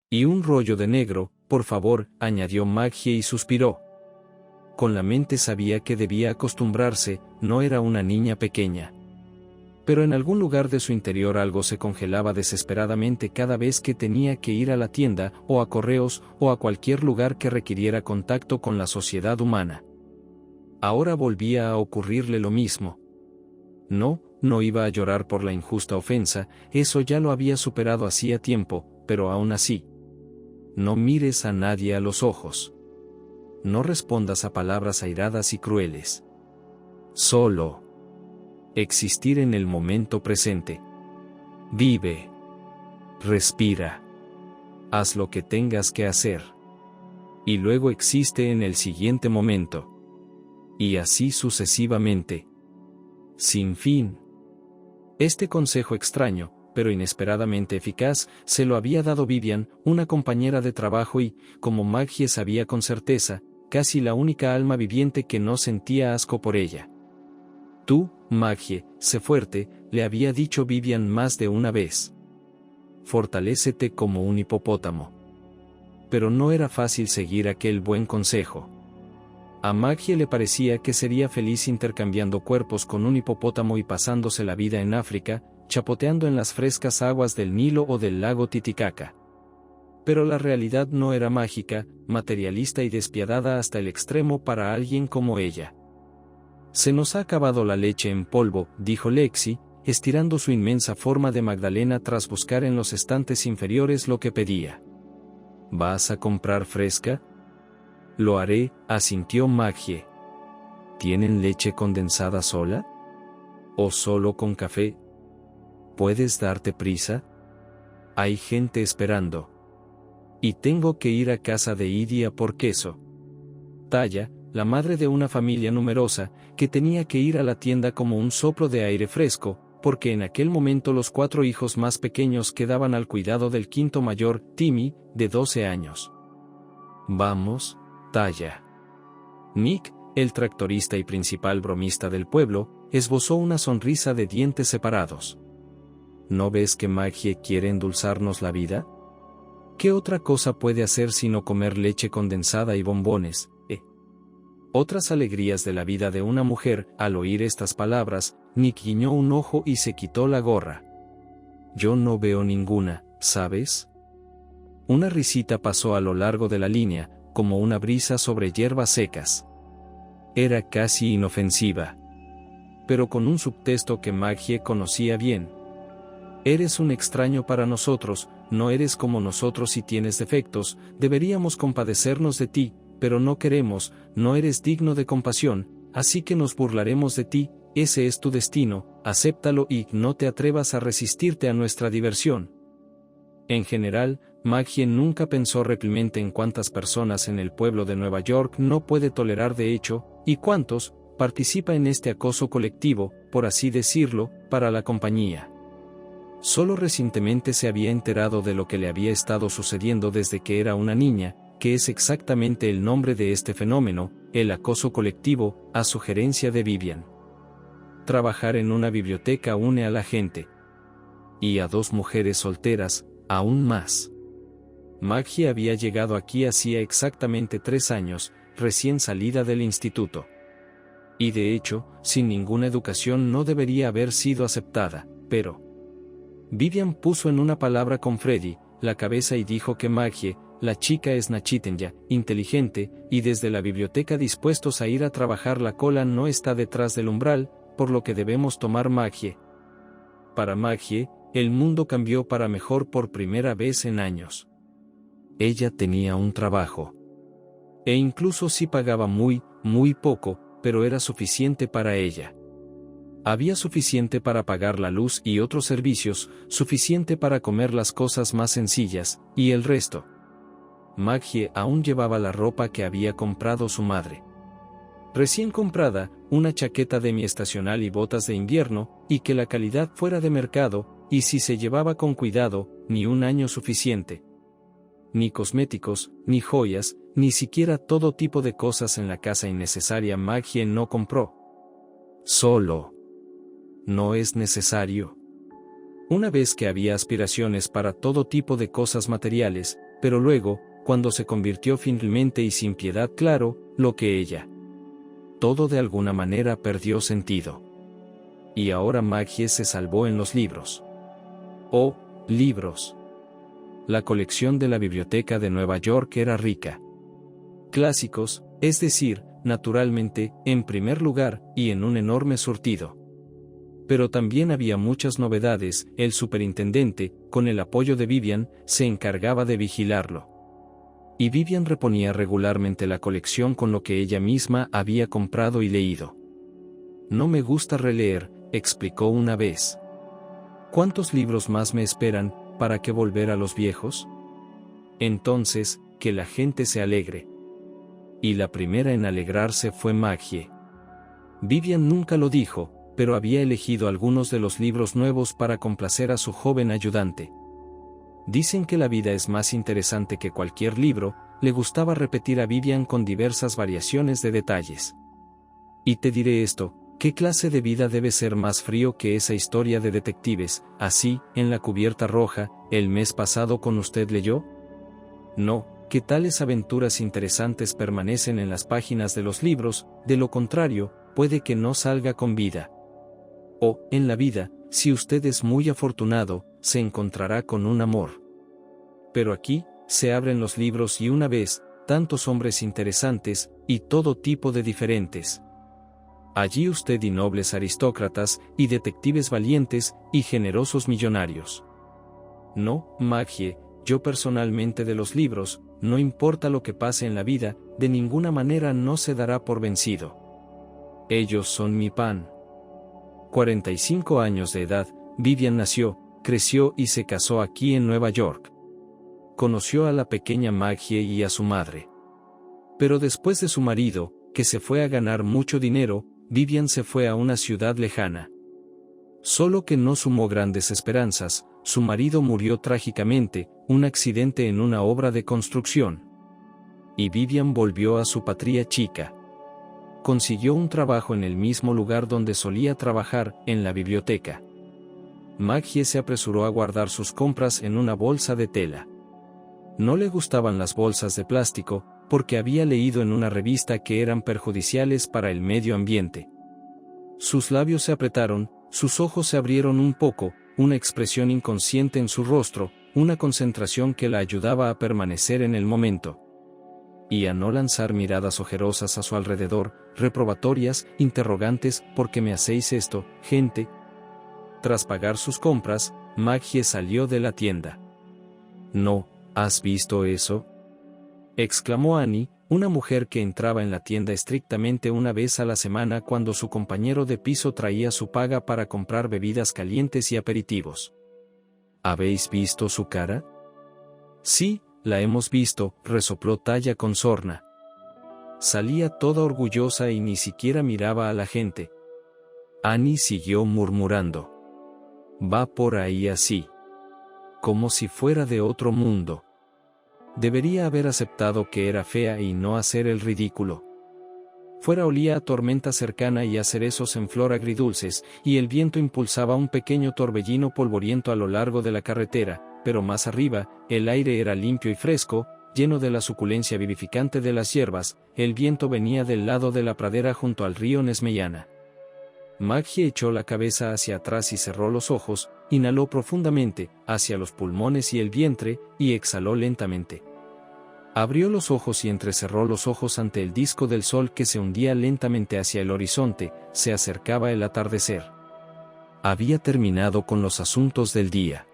Y un rollo de negro, por favor, añadió Maggie y suspiró. Con la mente sabía que debía acostumbrarse, no era una niña pequeña. Pero en algún lugar de su interior algo se congelaba desesperadamente cada vez que tenía que ir a la tienda, o a correos, o a cualquier lugar que requiriera contacto con la sociedad humana. Ahora volvía a ocurrirle lo mismo. No iba a llorar por la injusta ofensa, eso ya lo había superado hacía tiempo, pero aún así. No mires a nadie a los ojos. No respondas a palabras airadas y crueles. Solo existir en el momento presente. Vive. Respira. Haz lo que tengas que hacer. Y luego existe en el siguiente momento. Y así sucesivamente. Sin fin. Este consejo extraño, pero inesperadamente eficaz, se lo había dado Vivian, una compañera de trabajo y, como Maggie sabía con certeza, casi la única alma viviente que no sentía asco por ella. Tú, Maggie, sé fuerte, le había dicho Vivian más de una vez. Fortalécete como un hipopótamo. Pero no era fácil seguir aquel buen consejo. A Maggie le parecía que sería feliz intercambiando cuerpos con un hipopótamo y pasándose la vida en África, chapoteando en las frescas aguas del Nilo o del lago Titicaca. Pero la realidad no era mágica, materialista y despiadada hasta el extremo para alguien como ella. Se nos ha acabado la leche en polvo, dijo Lexi, estirando su inmensa forma de Magdalena tras buscar en los estantes inferiores lo que pedía. ¿Vas a comprar fresca? Lo haré, asintió Maggie. ¿Tienen leche condensada sola? ¿O solo con café? ¿Puedes darte prisa? Hay gente esperando. Y tengo que ir a casa de Idia por queso. Taya, la madre de una familia numerosa, que tenía que ir a la tienda como un soplo de aire fresco, porque en aquel momento los 4 hijos más pequeños quedaban al cuidado del quinto mayor, Timmy, de 12 años. Vamos, Taya. Nick, el tractorista y principal bromista del pueblo, esbozó una sonrisa de dientes separados. ¿No ves que Maggie quiere endulzarnos la vida? ¿Qué otra cosa puede hacer sino comer leche condensada y bombones, Otras alegrías de la vida de una mujer. Al oír estas palabras, Nick guiñó un ojo y se quitó la gorra. Yo no veo ninguna, ¿sabes? Una risita pasó a lo largo de la línea, como una brisa sobre hierbas secas. Era casi inofensiva. Pero con un subtexto que Maggie conocía bien. Eres un extraño para nosotros, no eres como nosotros y tienes defectos, deberíamos compadecernos de ti, pero no queremos, no eres digno de compasión, así que nos burlaremos de ti, ese es tu destino, acéptalo y no te atrevas a resistirte a nuestra diversión. En general, Maggie nunca pensó reprimente en cuántas personas en el pueblo de Nueva York no puede tolerar de hecho, y cuántos participa en este acoso colectivo, por así decirlo, para la compañía. Solo recientemente se había enterado de lo que le había estado sucediendo desde que era una niña, que es exactamente el nombre de este fenómeno, el acoso colectivo, a sugerencia de Vivian. Trabajar en una biblioteca une a la gente. Y a 2 mujeres solteras, aún más. Maggie había llegado aquí hacía exactamente 3 años, recién salida del instituto. Y de hecho, sin ninguna educación no debería haber sido aceptada, pero... Vivian puso en una palabra con Freddy, la cabeza y dijo que Maggie, la chica es Nachitenya, inteligente, y desde la biblioteca dispuestos a ir a trabajar la cola no está detrás del umbral, por lo que debemos tomar Maggie. Para Maggie, el mundo cambió para mejor por primera vez en años. Ella tenía un trabajo. E incluso si pagaba muy poco, pero era suficiente para ella. Había suficiente para pagar la luz y otros servicios, suficiente para comer las cosas más sencillas, y el resto. Maggie aún llevaba la ropa que había comprado su madre. Recién comprada, una chaqueta estacional y botas de invierno, y que la calidad fuera de mercado, y si se llevaba con cuidado, ni un año suficiente. Ni cosméticos, ni joyas, ni siquiera todo tipo de cosas en la casa innecesaria Maggie no compró. Solo. No es necesario. Una vez que había aspiraciones para todo tipo de cosas materiales, pero luego, cuando se convirtió finalmente y sin piedad claro, lo que ella. Todo de alguna manera perdió sentido. Y ahora Maggie se salvó en los libros. Oh, libros. La colección de la biblioteca de Nueva York era rica. Clásicos, es decir, naturalmente, en primer lugar, y en un enorme surtido. Pero también había muchas novedades. El superintendente, con el apoyo de Vivian, se encargaba de vigilarlo. Y Vivian reponía regularmente la colección con lo que ella misma había comprado y leído. No me gusta releer, explicó una vez. ¿Cuántos libros más me esperan, para qué volver a los viejos? Entonces, que la gente se alegre. Y la primera en alegrarse fue Maggie. Vivian nunca lo dijo, pero había elegido algunos de los libros nuevos para complacer a su joven ayudante. Dicen que la vida es más interesante que cualquier libro, le gustaba repetir a Vivian con diversas variaciones de detalles. Y te diré esto, ¿qué clase de vida debe ser más frío que esa historia de detectives, así, en la cubierta roja, el mes pasado con usted leyó? No, que tales aventuras interesantes permanecen en las páginas de los libros, de lo contrario, puede que no salga con vida. O, en la vida, si usted es muy afortunado, se encontrará con un amor. Pero aquí, se abren los libros y una vez, tantos hombres interesantes, y todo tipo de diferentes. Allí usted y nobles aristócratas, y detectives valientes, y generosos millonarios. No, Maggie, yo personalmente de los libros, no importa lo que pase en la vida, de ninguna manera no se dará por vencido. Ellos son mi pan. 45 años de edad, Vivian nació, creció y se casó aquí en Nueva York. Conoció a la pequeña Maggie y a su madre. Pero después de su marido, que se fue a ganar mucho dinero, Vivian se fue a una ciudad lejana. Solo que no sumó grandes esperanzas, su marido murió trágicamente, un accidente en una obra de construcción. Y Vivian volvió a su patria chica. Consiguió un trabajo en el mismo lugar donde solía trabajar, en la biblioteca. Maggie se apresuró a guardar sus compras en una bolsa de tela. No le gustaban las bolsas de plástico, porque había leído en una revista que eran perjudiciales para el medio ambiente. Sus labios se apretaron, sus ojos se abrieron un poco, una expresión inconsciente en su rostro, una concentración que la ayudaba a permanecer en el momento. Y a no lanzar miradas ojerosas a su alrededor, reprobatorias, interrogantes, ¿por qué me hacéis esto, gente? Tras pagar sus compras, Maggie salió de la tienda. No, ¿has visto eso? Exclamó Annie, una mujer que entraba en la tienda estrictamente una vez a la semana cuando su compañero de piso traía su paga para comprar bebidas calientes y aperitivos. ¿Habéis visto su cara? Sí, la hemos visto, resopló Taya con sorna. Salía toda orgullosa y ni siquiera miraba a la gente. Annie siguió murmurando. Va por ahí así. Como si fuera de otro mundo. Debería haber aceptado que era fea y no hacer el ridículo. Fuera olía a tormenta cercana y a cerezos en flor agridulces, y el viento impulsaba un pequeño torbellino polvoriento a lo largo de la carretera, pero más arriba, el aire era limpio y fresco, lleno de la suculencia vivificante de las hierbas, el viento venía del lado de la pradera junto al río Nesmeyana. Maggie echó la cabeza hacia atrás y cerró los ojos, inhaló profundamente, hacia los pulmones y el vientre, y exhaló lentamente. Abrió los ojos y entrecerró los ojos ante el disco del sol que se hundía lentamente hacia el horizonte, se acercaba el atardecer. Había terminado con los asuntos del día.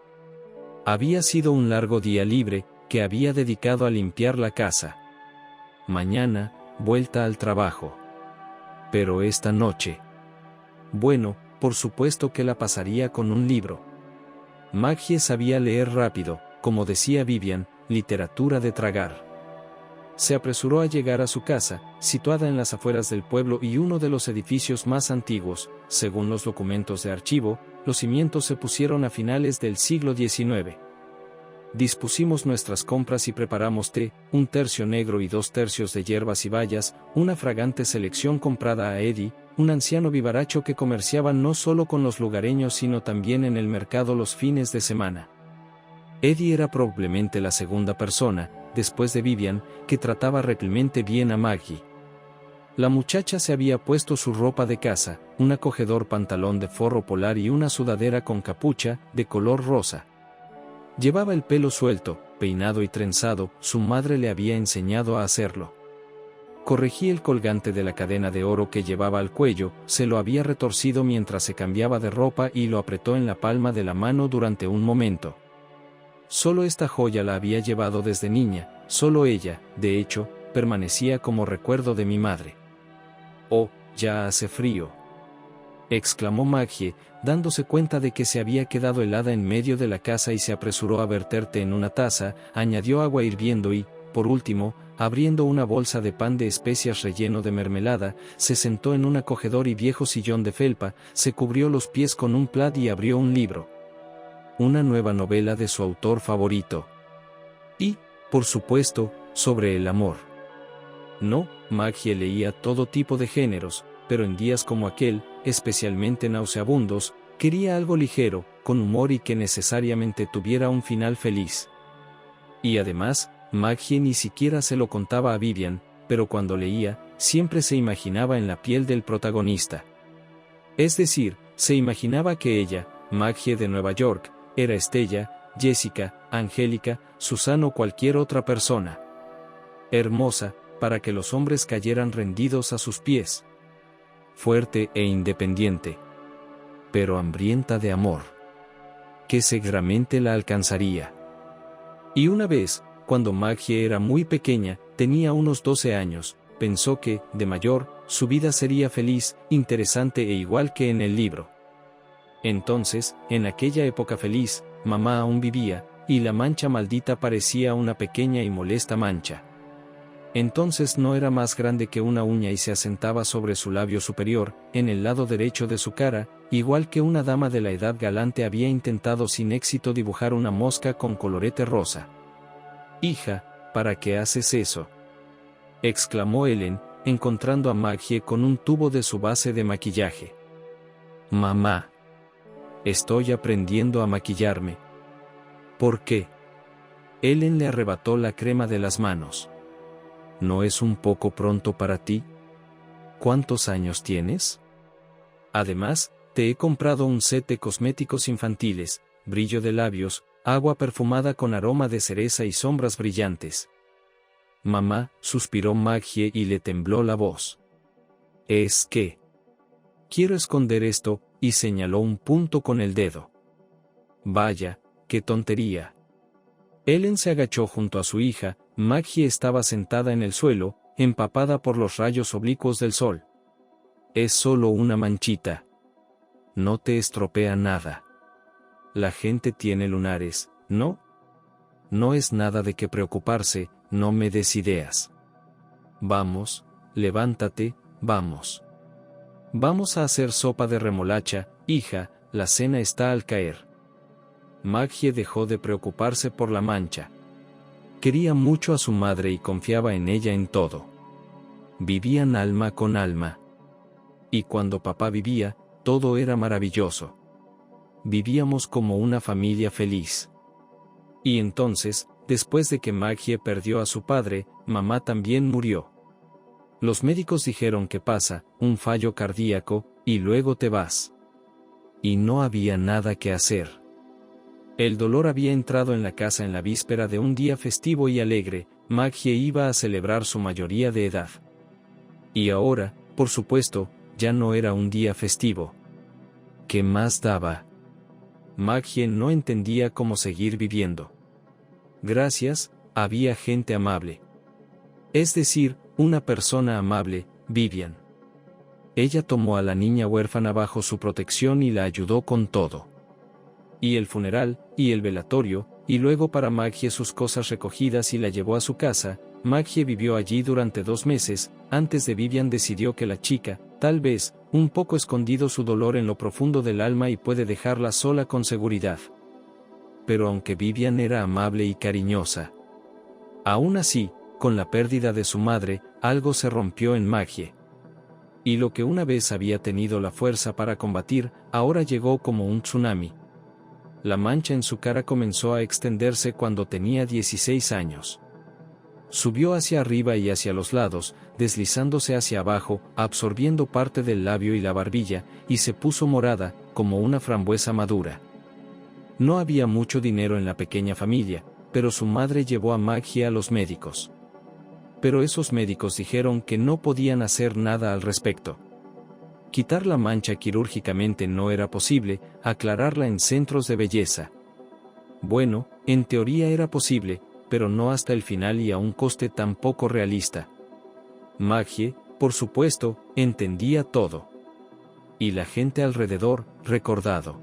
Había sido un largo día libre, que había dedicado a limpiar la casa. Mañana, vuelta al trabajo. Pero esta noche... Bueno, por supuesto que la pasaría con un libro. Maggie sabía leer rápido, como decía Vivian, literatura de tragar. Se apresuró a llegar a su casa, situada en las afueras del pueblo y uno de los edificios más antiguos. Según los documentos de archivo, los cimientos se pusieron a finales del siglo XIX. Dispusimos nuestras compras y preparamos té, 1/3 negro y 2/3 de hierbas y bayas, una fragante selección comprada a Eddie, un anciano vivaracho que comerciaba no solo con los lugareños sino también en el mercado los fines de semana. Eddie era probablemente la segunda persona, después de Vivian, que trataba realmente bien a Maggie. La muchacha se había puesto su ropa de casa, un acogedor pantalón de forro polar y una sudadera con capucha, de color rosa. Llevaba el pelo suelto, peinado y trenzado, su madre le había enseñado a hacerlo. Corregí el colgante de la cadena de oro que llevaba al cuello, se lo había retorcido mientras se cambiaba de ropa y lo apretó en la palma de la mano durante un momento. Solo esta joya la había llevado desde niña, solo ella, de hecho, permanecía como recuerdo de mi madre. «Oh, ya hace frío», exclamó Maggie, dándose cuenta de que se había quedado helada en medio de la casa y se apresuró a verter té en una taza, añadió agua hirviendo y, por último, abriendo una bolsa de pan de especias relleno de mermelada, se sentó en un acogedor y viejo sillón de felpa, se cubrió los pies con un plaid y abrió un libro. Una nueva novela de su autor favorito. Y, por supuesto, sobre el amor. No, Maggie leía todo tipo de géneros, pero en días como aquel, especialmente nauseabundos, quería algo ligero, con humor y que necesariamente tuviera un final feliz. Y además, Maggie ni siquiera se lo contaba a Vivian, pero cuando leía, siempre se imaginaba en la piel del protagonista. Es decir, se imaginaba que ella, Maggie de Nueva York, era Estella, Jessica, Angélica, Susan o cualquier otra persona. Hermosa, para que los hombres cayeran rendidos a sus pies. Fuerte e independiente. Pero hambrienta de amor. Que seguramente la alcanzaría. Y una vez, cuando Maggie era muy pequeña, tenía unos 12 años, pensó que, de mayor, su vida sería feliz, interesante e igual que en el libro. Entonces, en aquella época feliz, mamá aún vivía, y la mancha maldita parecía una pequeña y molesta mancha. Entonces no era más grande que una uña y se asentaba sobre su labio superior, en el lado derecho de su cara, igual que una dama de la edad galante había intentado sin éxito dibujar una mosca con colorete rosa. «Hija, ¿para qué haces eso?», exclamó Ellen, encontrando a Maggie con un tubo de su base de maquillaje. «Mamá. Estoy aprendiendo a maquillarme». «¿Por qué?». Ellen le arrebató la crema de las manos. ¿No es un poco pronto para ti? ¿Cuántos años tienes? Además, te he comprado un set de cosméticos infantiles, brillo de labios, agua perfumada con aroma de cereza y sombras brillantes. Mamá, suspiró Maggie y le tembló la voz. Es que... quiero esconder esto, y señaló un punto con el dedo. Vaya, qué tontería. Ellen se agachó junto a su hija. Maggie estaba sentada en el suelo, empapada por los rayos oblicuos del sol. Es solo una manchita. No te estropea nada. La gente tiene lunares, ¿no? No es nada de qué preocuparse, no me des ideas. Vamos, levántate, vamos. Vamos a hacer sopa de remolacha, hija, la cena está al caer. Maggie dejó de preocuparse por la mancha. Quería mucho a su madre y confiaba en ella en todo. Vivían alma con alma. Y cuando papá vivía, todo era maravilloso. Vivíamos como una familia feliz. Y entonces, después de que Maggie perdió a su padre, mamá también murió. Los médicos dijeron que pasa, un fallo cardíaco, y luego te vas. Y no había nada que hacer. El dolor había entrado en la casa en la víspera de un día festivo y alegre. Maggie iba a celebrar su mayoría de edad. Y ahora, por supuesto, ya no era un día festivo. ¿Qué más daba? Maggie no entendía cómo seguir viviendo. Gracias, había gente amable. Es decir, una persona amable, Vivian. Ella tomó a la niña huérfana bajo su protección y la ayudó con todo. Y el funeral, y el velatorio, y luego para Maggie sus cosas recogidas y la llevó a su casa. Maggie vivió allí durante 2 meses, antes de Vivian decidió que la chica, tal vez, un poco escondido su dolor en lo profundo del alma y puede dejarla sola con seguridad. Pero aunque Vivian era amable y cariñosa, aún así, con la pérdida de su madre, algo se rompió en Maggie. Y lo que una vez había tenido la fuerza para combatir, ahora llegó como un tsunami. La mancha en su cara comenzó a extenderse cuando tenía 16 años. Subió hacia arriba y hacia los lados, deslizándose hacia abajo, absorbiendo parte del labio y la barbilla, y se puso morada, como una frambuesa madura. No había mucho dinero en la pequeña familia, pero su madre llevó a Maggie a los médicos. Pero esos médicos dijeron que no podían hacer nada al respecto. Quitar la mancha quirúrgicamente no era posible, aclararla en centros de belleza. Bueno, en teoría era posible, pero no hasta el final y a un coste tan poco realista. Maggie, por supuesto, entendía todo. Y la gente alrededor, recordado.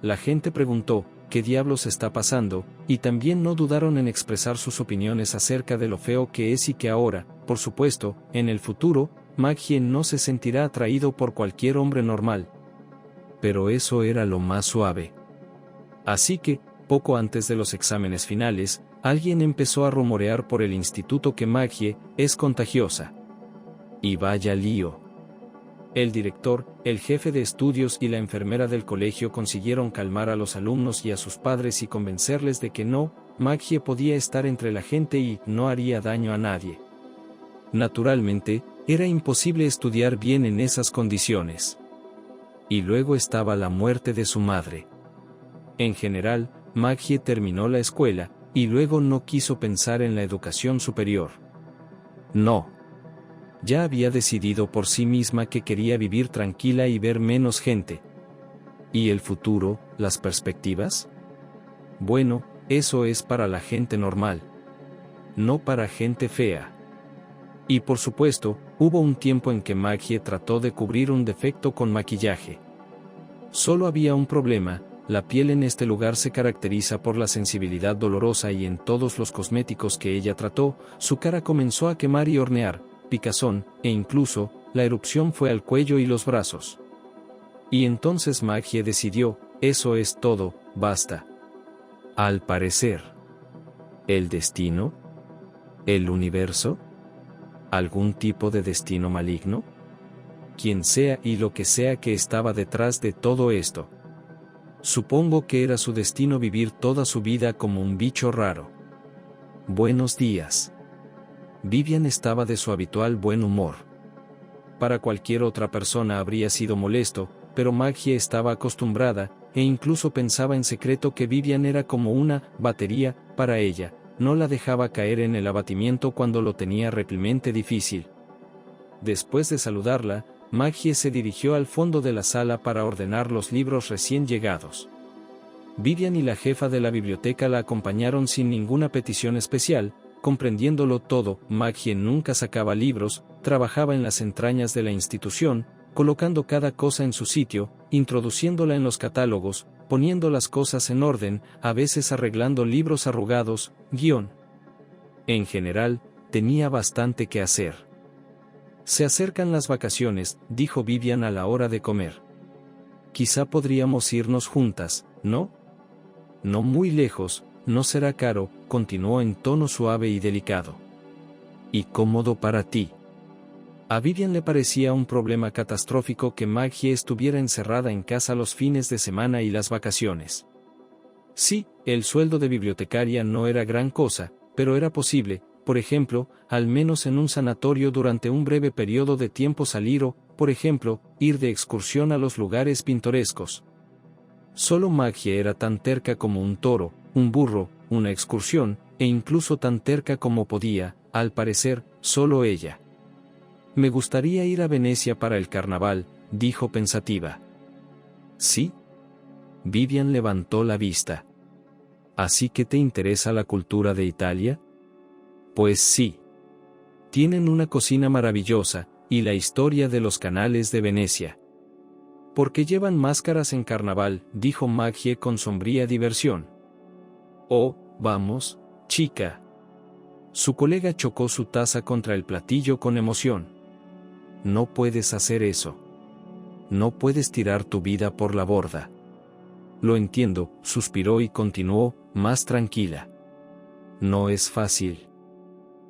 La gente preguntó, ¿qué diablos está pasando? Y también no dudaron en expresar sus opiniones acerca de lo feo que es y que ahora, por supuesto, en el futuro, Maggie no se sentirá atraído por cualquier hombre normal. Pero eso era lo más suave. Así que, poco antes de los exámenes finales, alguien empezó a rumorear por el instituto que Maggie es contagiosa. Y vaya lío. El director, el jefe de estudios y la enfermera del colegio consiguieron calmar a los alumnos y a sus padres y convencerles de que no, Maggie podía estar entre la gente y no haría daño a nadie. Naturalmente, era imposible estudiar bien en esas condiciones. Y luego estaba la muerte de su madre. En general, Maggie terminó la escuela, y luego no quiso pensar en la educación superior. No. Ya había decidido por sí misma que quería vivir tranquila y ver menos gente. ¿Y el futuro, las perspectivas? Bueno, eso es para la gente normal. No para gente fea. Y por supuesto, hubo un tiempo en que Maggie trató de cubrir un defecto con maquillaje. Solo había un problema. La piel en este lugar se caracteriza por la sensibilidad dolorosa y en todos los cosméticos que ella trató, su cara comenzó a quemar y hornear, picazón, e incluso, la erupción fue al cuello y los brazos. Y entonces Maggie decidió, eso es todo, basta. Al parecer. ¿El destino? ¿El universo? ¿Algún tipo de destino maligno? Quien sea y lo que sea que estaba detrás de todo esto. Supongo que era su destino vivir toda su vida como un bicho raro. Buenos días. Vivian estaba de su habitual buen humor. Para cualquier otra persona habría sido molesto, pero Maggie estaba acostumbrada, e incluso pensaba en secreto que Vivian era como una batería para ella, no la dejaba caer en el abatimiento cuando lo tenía realmente difícil. Después de saludarla, Maggie se dirigió al fondo de la sala para ordenar los libros recién llegados. Vivian y la jefa de la biblioteca la acompañaron sin ninguna petición especial, comprendiéndolo todo. Maggie nunca sacaba libros, trabajaba en las entrañas de la institución, colocando cada cosa en su sitio, introduciéndola en los catálogos, poniendo las cosas en orden, a veces arreglando libros arrugados, guión. En general, tenía bastante que hacer. Se acercan las vacaciones, dijo Vivian a la hora de comer. Quizá podríamos irnos juntas, ¿no? No muy lejos, no será caro, continuó en tono suave y delicado. Y cómodo para ti. A Vivian le parecía un problema catastrófico que Maggie estuviera encerrada en casa los fines de semana y las vacaciones. Sí, el sueldo de bibliotecaria no era gran cosa, pero era posible, por ejemplo, al menos en un sanatorio durante un breve periodo de tiempo salir o, por ejemplo, ir de excursión a los lugares pintorescos. Solo Maggie era tan terca como un toro, un burro, una excursión, e incluso tan terca como podía, al parecer, solo ella. Me gustaría ir a Venecia para el carnaval, dijo pensativa. ¿Sí? Vivian levantó la vista. ¿Así que te interesa la cultura de Italia? Pues sí. Tienen una cocina maravillosa, y la historia de los canales de Venecia. ¿Por qué llevan máscaras en carnaval?, dijo Maggie con sombría diversión. Oh, vamos, chica. Su colega chocó su taza contra el platillo con emoción. No puedes hacer eso. No puedes tirar tu vida por la borda. Lo entiendo, suspiró y continuó, más tranquila. No es fácil.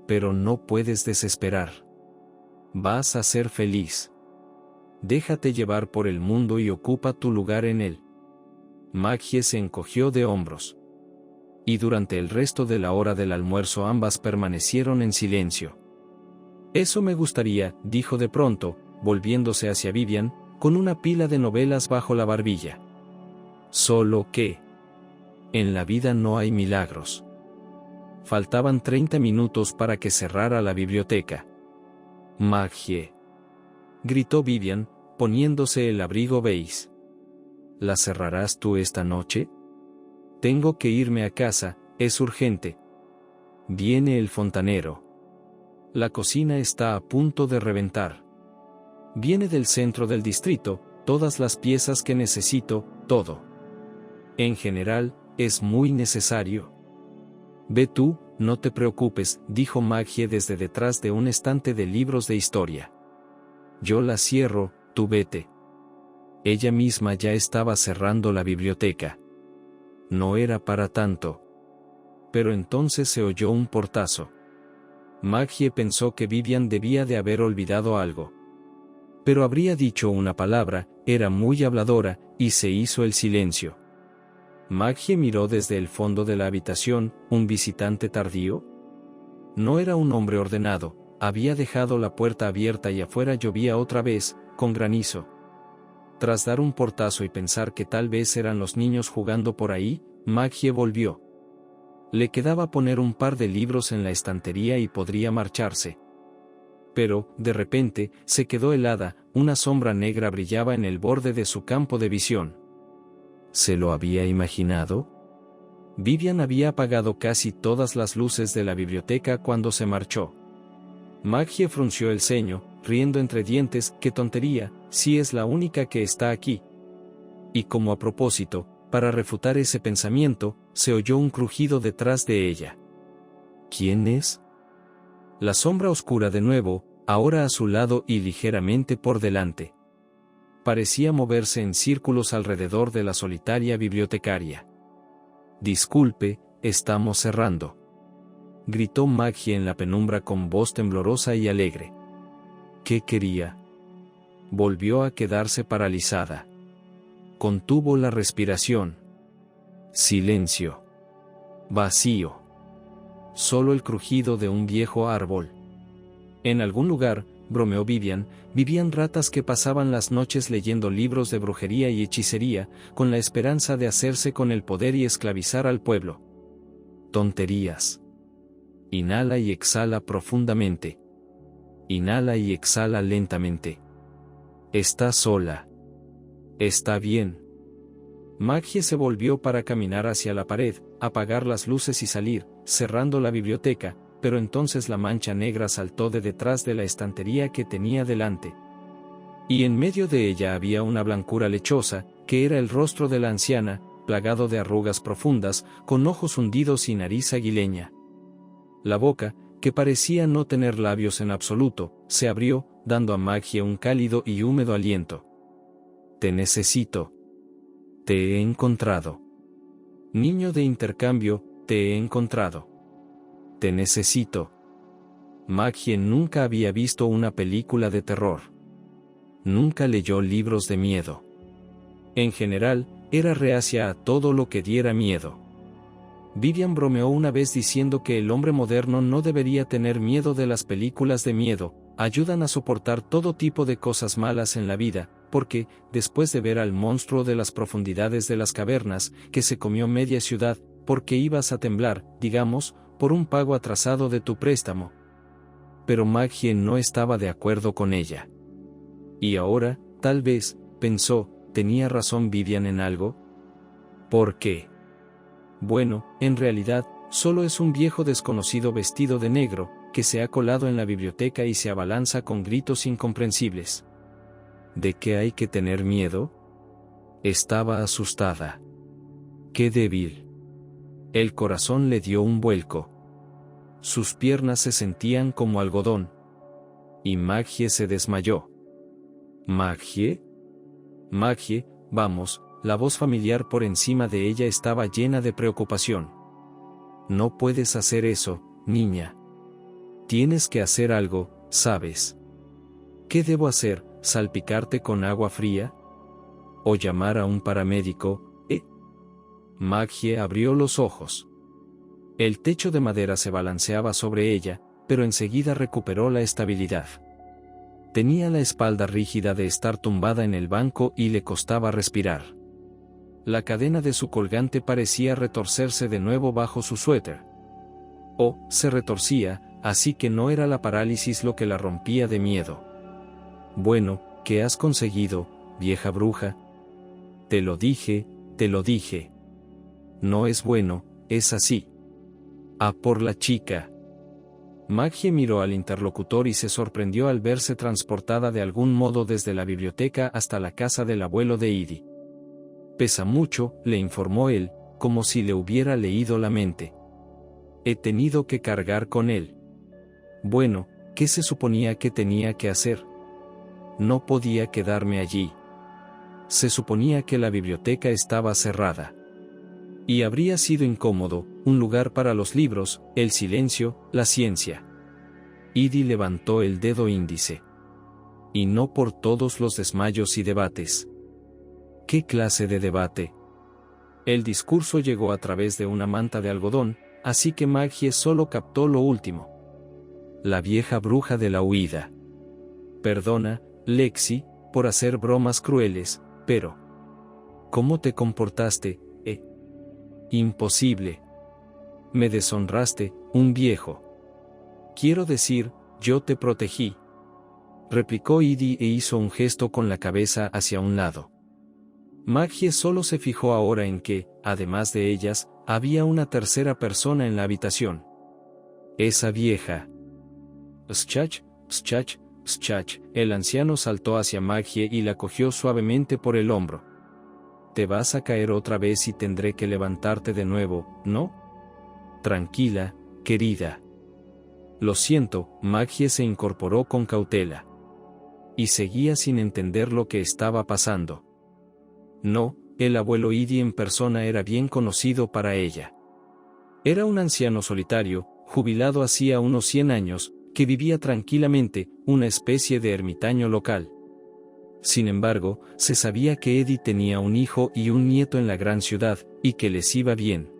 Pero no puedes desesperar. Vas a ser feliz. Déjate llevar por el mundo y ocupa tu lugar en él. Maggie se encogió de hombros. Y durante el resto de la hora del almuerzo ambas permanecieron en silencio. Eso me gustaría, dijo de pronto, volviéndose hacia Vivian, con una pila de novelas bajo la barbilla. Solo que en la vida no hay milagros. Faltaban 30 minutos para que cerrara la biblioteca. Maggie, gritó Vivian, poniéndose el abrigo beige. ¿La cerrarás tú esta noche? Tengo que irme a casa, es urgente. Viene el fontanero. La cocina está a punto de reventar. Viene del centro del distrito, todas las piezas que necesito, todo. En general, es muy necesario. Ve tú, no te preocupes, dijo Maggie desde detrás de un estante de libros de historia. Yo la cierro, tú vete. Ella misma ya estaba cerrando la biblioteca. No era para tanto. Pero entonces se oyó un portazo. Maggie pensó que Vivian debía de haber olvidado algo. Pero habría dicho una palabra, era muy habladora, y se hizo el silencio. Maggie miró desde el fondo de la habitación, ¿un visitante tardío? No era un hombre ordenado, había dejado la puerta abierta y afuera llovía otra vez, con granizo. Tras dar un portazo y pensar que tal vez eran los niños jugando por ahí, Maggie volvió. Le quedaba poner un par de libros en la estantería y podría marcharse. Pero, de repente, se quedó helada, una sombra negra brillaba en el borde de su campo de visión. ¿Se lo había imaginado? Vivian había apagado casi todas las luces de la biblioteca cuando se marchó. Maggie frunció el ceño, riendo entre dientes, ¡qué tontería, si es la única que está aquí! Y como a propósito, para refutar ese pensamiento, se oyó un crujido detrás de ella. ¿Quién es? La sombra oscura de nuevo, ahora a su lado y ligeramente por delante. Parecía moverse en círculos alrededor de la solitaria bibliotecaria. Disculpe, estamos cerrando. Gritó Maggie en la penumbra con voz temblorosa y alegre. ¿Qué quería? Volvió a quedarse paralizada. Contuvo la respiración. Silencio. Vacío. Solo el crujido de un viejo árbol. En algún lugar, bromeó Vivian, vivían ratas que pasaban las noches leyendo libros de brujería y hechicería, con la esperanza de hacerse con el poder y esclavizar al pueblo. Tonterías. Inhala y exhala profundamente. Inhala y exhala lentamente. Está sola. Está bien. Maggie se volvió para caminar hacia la pared, apagar las luces y salir, cerrando la biblioteca, pero entonces la mancha negra saltó de detrás de la estantería que tenía delante. Y en medio de ella había una blancura lechosa, que era el rostro de la anciana, plagado de arrugas profundas, con ojos hundidos y nariz aguileña. La boca, que parecía no tener labios en absoluto, se abrió, dando a Maggie un cálido y húmedo aliento. Te necesito. Te he encontrado. Niño de intercambio, te he encontrado. Te necesito. Maggie nunca había visto una película de terror. Nunca leyó libros de miedo. En general, era reacia a todo lo que diera miedo. Vivian bromeó una vez diciendo que el hombre moderno no debería tener miedo de las películas de miedo, ayudan a soportar todo tipo de cosas malas en la vida, porque, después de ver al monstruo de las profundidades de las cavernas, que se comió media ciudad, porque ibas a temblar, digamos, por un pago atrasado de tu préstamo. Pero Maggie no estaba de acuerdo con ella. Y ahora, tal vez, pensó, ¿tenía razón Vivian en algo? ¿Por qué? Bueno, en realidad, solo es un viejo desconocido vestido de negro, que se ha colado en la biblioteca y se abalanza con gritos incomprensibles. ¿De qué hay que tener miedo? Estaba asustada. ¡Qué débil! El corazón le dio un vuelco. Sus piernas se sentían como algodón. Y Maggie se desmayó. ¿Maggie? Maggie, vamos, la voz familiar por encima de ella estaba llena de preocupación. No puedes hacer eso, niña. Tienes que hacer algo, ¿sabes? ¿Qué debo hacer? ¿Salpicarte con agua fría? ¿O llamar a un paramédico? Maggie abrió los ojos. El techo de madera se balanceaba sobre ella, pero enseguida recuperó la estabilidad. Tenía la espalda rígida de estar tumbada en el banco y le costaba respirar. La cadena de su colgante parecía retorcerse de nuevo bajo su suéter. Se retorcía, así que no era la parálisis lo que la rompía de miedo. Bueno, ¿qué has conseguido, vieja bruja? Te lo dije, te lo dije. No es bueno, es así. A por la chica. Maggie miró al interlocutor y se sorprendió al verse transportada de algún modo desde la biblioteca hasta la casa del abuelo de Edie. Pesa mucho, le informó él, como si le hubiera leído la mente. He tenido que cargar con él. Bueno, ¿qué se suponía que tenía que hacer? No podía quedarme allí. Se suponía que la biblioteca estaba cerrada. Y habría sido incómodo, un lugar para los libros, el silencio, la ciencia. Edie levantó el dedo índice. Y no por todos los desmayos y debates. ¿Qué clase de debate? El discurso llegó a través de una manta de algodón, así que Maggie solo captó lo último. La vieja bruja de la huida. Perdona, Lexi, por hacer bromas crueles, pero... ¿Cómo te comportaste, Imposible. Me deshonraste, un viejo. Quiero decir, yo te protegí. Replicó Edie e hizo un gesto con la cabeza hacia un lado. Maggie solo se fijó ahora en que, además de ellas, había una tercera persona en la habitación. Esa vieja. Schach, schach, schach. El anciano saltó hacia Maggie y la cogió suavemente por el hombro. Te vas a caer otra vez y tendré que levantarte de nuevo, ¿no? Tranquila, querida. Lo siento, Maggie se incorporó con cautela. Y seguía sin entender lo que estaba pasando. No, el abuelo Edie en persona era bien conocido para ella. Era un anciano solitario, jubilado hacía unos 100 años, que vivía tranquilamente, una especie de ermitaño local. Sin embargo, se sabía que Edie tenía un hijo y un nieto en la gran ciudad, y que les iba bien.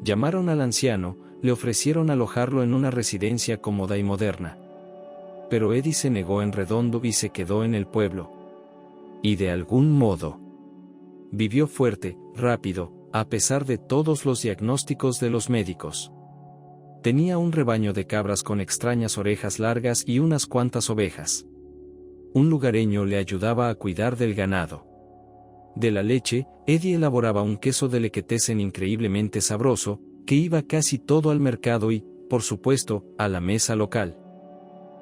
Llamaron al anciano, le ofrecieron alojarlo en una residencia cómoda y moderna. Pero Edie se negó en redondo y se quedó en el pueblo. Y de algún modo, vivió fuerte, rápido, a pesar de todos los diagnósticos de los médicos. Tenía un rebaño de cabras con extrañas orejas largas y unas cuantas ovejas. Un lugareño le ayudaba a cuidar del ganado. De la leche, Edie elaboraba un queso delicatessen increíblemente sabroso, que iba casi todo al mercado y, por supuesto, a la mesa local.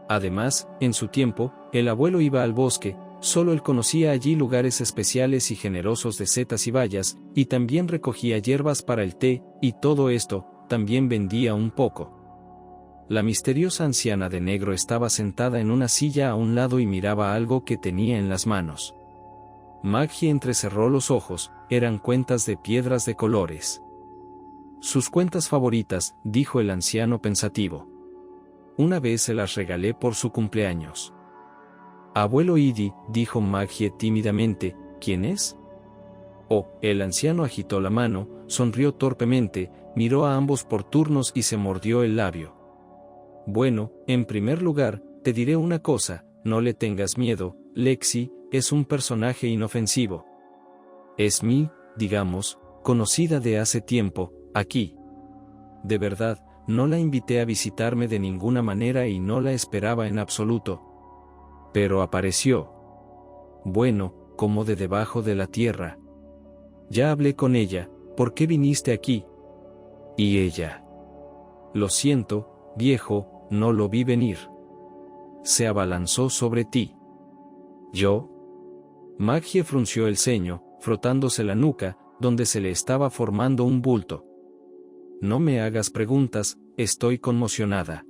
Además, en su tiempo, el abuelo iba al bosque, solo él conocía allí lugares especiales y generosos de setas y bayas, y también recogía hierbas para el té, y todo esto, también vendía un poco. La misteriosa anciana de negro estaba sentada en una silla a un lado y miraba algo que tenía en las manos. Maggie entrecerró los ojos, eran cuentas de piedras de colores. Sus cuentas favoritas, dijo el anciano pensativo. Una vez se las regalé por su cumpleaños. Abuelo Edie, dijo Maggie tímidamente, ¿quién es? El anciano agitó la mano, sonrió torpemente, miró a ambos por turnos y se mordió el labio. Bueno, en primer lugar, te diré una cosa, no le tengas miedo, Lexi, es un personaje inofensivo. Es digamos, conocida de hace tiempo, aquí. De verdad, no la invité a visitarme de ninguna manera y no la esperaba en absoluto. Pero apareció. Bueno, como de debajo de la tierra. Ya hablé con ella, ¿por qué viniste aquí? Y ella. Lo siento, viejo, no lo vi venir. Se abalanzó sobre ti. ¿Yo? Maggie frunció el ceño, frotándose la nuca, donde se le estaba formando un bulto. No me hagas preguntas, estoy conmocionada.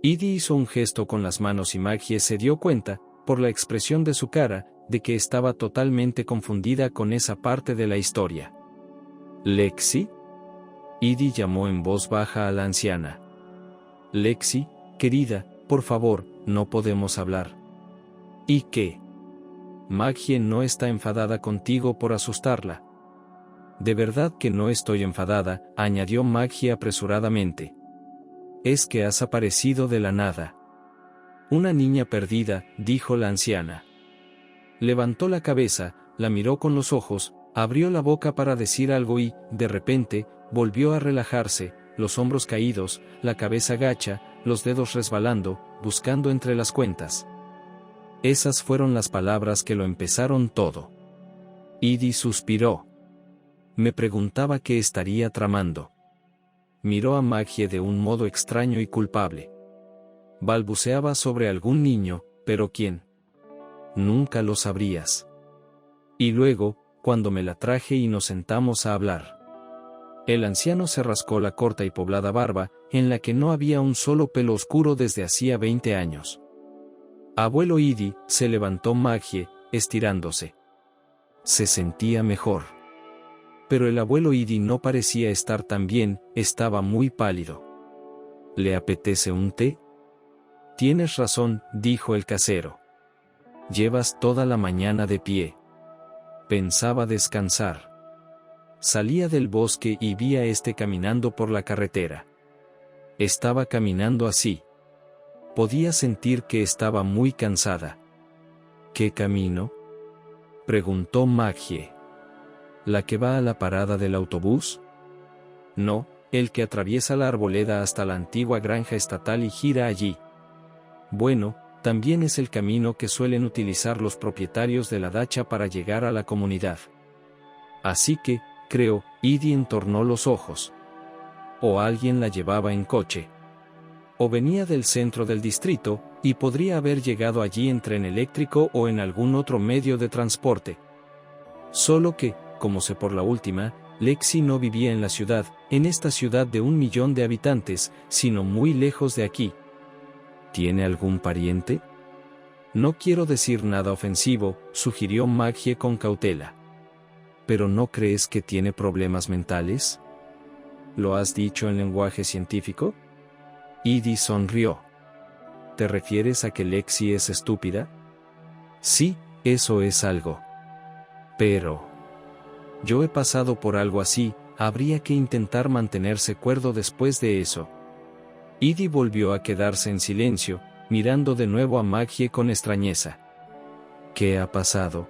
Edie hizo un gesto con las manos y Maggie se dio cuenta, por la expresión de su cara, de que estaba totalmente confundida con esa parte de la historia. ¿Lexi? Edie llamó en voz baja a la anciana. Lexi, querida, por favor, no podemos hablar. ¿Y qué? Maggie no está enfadada contigo por asustarla. De verdad que no estoy enfadada, añadió Maggie apresuradamente. Es que has aparecido de la nada. Una niña perdida, dijo la anciana. Levantó la cabeza, la miró con los ojos, abrió la boca para decir algo y, de repente, volvió a relajarse, los hombros caídos, la cabeza gacha, los dedos resbalando, buscando entre las cuentas. Esas fueron las palabras que lo empezaron todo. Edie suspiró. Me preguntaba qué estaría tramando. Miró a Maggie de un modo extraño y culpable. Balbuceaba sobre algún niño, pero ¿quién? Nunca lo sabrías. Y luego, cuando me la traje y nos sentamos a hablar. El anciano se rascó la corta y poblada barba, en la que no había un solo pelo oscuro desde hacía 20 años. Abuelo Edie, se levantó Maggie, estirándose. Se sentía mejor. Pero el abuelo Edie no parecía estar tan bien, estaba muy pálido. ¿Le apetece un té? Tienes razón, dijo el casero. Llevas toda la mañana de pie. Pensaba descansar. Salía del bosque y vi a este caminando por la carretera. Estaba caminando así. Podía sentir que estaba muy cansada. ¿Qué camino? Preguntó Maggie. ¿La que va a la parada del autobús? No, el que atraviesa la arboleda hasta la antigua granja estatal y gira allí. Bueno, también es el camino que suelen utilizar los propietarios de la dacha para llegar a la comunidad. Así que, creo, Edie entornó los ojos. O alguien la llevaba en coche. O venía del centro del distrito, y podría haber llegado allí en tren eléctrico o en algún otro medio de transporte. Solo que, como sé por la última, Lexi no vivía en la ciudad, en esta ciudad de 1 millón de habitantes, sino muy lejos de aquí. ¿Tiene algún pariente? No quiero decir nada ofensivo, sugirió Maggie con cautela. ¿Pero no crees que tiene problemas mentales? ¿Lo has dicho en lenguaje científico? Edie sonrió. ¿Te refieres a que Lexi es estúpida? Sí, eso es algo. Pero... yo he pasado por algo así, habría que intentar mantenerse cuerdo después de eso. Edie volvió a quedarse en silencio, mirando de nuevo a Maggie con extrañeza. ¿Qué ha pasado?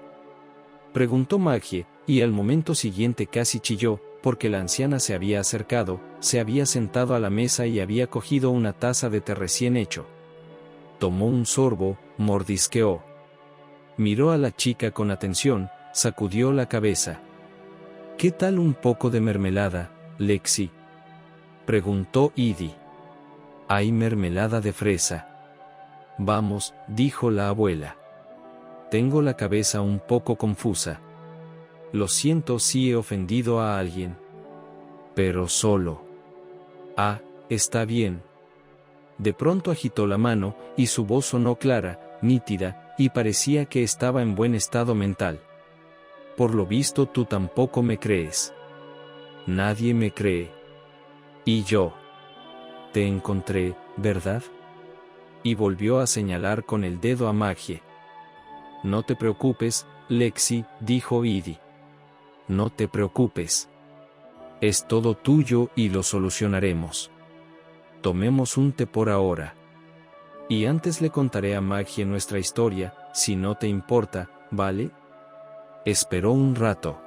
Preguntó Maggie, y al momento siguiente casi chilló, porque la anciana se había acercado, se había sentado a la mesa y había cogido una taza de té recién hecho. Tomó un sorbo, mordisqueó. Miró a la chica con atención, sacudió la cabeza. ¿Qué tal un poco de mermelada, Lexi? Preguntó Edie. Hay mermelada de fresa. Vamos, dijo la abuela. Tengo la cabeza un poco confusa. Lo siento si he ofendido a alguien. Pero solo. Ah, está bien. De pronto agitó la mano, y su voz sonó clara, nítida, y parecía que estaba en buen estado mental. Por lo visto tú tampoco me crees. Nadie me cree. Y yo. Te encontré, ¿verdad? Y volvió a señalar con el dedo a Maggie. No te preocupes, Lexi, dijo Edie. No te preocupes. Es todo tuyo y lo solucionaremos. Tomemos un té por ahora. Y antes le contaré a Maggie nuestra historia, si no te importa, ¿vale? Esperó un rato.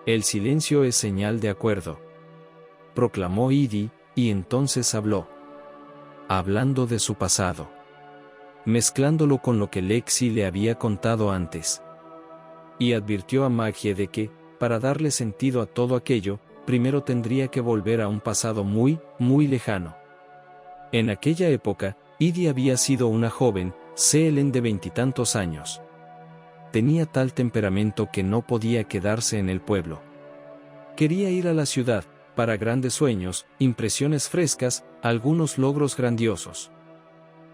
El silencio es señal de acuerdo. Proclamó Edie, y entonces habló. Hablando de su pasado. Mezclándolo con lo que Lexi le había contado antes. Y advirtió a Maggie de que, para darle sentido a todo aquello, primero tendría que volver a un pasado muy, muy lejano. En aquella época, Edie había sido una joven, Helen de 20 y tantos años. Tenía tal temperamento que no podía quedarse en el pueblo. Quería ir a la ciudad, para grandes sueños, impresiones frescas, algunos logros grandiosos.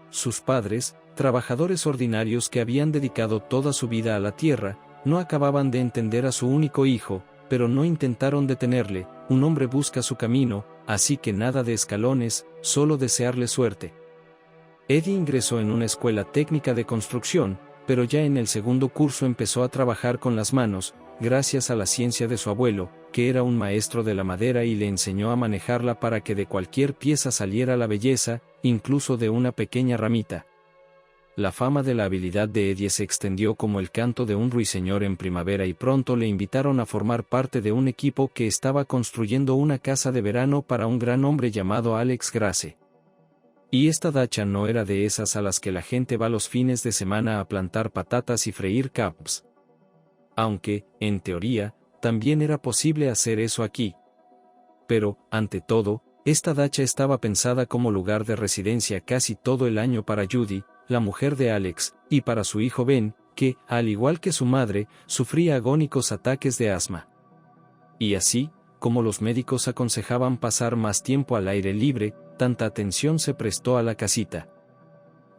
Sus padres, trabajadores ordinarios que habían dedicado toda su vida a la tierra, no acababan de entender a su único hijo, pero no intentaron detenerle. Un hombre busca su camino, así que nada de escalones, solo desearle suerte. Edie ingresó en una escuela técnica de construcción, pero ya en el segundo curso empezó a trabajar con las manos, gracias a la ciencia de su abuelo, que era un maestro de la madera y le enseñó a manejarla para que de cualquier pieza saliera la belleza, incluso de una pequeña ramita. La fama de la habilidad de Eddie se extendió como el canto de un ruiseñor en primavera y pronto le invitaron a formar parte de un equipo que estaba construyendo una casa de verano para un gran hombre llamado Alex Grace. Y esta dacha no era de esas a las que la gente va los fines de semana a plantar patatas y freír caps. Aunque, en teoría, también era posible hacer eso aquí. Pero, ante todo, esta dacha estaba pensada como lugar de residencia casi todo el año para Judy, la mujer de Alex, y para su hijo Ben, que, al igual que su madre, sufría agónicos ataques de asma. Y así, como los médicos aconsejaban pasar más tiempo al aire libre, tanta atención se prestó a la casita.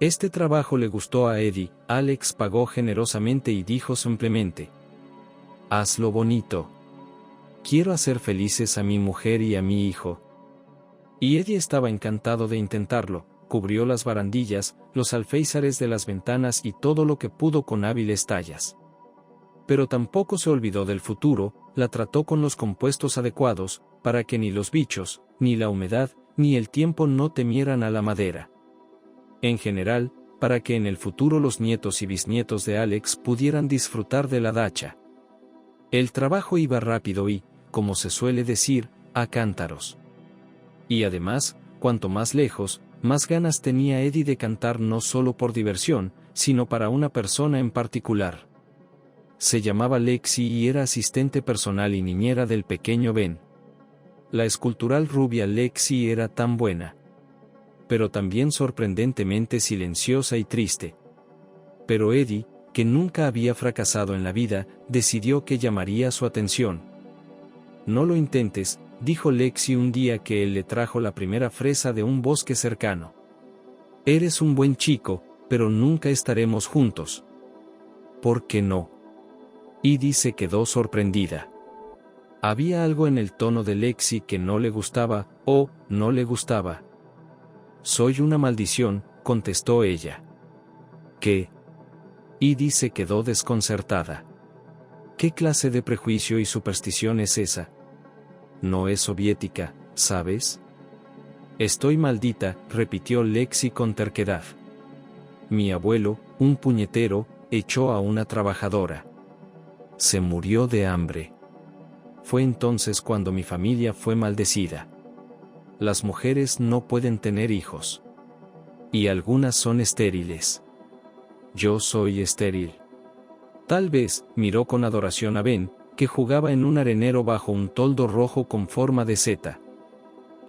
Este trabajo le gustó a Eddie. Alex pagó generosamente y dijo simplemente: «Hazlo bonito. Quiero hacer felices a mi mujer y a mi hijo». Y Eddie estaba encantado de intentarlo. Cubrió las barandillas, los alféizares de las ventanas y todo lo que pudo con hábiles tallas. Pero tampoco se olvidó del futuro, la trató con los compuestos adecuados, para que ni los bichos, ni la humedad, ni el tiempo no temieran a la madera. En general, para que en el futuro los nietos y bisnietos de Alex pudieran disfrutar de la dacha. El trabajo iba rápido y, como se suele decir, a cántaros. Y además, cuanto más lejos, más ganas tenía Eddie de cantar, no solo por diversión, sino para una persona en particular. Se llamaba Lexi y era asistente personal y niñera del pequeño Ben. La escultural rubia Lexi era tan buena, pero también sorprendentemente silenciosa y triste. Pero Eddie, que nunca había fracasado en la vida, decidió que llamaría su atención. «No lo intentes», dijo Lexi un día que él le trajo la primera fresa de un bosque cercano. «Eres un buen chico, pero nunca estaremos juntos». «¿Por qué no?». Eddie se quedó sorprendida. Había algo en el tono de Lexi que no le gustaba, o no le gustaba. «Soy una maldición», contestó ella. «¿Qué?». Eddie se quedó desconcertada. «¿Qué clase de prejuicio y superstición es esa? No es soviética, ¿sabes?». «Estoy maldita», repitió Lexi con terquedad. «Mi abuelo, un puñetero, echó a una trabajadora. Se murió de hambre. Fue entonces cuando mi familia fue maldecida. Las mujeres no pueden tener hijos. Y algunas son estériles. Yo soy estéril». Tal vez, miró con adoración a Ben, que jugaba en un arenero bajo un toldo rojo con forma de seta.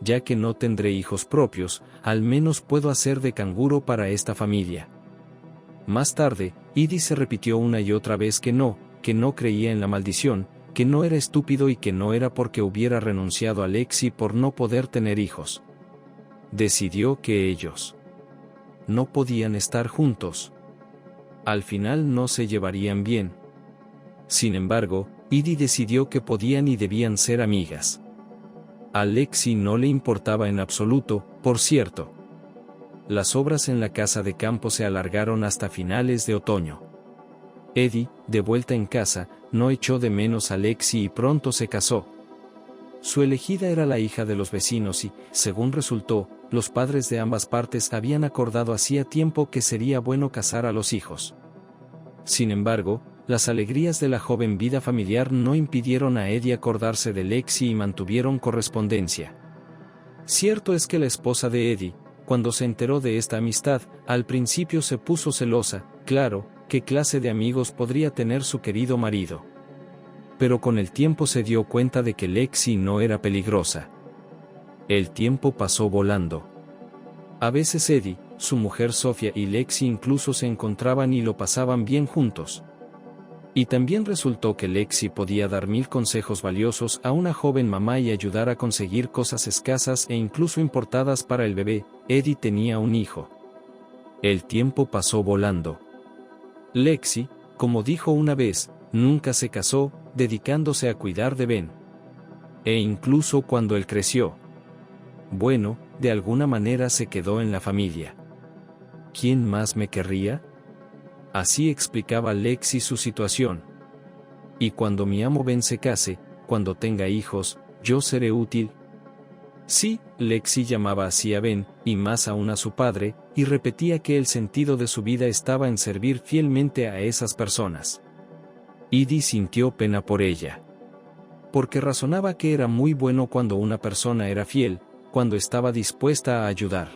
«Ya que no tendré hijos propios, al menos puedo hacer de canguro para esta familia». Más tarde, Eddie se repitió una y otra vez que no creía en la maldición, que no era estúpido y que no era porque hubiera renunciado a Lexi por no poder tener hijos. Decidió que ellos no podían estar juntos. Al final no se llevarían bien. Sin embargo, Eddie decidió que podían y debían ser amigas. A Lexi no le importaba en absoluto, por cierto. Las obras en la casa de campo se alargaron hasta finales de otoño. Eddie, de vuelta en casa, no echó de menos a Lexi y pronto se casó. Su elegida era la hija de los vecinos y, según resultó, los padres de ambas partes habían acordado hacía tiempo que sería bueno casar a los hijos. Sin embargo, las alegrías de la joven vida familiar no impidieron a Eddie acordarse de Lexi y mantuvieron correspondencia. Cierto es que la esposa de Eddie, cuando se enteró de esta amistad, al principio se puso celosa. Claro, ¿qué clase de amigos podría tener su querido marido? Pero con el tiempo se dio cuenta de que Lexi no era peligrosa. El tiempo pasó volando. A veces Eddie, su mujer Sofía y Lexi incluso se encontraban y lo pasaban bien juntos. Y también resultó que Lexi podía dar 1000 consejos valiosos a una joven mamá y ayudar a conseguir cosas escasas e incluso importadas para el bebé. Eddie tenía un hijo. El tiempo pasó volando. Lexi, como dijo una vez, nunca se casó, dedicándose a cuidar de Ben. E incluso cuando él creció, bueno, de alguna manera se quedó en la familia. ¿Quién más me querría? Así explicaba Lexi su situación. Y cuando mi amo Ben se case, cuando tenga hijos, yo seré útil. Sí, Lexi llamaba así a Ben, y más aún a su padre, y repetía que el sentido de su vida estaba en servir fielmente a esas personas. Edie sintió pena por ella. Porque razonaba que era muy bueno cuando una persona era fiel, cuando estaba dispuesta a ayudar.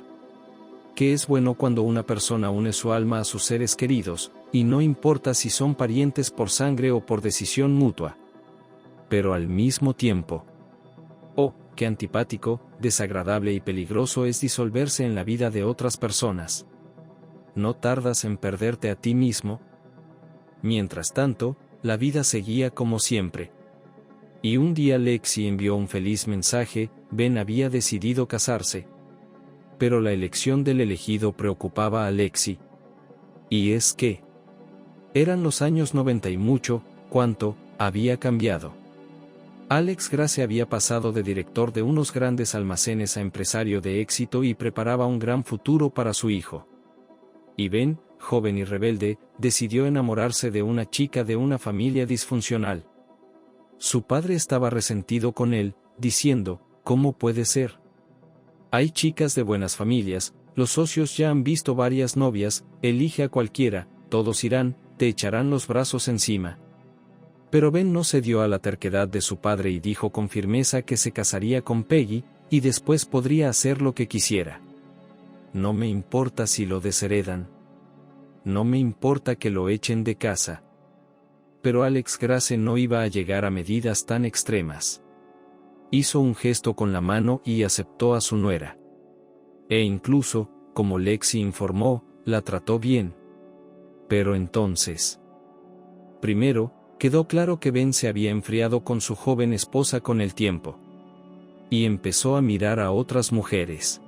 Que es bueno cuando una persona une su alma a sus seres queridos, y no importa si son parientes por sangre o por decisión mutua. Pero al mismo tiempo, oh, qué antipático, desagradable y peligroso es disolverse en la vida de otras personas. ¿No tardas en perderte a ti mismo? Mientras tanto, la vida seguía como siempre. Y un día Lexi envió un feliz mensaje: Ben había decidido casarse. Pero la elección del elegido preocupaba a Lexi. Y es que eran los años 90 y mucho, cuánto había cambiado. Alex Grace había pasado de director de unos grandes almacenes a empresario de éxito y preparaba un gran futuro para su hijo. Y Ben, joven y rebelde, decidió enamorarse de una chica de una familia disfuncional. Su padre estaba resentido con él, diciendo: ¿cómo puede ser? Hay chicas de buenas familias, los socios ya han visto varias novias, elige a cualquiera, todos irán, te echarán los brazos encima. Pero Ben no cedió a la terquedad de su padre y dijo con firmeza que se casaría con Peggy, y después podría hacer lo que quisiera. No me importa si lo desheredan. No me importa que lo echen de casa. Pero Alex Grace no iba a llegar a medidas tan extremas. Hizo un gesto con la mano y aceptó a su nuera. E incluso, como Lexi informó, la trató bien. Pero entonces, primero, quedó claro que Ben se había enfriado con su joven esposa con el tiempo. Y empezó a mirar a otras mujeres.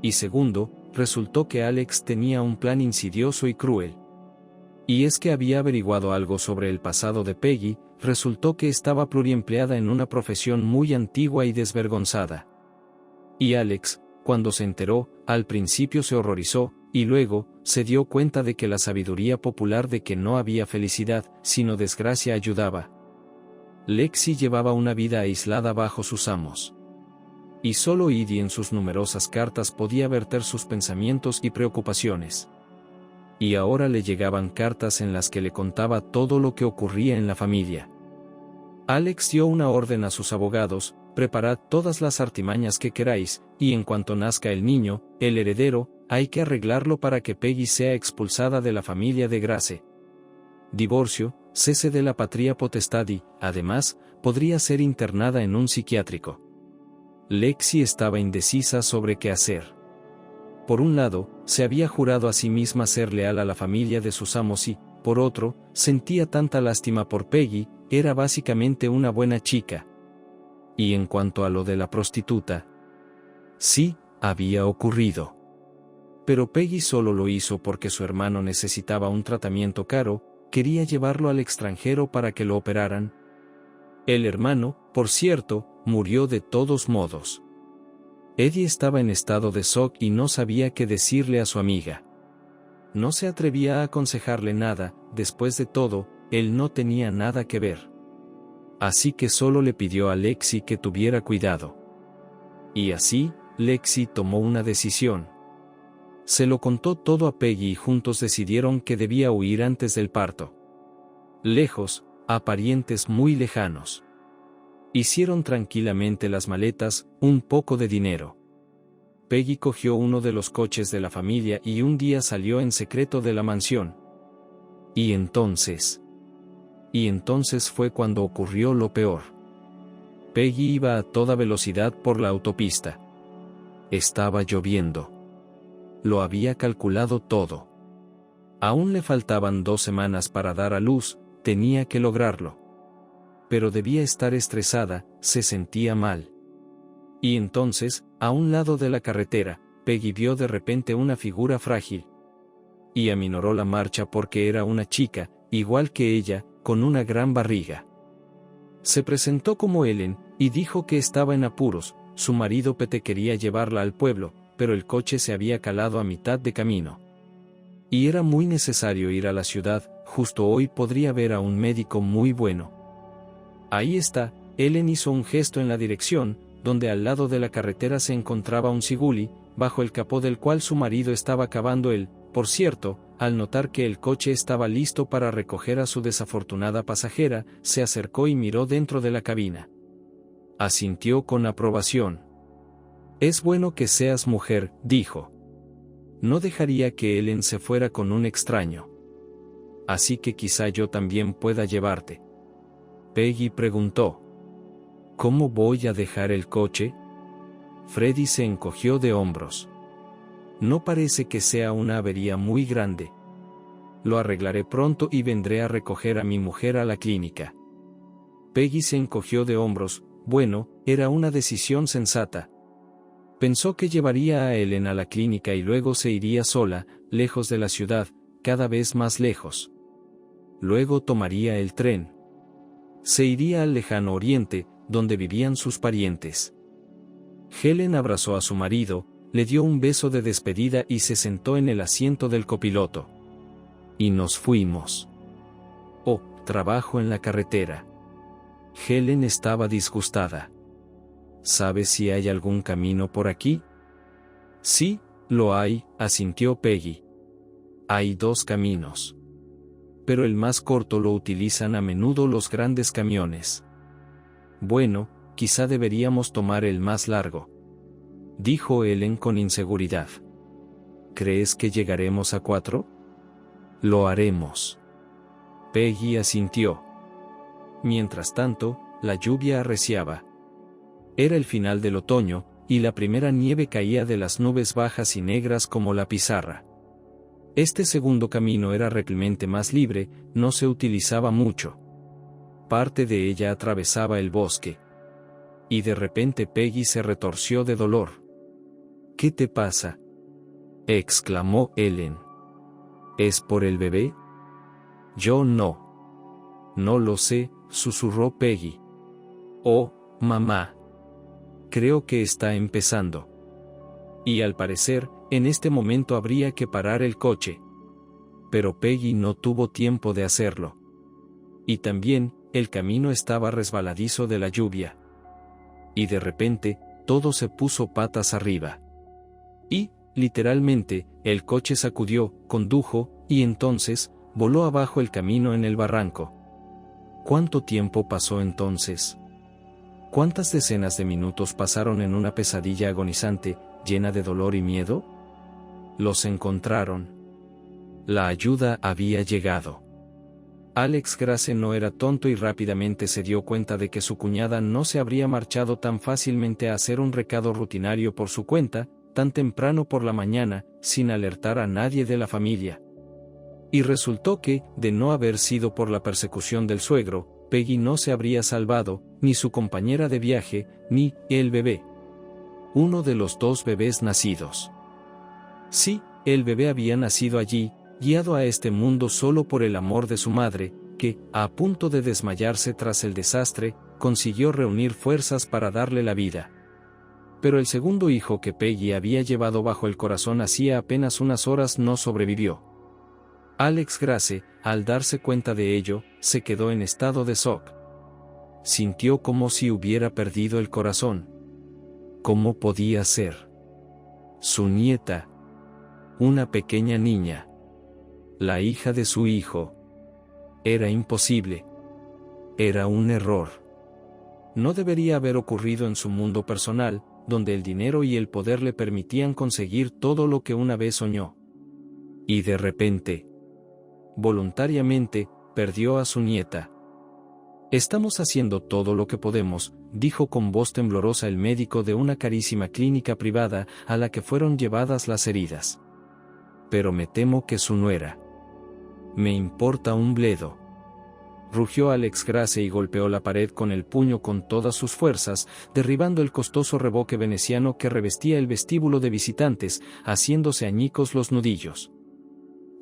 Y segundo, resultó que Alex tenía un plan insidioso y cruel. Y es que había averiguado algo sobre el pasado de Peggy, resultó que estaba pluriempleada en una profesión muy antigua y desvergonzada. Y Alex, cuando se enteró, al principio se horrorizó, y luego, se dio cuenta de que la sabiduría popular de que no había felicidad, sino desgracia ayudaba. Lexi llevaba una vida aislada bajo sus amos. Y solo Edie en sus numerosas cartas podía verter sus pensamientos y preocupaciones. Y ahora le llegaban cartas en las que le contaba todo lo que ocurría en la familia. Alex dio una orden a sus abogados: preparad todas las artimañas que queráis, y en cuanto nazca el niño, el heredero, hay que arreglarlo para que Peggy sea expulsada de la familia de Grace. Divorcio, cese de la patria potestad y, además, podría ser internada en un psiquiátrico. Lexi estaba indecisa sobre qué hacer. Por un lado, se había jurado a sí misma ser leal a la familia de sus amos y, por otro, sentía tanta lástima por Peggy, era básicamente una buena chica. Y en cuanto a lo de la prostituta, sí, había ocurrido. Pero Peggy solo lo hizo porque su hermano necesitaba un tratamiento caro, quería llevarlo al extranjero para que lo operaran. El hermano, por cierto, murió de todos modos. Edie estaba en estado de shock y no sabía qué decirle a su amiga. No se atrevía a aconsejarle nada, después de todo, él no tenía nada que ver. Así que solo le pidió a Lexi que tuviera cuidado. Y así, Lexi tomó una decisión. Se lo contó todo a Peggy y juntos decidieron que debía huir antes del parto. Lejos, a parientes muy lejanos. Hicieron tranquilamente las maletas, un poco de dinero. Peggy cogió uno de los coches de la familia y un día salió en secreto de la mansión. Y entonces fue cuando ocurrió lo peor. Peggy iba a toda velocidad por la autopista. Estaba lloviendo. Lo había calculado todo. Aún le faltaban 2 semanas para dar a luz, tenía que lograrlo. Pero debía estar estresada, se sentía mal. Y entonces, a un lado de la carretera, Peggy vio de repente una figura frágil. Y aminoró la marcha porque era una chica, igual que ella, con una gran barriga. Se presentó como Ellen, y dijo que estaba en apuros, su marido Pete quería llevarla al pueblo, pero el coche se había calado a mitad de camino. Y era muy necesario ir a la ciudad, justo hoy podría ver a un médico muy bueno. Ahí está, Ellen hizo un gesto en la dirección, donde al lado de la carretera se encontraba un Siguli, bajo el capó del cual su marido estaba cavando él. Por cierto, al notar que el coche estaba listo para recoger a su desafortunada pasajera, se acercó y miró dentro de la cabina. Asintió con aprobación. «Es bueno que seas mujer», dijo. «No dejaría que Ellen se fuera con un extraño. Así que quizá yo también pueda llevarte». Peggy preguntó. «¿Cómo voy a dejar el coche?» Freddie se encogió de hombros. «No parece que sea una avería muy grande. Lo arreglaré pronto y vendré a recoger a mi mujer a la clínica». Peggy se encogió de hombros. Bueno, era una decisión sensata. Pensó que llevaría a Ellen a la clínica y luego se iría sola, lejos de la ciudad, cada vez más lejos. Luego tomaría el tren. Se iría al lejano oriente, donde vivían sus parientes. Helen abrazó a su marido, le dio un beso de despedida y se sentó en el asiento del copiloto. Y nos fuimos. Oh, trabajo en la carretera. Helen estaba disgustada. ¿Sabes si hay algún camino por aquí? Sí, lo hay, asintió Peggy. Hay 2 caminos. Pero el más corto lo utilizan a menudo los grandes camiones. Bueno, quizá deberíamos tomar el más largo, dijo Ellen con inseguridad. ¿Crees que llegaremos a 4? Lo haremos. Peggy asintió. Mientras tanto, la lluvia arreciaba. Era el final del otoño, y la primera nieve caía de las nubes bajas y negras como la pizarra. Este segundo camino era realmente más libre, no se utilizaba mucho. Parte de ella atravesaba el bosque. Y de repente Peggy se retorció de dolor. «¿Qué te pasa?», exclamó Ellen. «¿Es por el bebé?». «Yo no». «No lo sé», susurró Peggy. «Oh, mamá. Creo que está empezando». Y al parecer, en este momento habría que parar el coche. Pero Peggy no tuvo tiempo de hacerlo. Y también, el camino estaba resbaladizo de la lluvia. Y de repente, todo se puso patas arriba. Y, literalmente, el coche sacudió, condujo, y entonces, voló abajo el camino en el barranco. ¿Cuánto tiempo pasó entonces? ¿Cuántas decenas de minutos pasaron en una pesadilla agonizante, llena de dolor y miedo? Los encontraron. La ayuda había llegado. Alex Grace no era tonto y rápidamente se dio cuenta de que su cuñada no se habría marchado tan fácilmente a hacer un recado rutinario por su cuenta, tan temprano por la mañana, sin alertar a nadie de la familia. Y resultó que, de no haber sido por la persecución del suegro, Peggy no se habría salvado, ni su compañera de viaje, ni el bebé. Uno de los 2 bebés nacidos. Sí, el bebé había nacido allí, guiado a este mundo solo por el amor de su madre, que, a punto de desmayarse tras el desastre, consiguió reunir fuerzas para darle la vida. Pero el segundo hijo que Peggy había llevado bajo el corazón hacía apenas unas horas no sobrevivió. Alex Grace, al darse cuenta de ello, se quedó en estado de shock. Sintió como si hubiera perdido el corazón. ¿Cómo podía ser? Su nieta. Una pequeña niña. La hija de su hijo. Era imposible. Era un error. No debería haber ocurrido en su mundo personal, donde el dinero y el poder le permitían conseguir todo lo que una vez soñó. Y de repente, voluntariamente, perdió a su nieta. «Estamos haciendo todo lo que podemos», dijo con voz temblorosa el médico de una carísima clínica privada a la que fueron llevadas las heridas. «Pero me temo que su nuera. Me importa un bledo». Rugió Alex Grace y golpeó la pared con el puño con todas sus fuerzas, derribando el costoso reboque veneciano que revestía el vestíbulo de visitantes, haciéndose añicos los nudillos.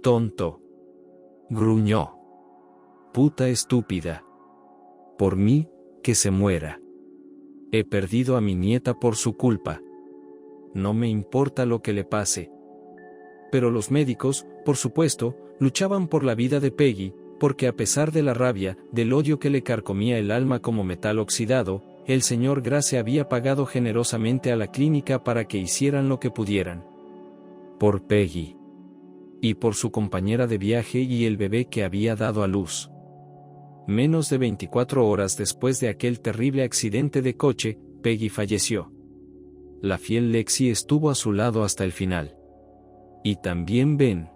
«Tonto», gruñó. «Puta estúpida. Por mí, que se muera. He perdido a mi nieta por su culpa. No me importa lo que le pase». Pero los médicos, por supuesto, luchaban por la vida de Peggy, porque a pesar de la rabia, del odio que le carcomía el alma como metal oxidado, el señor Grace había pagado generosamente a la clínica para que hicieran lo que pudieran. Por Peggy. Y por su compañera de viaje y el bebé que había dado a luz. Menos de 24 horas después de aquel terrible accidente de coche, Peggy falleció. La fiel Lexi estuvo a su lado hasta el final. Y también Ben.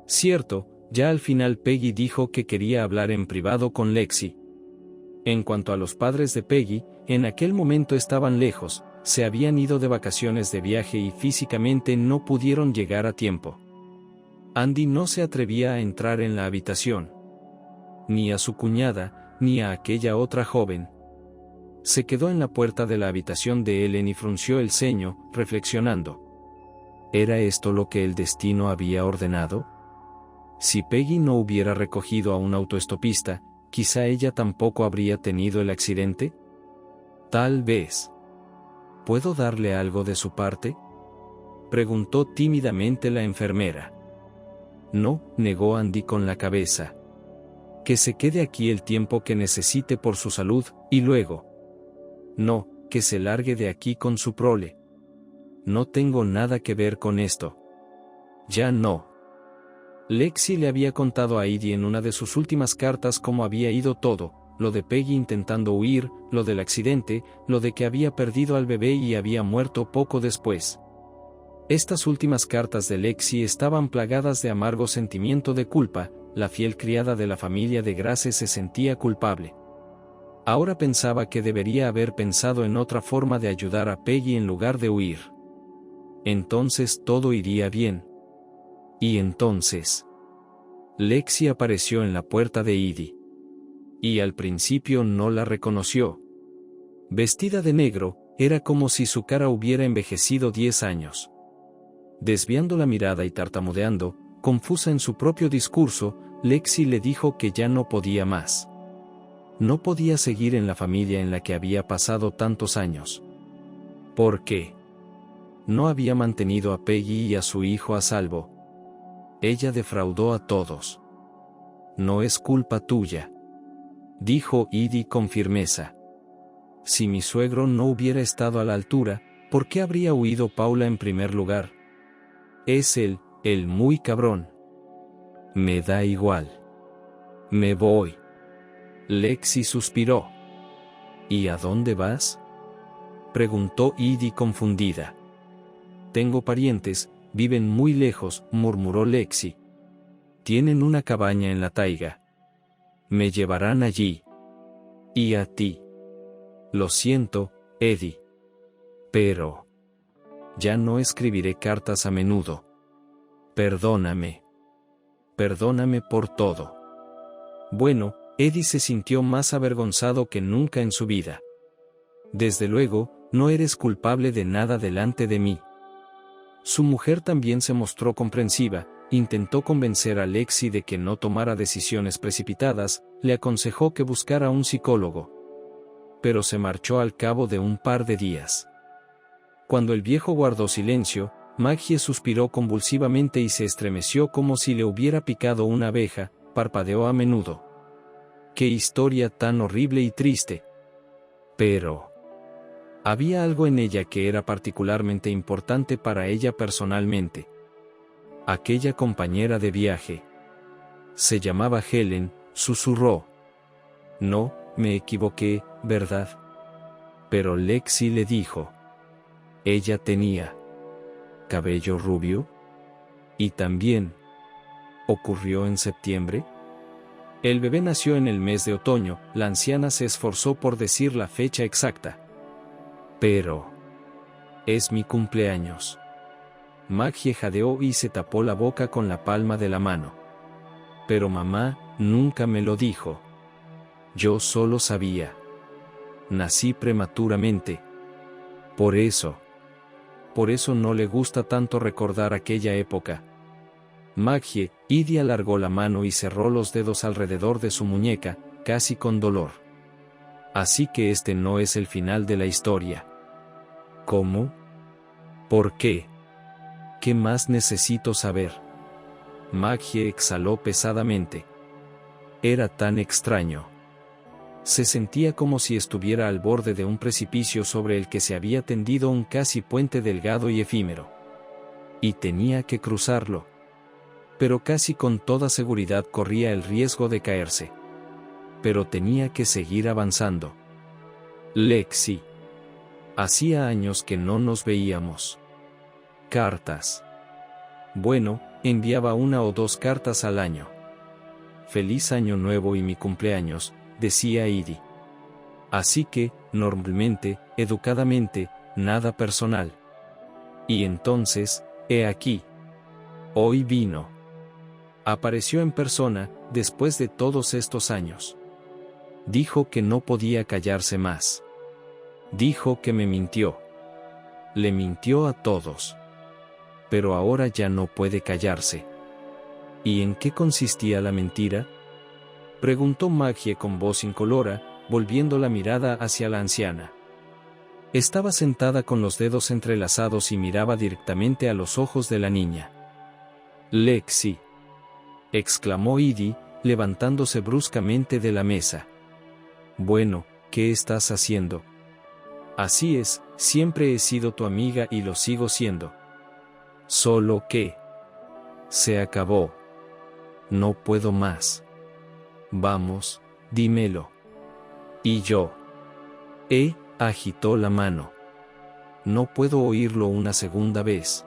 Cierto, ya al final Peggy dijo que quería hablar en privado con Lexi. En cuanto a los padres de Peggy, en aquel momento estaban lejos, se habían ido de vacaciones de viaje y físicamente no pudieron llegar a tiempo. Andy no se atrevía a entrar en la habitación. Ni a su cuñada, ni a aquella otra joven. Se quedó en la puerta de la habitación de Ellen y frunció el ceño, reflexionando. ¿Era esto lo que el destino había ordenado? Si Peggy no hubiera recogido a un autoestopista, quizá ella tampoco habría tenido el accidente. Tal vez. ¿Puedo darle algo de su parte?, preguntó tímidamente la enfermera. No, negó Andy con la cabeza. Que se quede aquí el tiempo que necesite por su salud, y luego. No, que se largue de aquí con su prole. No tengo nada que ver con esto. Ya no. Lexi le había contado a Edie en una de sus últimas cartas cómo había ido todo, lo de Peggy intentando huir, lo del accidente, lo de que había perdido al bebé y había muerto poco después. Estas últimas cartas de Lexi estaban plagadas de amargo sentimiento de culpa. La fiel criada de la familia de Grace se sentía culpable. Ahora pensaba que debería haber pensado en otra forma de ayudar a Peggy en lugar de huir. Entonces todo iría bien. Y entonces Lexi apareció en la puerta de Edie. Y al principio no la reconoció. Vestida de negro, era como si su cara hubiera envejecido 10 años. Desviando la mirada y tartamudeando, confusa en su propio discurso, Lexi le dijo que ya no podía más. No podía seguir en la familia en la que había pasado tantos años. ¿Por qué? No había mantenido a Peggy y a su hijo a salvo. Ella defraudó a todos. No es culpa tuya, dijo Edie con firmeza. Si mi suegro no hubiera estado a la altura, ¿por qué habría huido Paula en primer lugar? Es él, el muy cabrón. Me da igual. Me voy. Lexi suspiró. ¿Y a dónde vas?, preguntó Edie confundida. Tengo parientes, viven muy lejos, murmuró Lexi. Tienen una cabaña en la taiga. Me llevarán allí. ¿Y a ti? Lo siento, Edie. Pero ya no escribiré cartas a menudo. Perdóname. Perdóname por todo. Bueno, Edie se sintió más avergonzado que nunca en su vida. Desde luego, no eres culpable de nada delante de mí. Su mujer también se mostró comprensiva, intentó convencer a Lexi de que no tomara decisiones precipitadas, le aconsejó que buscara un psicólogo. Pero se marchó al cabo de un par de días. Cuando el viejo guardó silencio, Maggie suspiró convulsivamente y se estremeció como si le hubiera picado una abeja, parpadeó a menudo. ¡Qué historia tan horrible y triste! Pero había algo en ella que era particularmente importante para ella personalmente. Aquella compañera de viaje. Se llamaba Helen, susurró. No, me equivoqué, ¿verdad? Pero Lexi le dijo. Ella tenía cabello rubio. Y también ocurrió en septiembre. El bebé nació en el mes de otoño, la anciana se esforzó por decir la fecha exacta. Pero es mi cumpleaños. Maggie jadeó y se tapó la boca con la palma de la mano. Pero mamá nunca me lo dijo. Yo solo sabía. Nací prematuramente. Por eso no le gusta tanto recordar aquella época. Maggie, Edie alargó la mano y cerró los dedos alrededor de su muñeca, casi con dolor. Así que este no es el final de la historia. ¿Cómo? ¿Por qué? ¿Qué más necesito saber? Maggie exhaló pesadamente. era tan extraño. Se sentía como si estuviera al borde de un precipicio sobre el que se había tendido un casi puente delgado y efímero. Y tenía que cruzarlo. Pero casi con toda seguridad corría el riesgo de caerse. Pero tenía que seguir avanzando. Lexi. Hacía años que no nos veíamos. Cartas. Bueno, enviaba 1 o 2 cartas al año. Feliz año nuevo y mi cumpleaños, decía Edie. Así que, normalmente, educadamente, nada personal. Y entonces, he aquí. Hoy vino. Apareció en persona, después de todos estos años. Dijo que no podía callarse más. Dijo que me mintió. Le mintió a todos. Pero ahora ya no puede callarse. ¿Y en qué consistía la mentira?, preguntó Maggie con voz incolora, volviendo la mirada hacia la anciana. Estaba sentada con los dedos entrelazados y miraba directamente a los ojos de la niña. Lexi, exclamó Edie, levantándose bruscamente de la mesa. Bueno, ¿qué estás haciendo? Así es, siempre he sido tu amiga y lo sigo siendo. Solo que se acabó. No puedo más. Vamos, dímelo. Y yo. Agitó la mano. No puedo oírlo una segunda vez.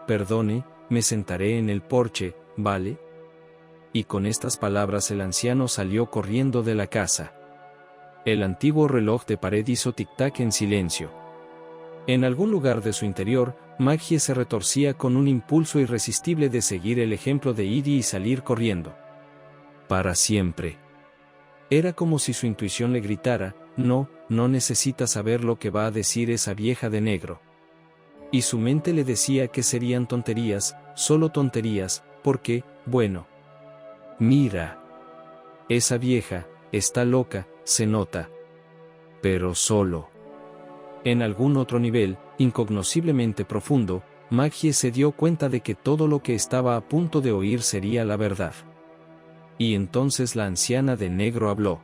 Perdone, me sentaré en el porche, ¿vale? Y con estas palabras el anciano salió corriendo de la casa. El antiguo reloj de pared hizo tic-tac en silencio. En algún lugar de su interior, Maggie se retorcía con un impulso irresistible de seguir el ejemplo de Edie y salir corriendo. Para siempre. Era como si su intuición le gritara, no necesitas saber lo que va a decir esa vieja de negro. Y su mente le decía que serían tonterías, solo tonterías, porque, bueno. Mira. Esa vieja, está loca, se nota. Pero solo. En algún otro nivel, incognosciblemente profundo, Maggie se dio cuenta de que todo lo que estaba a punto de oír sería la verdad. Y entonces la anciana de negro habló.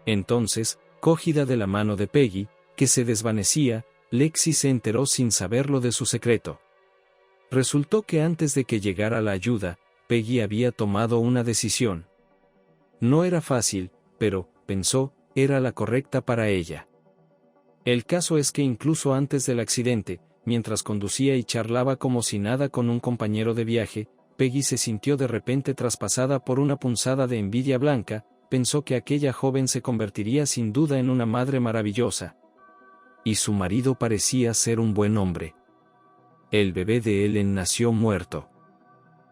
Entonces, cogida de la mano de Peggy, que se desvanecía, Lexi se enteró sin saberlo de su secreto. Resultó que antes de que llegara la ayuda, Peggy había tomado una decisión. No era fácil, pero, pensó, era la correcta para ella. El caso es que incluso antes del accidente, mientras conducía y charlaba como si nada con un compañero de viaje, Peggy se sintió de repente traspasada por una punzada de envidia blanca, pensó que aquella joven se convertiría sin duda en una madre maravillosa. Y su marido parecía ser un buen hombre. El bebé de Ellen nació muerto.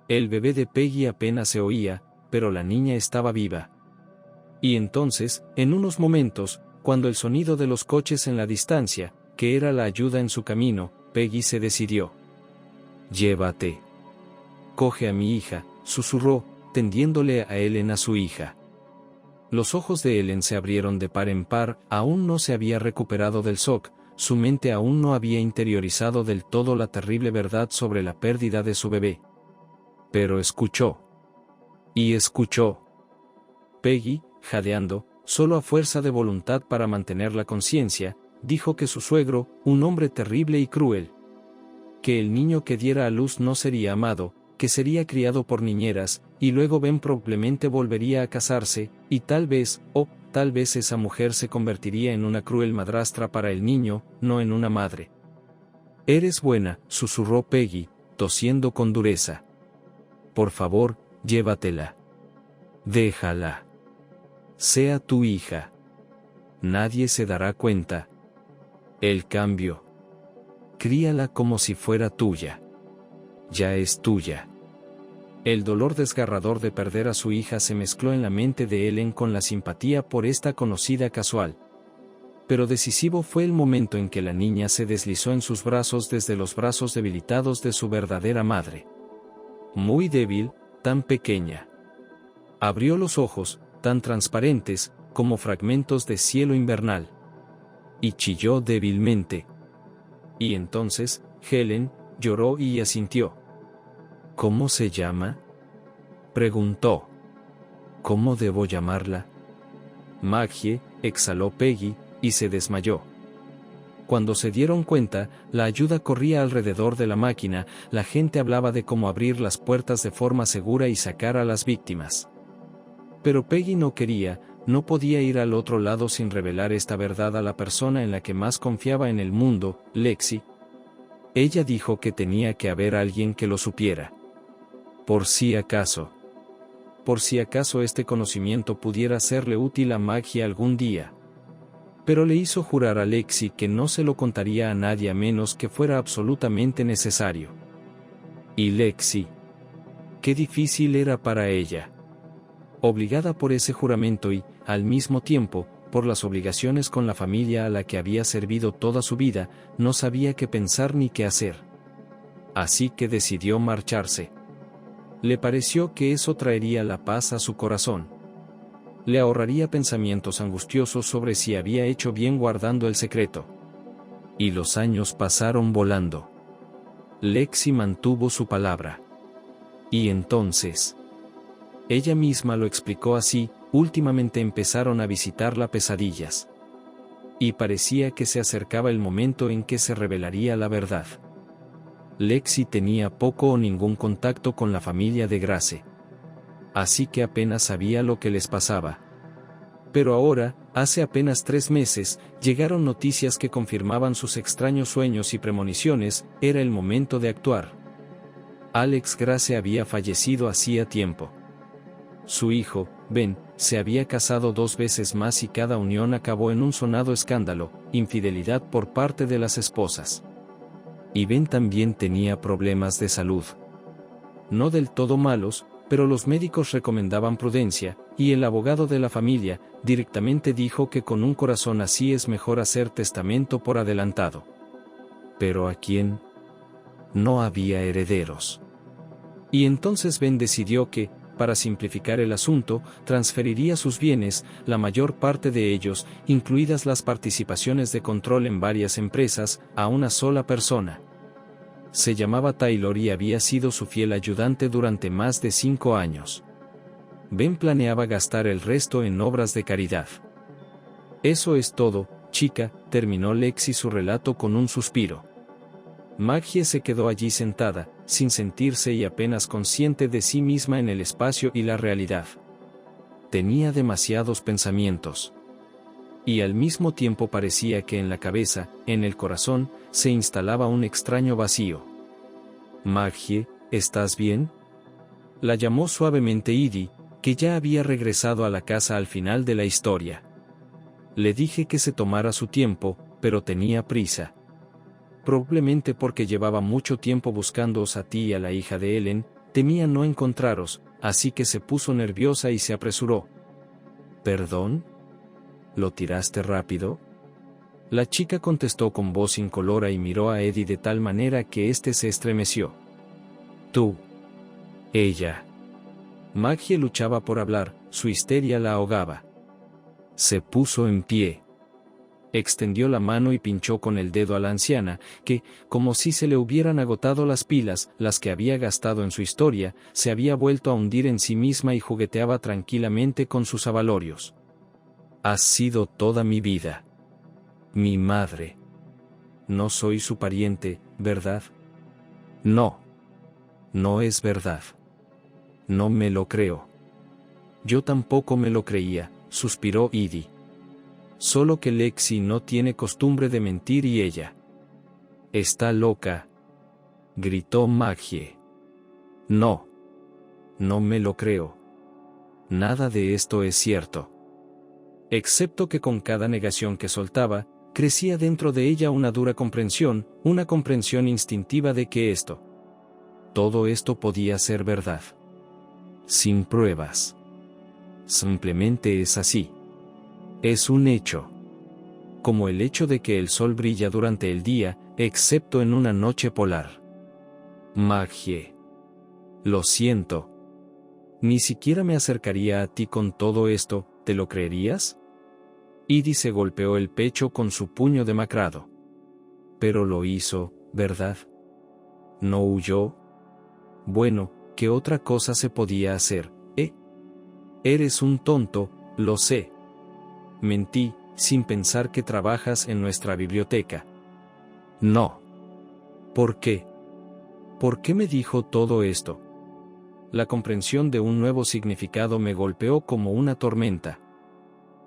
El bebé de Peggy apenas se oía, pero la niña estaba viva. Y entonces, en unos momentos, cuando el sonido de los coches en la distancia, que era la ayuda en su camino, Peggy se decidió. Llévate. Coge a mi hija, susurró, tendiéndole a Ellen a su hija. Los ojos de Ellen se abrieron de par en par, aún no se había recuperado del shock, su mente aún no había interiorizado del todo la terrible verdad sobre la pérdida de su bebé. Pero escuchó. Y escuchó. Peggy, jadeando, solo a fuerza de voluntad para mantener la conciencia, dijo que su suegro, un hombre terrible y cruel. Que el niño que diera a luz no sería amado, que sería criado por niñeras, y luego Ben probablemente volvería a casarse, y tal vez esa mujer se convertiría en una cruel madrastra para el niño, no en una madre. Eres buena, susurró Peggy, tosiendo con dureza. Por favor, llévatela. Déjala. Sea tu hija. Nadie se dará cuenta. El cambio. Críala como si fuera tuya. Ya es tuya. El dolor desgarrador de perder a su hija se mezcló en la mente de Ellen con la simpatía por esta conocida casual. Pero decisivo fue el momento en que la niña se deslizó en sus brazos desde los brazos debilitados de su verdadera madre. Muy débil, tan pequeña. Abrió los ojos, tan transparentes, como fragmentos de cielo invernal. Y chilló débilmente. Y entonces, Helen, lloró y asintió. ¿Cómo se llama?, preguntó. ¿Cómo debo llamarla? Maggie, exhaló Peggy, y se desmayó. Cuando se dieron cuenta, la ayuda corría alrededor de la máquina, la gente hablaba de cómo abrir las puertas de forma segura y sacar a las víctimas. Pero Peggy no quería, no podía ir al otro lado sin revelar esta verdad a la persona en la que más confiaba en el mundo, Lexi. Ella dijo que tenía que haber alguien que lo supiera. Por si acaso. Por si acaso este conocimiento pudiera serle útil a Maggie algún día. Pero le hizo jurar a Lexi que no se lo contaría a nadie a menos que fuera absolutamente necesario. Y Lexi. Qué difícil era para ella. Obligada por ese juramento y, al mismo tiempo, por las obligaciones con la familia a la que había servido toda su vida, no sabía qué pensar ni qué hacer. Así que decidió marcharse. Le pareció que eso traería la paz a su corazón. Le ahorraría pensamientos angustiosos sobre si había hecho bien guardando el secreto. Y los años pasaron volando. Lexi mantuvo su palabra. Y entonces, ella misma lo explicó así, últimamente empezaron a visitarla pesadillas. Y parecía que se acercaba el momento en que se revelaría la verdad. Lexi tenía poco o ningún contacto con la familia de Grace. Así que apenas sabía lo que les pasaba. Pero ahora, hace apenas 3 meses, llegaron noticias que confirmaban sus extraños sueños y premoniciones, era el momento de actuar. Alex Grace había fallecido hacía tiempo. Su hijo, Ben, se había casado 2 veces más y cada unión acabó en un sonado escándalo, infidelidad por parte de las esposas. Y Ben también tenía problemas de salud. No del todo malos, pero los médicos recomendaban prudencia, y el abogado de la familia, directamente dijo que con un corazón así es mejor hacer testamento por adelantado. ¿Pero a quién? No había herederos. Y entonces Ben decidió que, para simplificar el asunto, transferiría sus bienes, la mayor parte de ellos, incluidas las participaciones de control en varias empresas, a una sola persona. Se llamaba Taylor y había sido su fiel ayudante durante más de 5 años. Ben planeaba gastar el resto en obras de caridad. Eso es todo, chica, terminó Lexi su relato con un suspiro. Maggie se quedó allí sentada, sin sentirse y apenas consciente de sí misma en el espacio y la realidad. Tenía demasiados pensamientos. Y al mismo tiempo parecía que en la cabeza, en el corazón, se instalaba un extraño vacío. Maggie, ¿estás bien? La llamó suavemente Edie, que ya había regresado a la casa al final de la historia. Le dije que se tomara su tiempo, pero tenía prisa. Probablemente porque llevaba mucho tiempo buscándoos a ti y a la hija de Ellen, temía no encontraros, así que se puso nerviosa y se apresuró. ¿Perdón? ¿Lo tiraste rápido? La chica contestó con voz incolora y miró a Edie de tal manera que éste se estremeció. Tú. Ella. Maggie luchaba por hablar, su histeria la ahogaba. Se puso en pie. Extendió la mano y pinchó con el dedo a la anciana, que, como si se le hubieran agotado las pilas, las que había gastado en su historia, se había vuelto a hundir en sí misma y jugueteaba tranquilamente con sus abalorios. Has sido toda mi vida. Mi madre. No soy su pariente, ¿verdad? No. No es verdad. No me lo creo. Yo tampoco me lo creía, suspiró Edie. Solo que Lexi no tiene costumbre de mentir y ella. Está loca. Gritó Maggie. No. No me lo creo. Nada de esto es cierto. Excepto que con cada negación que soltaba, crecía dentro de ella una dura comprensión, una comprensión instintiva de que todo esto podía ser verdad. Sin pruebas. Simplemente es así. Es un hecho. Como el hecho de que el sol brilla durante el día, excepto en una noche polar. Maggie. Lo siento. Ni siquiera me acercaría a ti con todo esto, ¿te lo creerías? Edie se golpeó el pecho con su puño demacrado. Pero lo hizo, ¿verdad? ¿No huyó? Bueno, ¿qué otra cosa se podía hacer, Eres un tonto, lo sé. Mentí, sin pensar que trabajas en nuestra biblioteca. No. ¿Por qué? ¿Por qué me dijo todo esto? La comprensión de un nuevo significado me golpeó como una tormenta.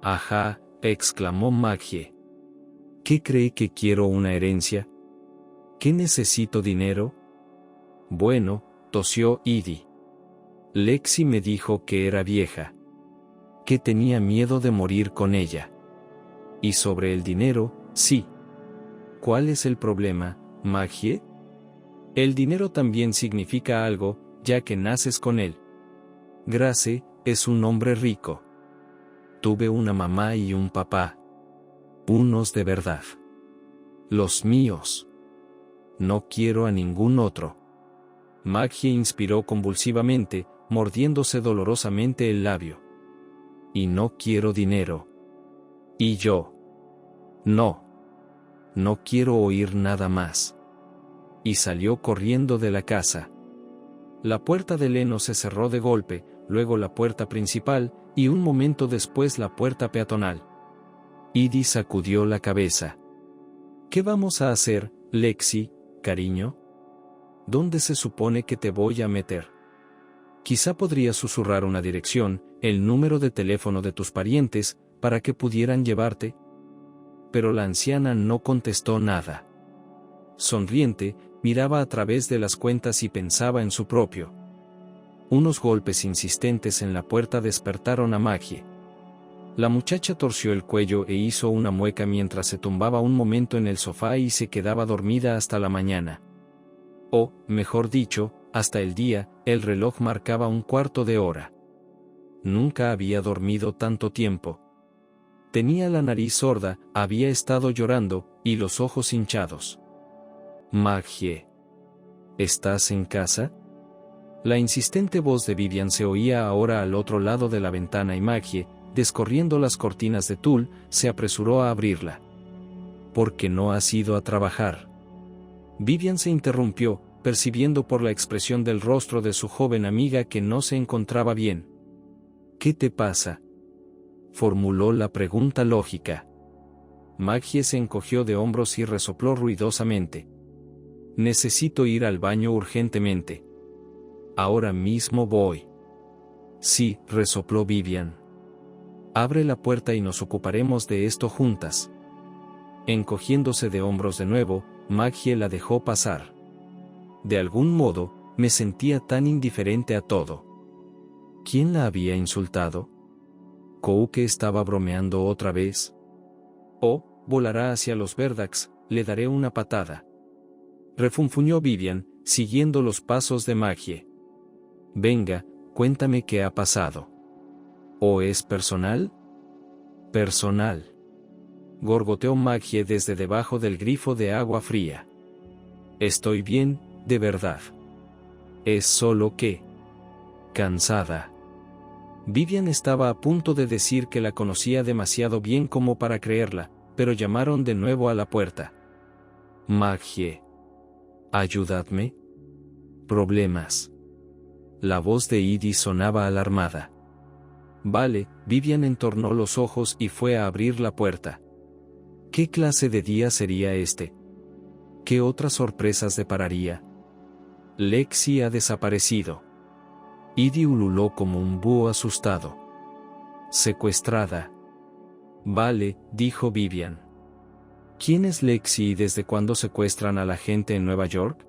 Ajá, exclamó Maggie. ¿Qué cree que quiero una herencia? ¿Qué necesito dinero? Bueno, tosió Edie. Lexi me dijo que era vieja. Que tenía miedo de morir con ella. Y sobre el dinero, sí. ¿Cuál es el problema, Maggie? El dinero también significa algo, ya que naces con él. Grace es un hombre rico. Tuve una mamá y un papá. Unos de verdad. Los míos. No quiero a ningún otro. Maggie inspiró convulsivamente, mordiéndose dolorosamente el labio. Y no quiero dinero. Y yo. No. No quiero oír nada más. Y salió corriendo de la casa. La puerta del heno se cerró de golpe, luego la puerta principal, y un momento después la puerta peatonal. Edie sacudió la cabeza. ¿Qué vamos a hacer, Lexi, cariño? ¿Dónde se supone que te voy a meter? Quizá podrías susurrar una dirección, el número de teléfono de tus parientes, para que pudieran llevarte. Pero la anciana no contestó nada. Sonriente, miraba a través de las cuentas y pensaba en su propio. Unos golpes insistentes en la puerta despertaron a Maggie. La muchacha torció el cuello e hizo una mueca mientras se tumbaba un momento en el sofá y se quedaba dormida hasta la mañana. O, mejor dicho, hasta el día. El reloj marcaba 1/4 de hora. Nunca había dormido tanto tiempo. Tenía la nariz sorda, había estado llorando, y los ojos hinchados. Maggie. ¿Estás en casa? La insistente voz de Vivian se oía ahora al otro lado de la ventana y Maggie, descorriendo las cortinas de tul, se apresuró a abrirla. ¿Por qué no has ido a trabajar? Vivian se interrumpió, percibiendo por la expresión del rostro de su joven amiga que no se encontraba bien. ¿Qué te pasa? Formuló la pregunta lógica. Maggie se encogió de hombros y resopló ruidosamente. Necesito ir al baño urgentemente. Ahora mismo voy. Sí, resopló Vivian. Abre la puerta y nos ocuparemos de esto juntas. Encogiéndose de hombros de nuevo, Maggie la dejó pasar. De algún modo, me sentía tan indiferente a todo. ¿Quién la había insultado? ¿Kouke estaba bromeando otra vez? O, volará hacia los Verdaks, le daré una patada. Refunfuñó Vivian, siguiendo los pasos de Maggie. Venga, cuéntame qué ha pasado. ¿O es personal? Personal. Gorgoteó Maggie desde debajo del grifo de agua fría. Estoy bien, de verdad. Es solo que... cansada. Vivian estaba a punto de decir que la conocía demasiado bien como para creerla, pero llamaron de nuevo a la puerta. Maggie. Ayudadme. Problemas. La voz de Edie sonaba alarmada. Vale, Vivian entornó los ojos y fue a abrir la puerta. ¿Qué clase de día sería este? ¿Qué otras sorpresas depararía? Lexi ha desaparecido. Edie ululó como un búho asustado. Secuestrada. Vale, dijo Vivian. ¿Quién es Lexi y desde cuándo secuestran a la gente en Nueva York?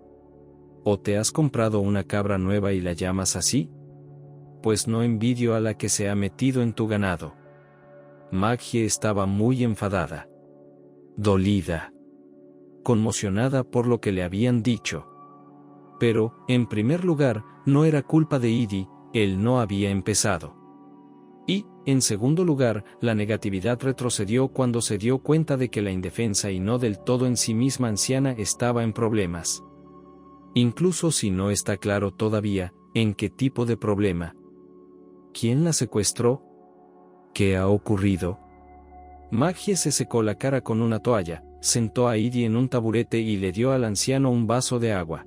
¿O te has comprado una cabra nueva y la llamas así? Pues no envidio a la que se ha metido en tu ganado. Maggie estaba muy enfadada. Dolida. Conmocionada por lo que le habían dicho. Pero, en primer lugar, no era culpa de Edie, él no había empezado. Y, en segundo lugar, la negatividad retrocedió cuando se dio cuenta de que la indefensa y no del todo en sí misma anciana estaba en problemas. Incluso si no está claro todavía, ¿en qué tipo de problema? ¿Quién la secuestró? ¿Qué ha ocurrido? Maggie se secó la cara con una toalla, sentó a Edie en un taburete y le dio al anciano un vaso de agua.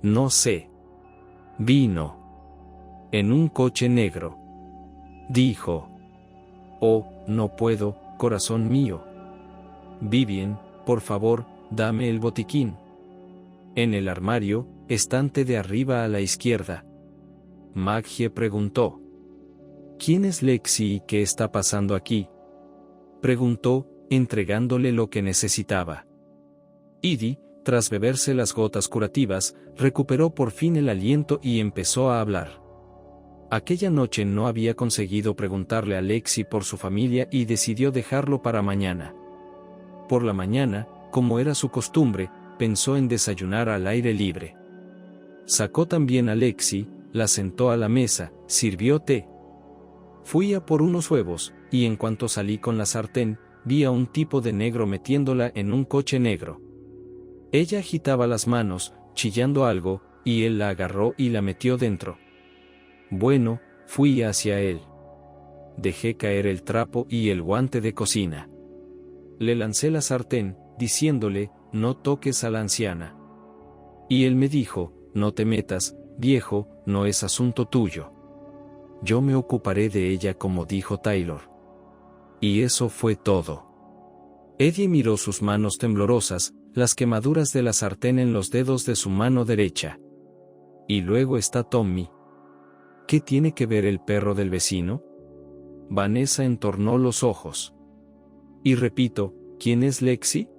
No sé. Vino. En un coche negro. dijo. Oh, no puedo, corazón mío. Vivien, por favor, dame el botiquín. En el armario, estante de arriba a la izquierda. Maggie preguntó. ¿Quién es Lexi y qué está pasando aquí? Preguntó, entregándole lo que necesitaba. Edie, tras beberse las gotas curativas, recuperó por fin el aliento y empezó a hablar. Aquella noche no había conseguido preguntarle a Lexi por su familia y decidió dejarlo para mañana. Por la mañana, como era su costumbre, pensó en desayunar al aire libre. Sacó también a Lexi, la sentó a la mesa, sirvió té. Fui a por unos huevos, y en cuanto salí con la sartén, vi a un tipo de negro metiéndola en un coche negro. Ella agitaba las manos, chillando algo, y él la agarró y la metió dentro. Bueno, fui hacia él. Dejé caer el trapo y el guante de cocina. Le lancé la sartén, diciéndole, no toques a la anciana. Y él me dijo, no te metas, viejo, no es asunto tuyo. Yo me ocuparé de ella como dijo Taylor. Y eso fue todo. Edie miró sus manos temblorosas, las quemaduras de la sartén en los dedos de su mano derecha. Y luego está Tommy. ¿Qué tiene que ver el perro del vecino? Vanessa entornó los ojos. Y repito, ¿quién es Lexi?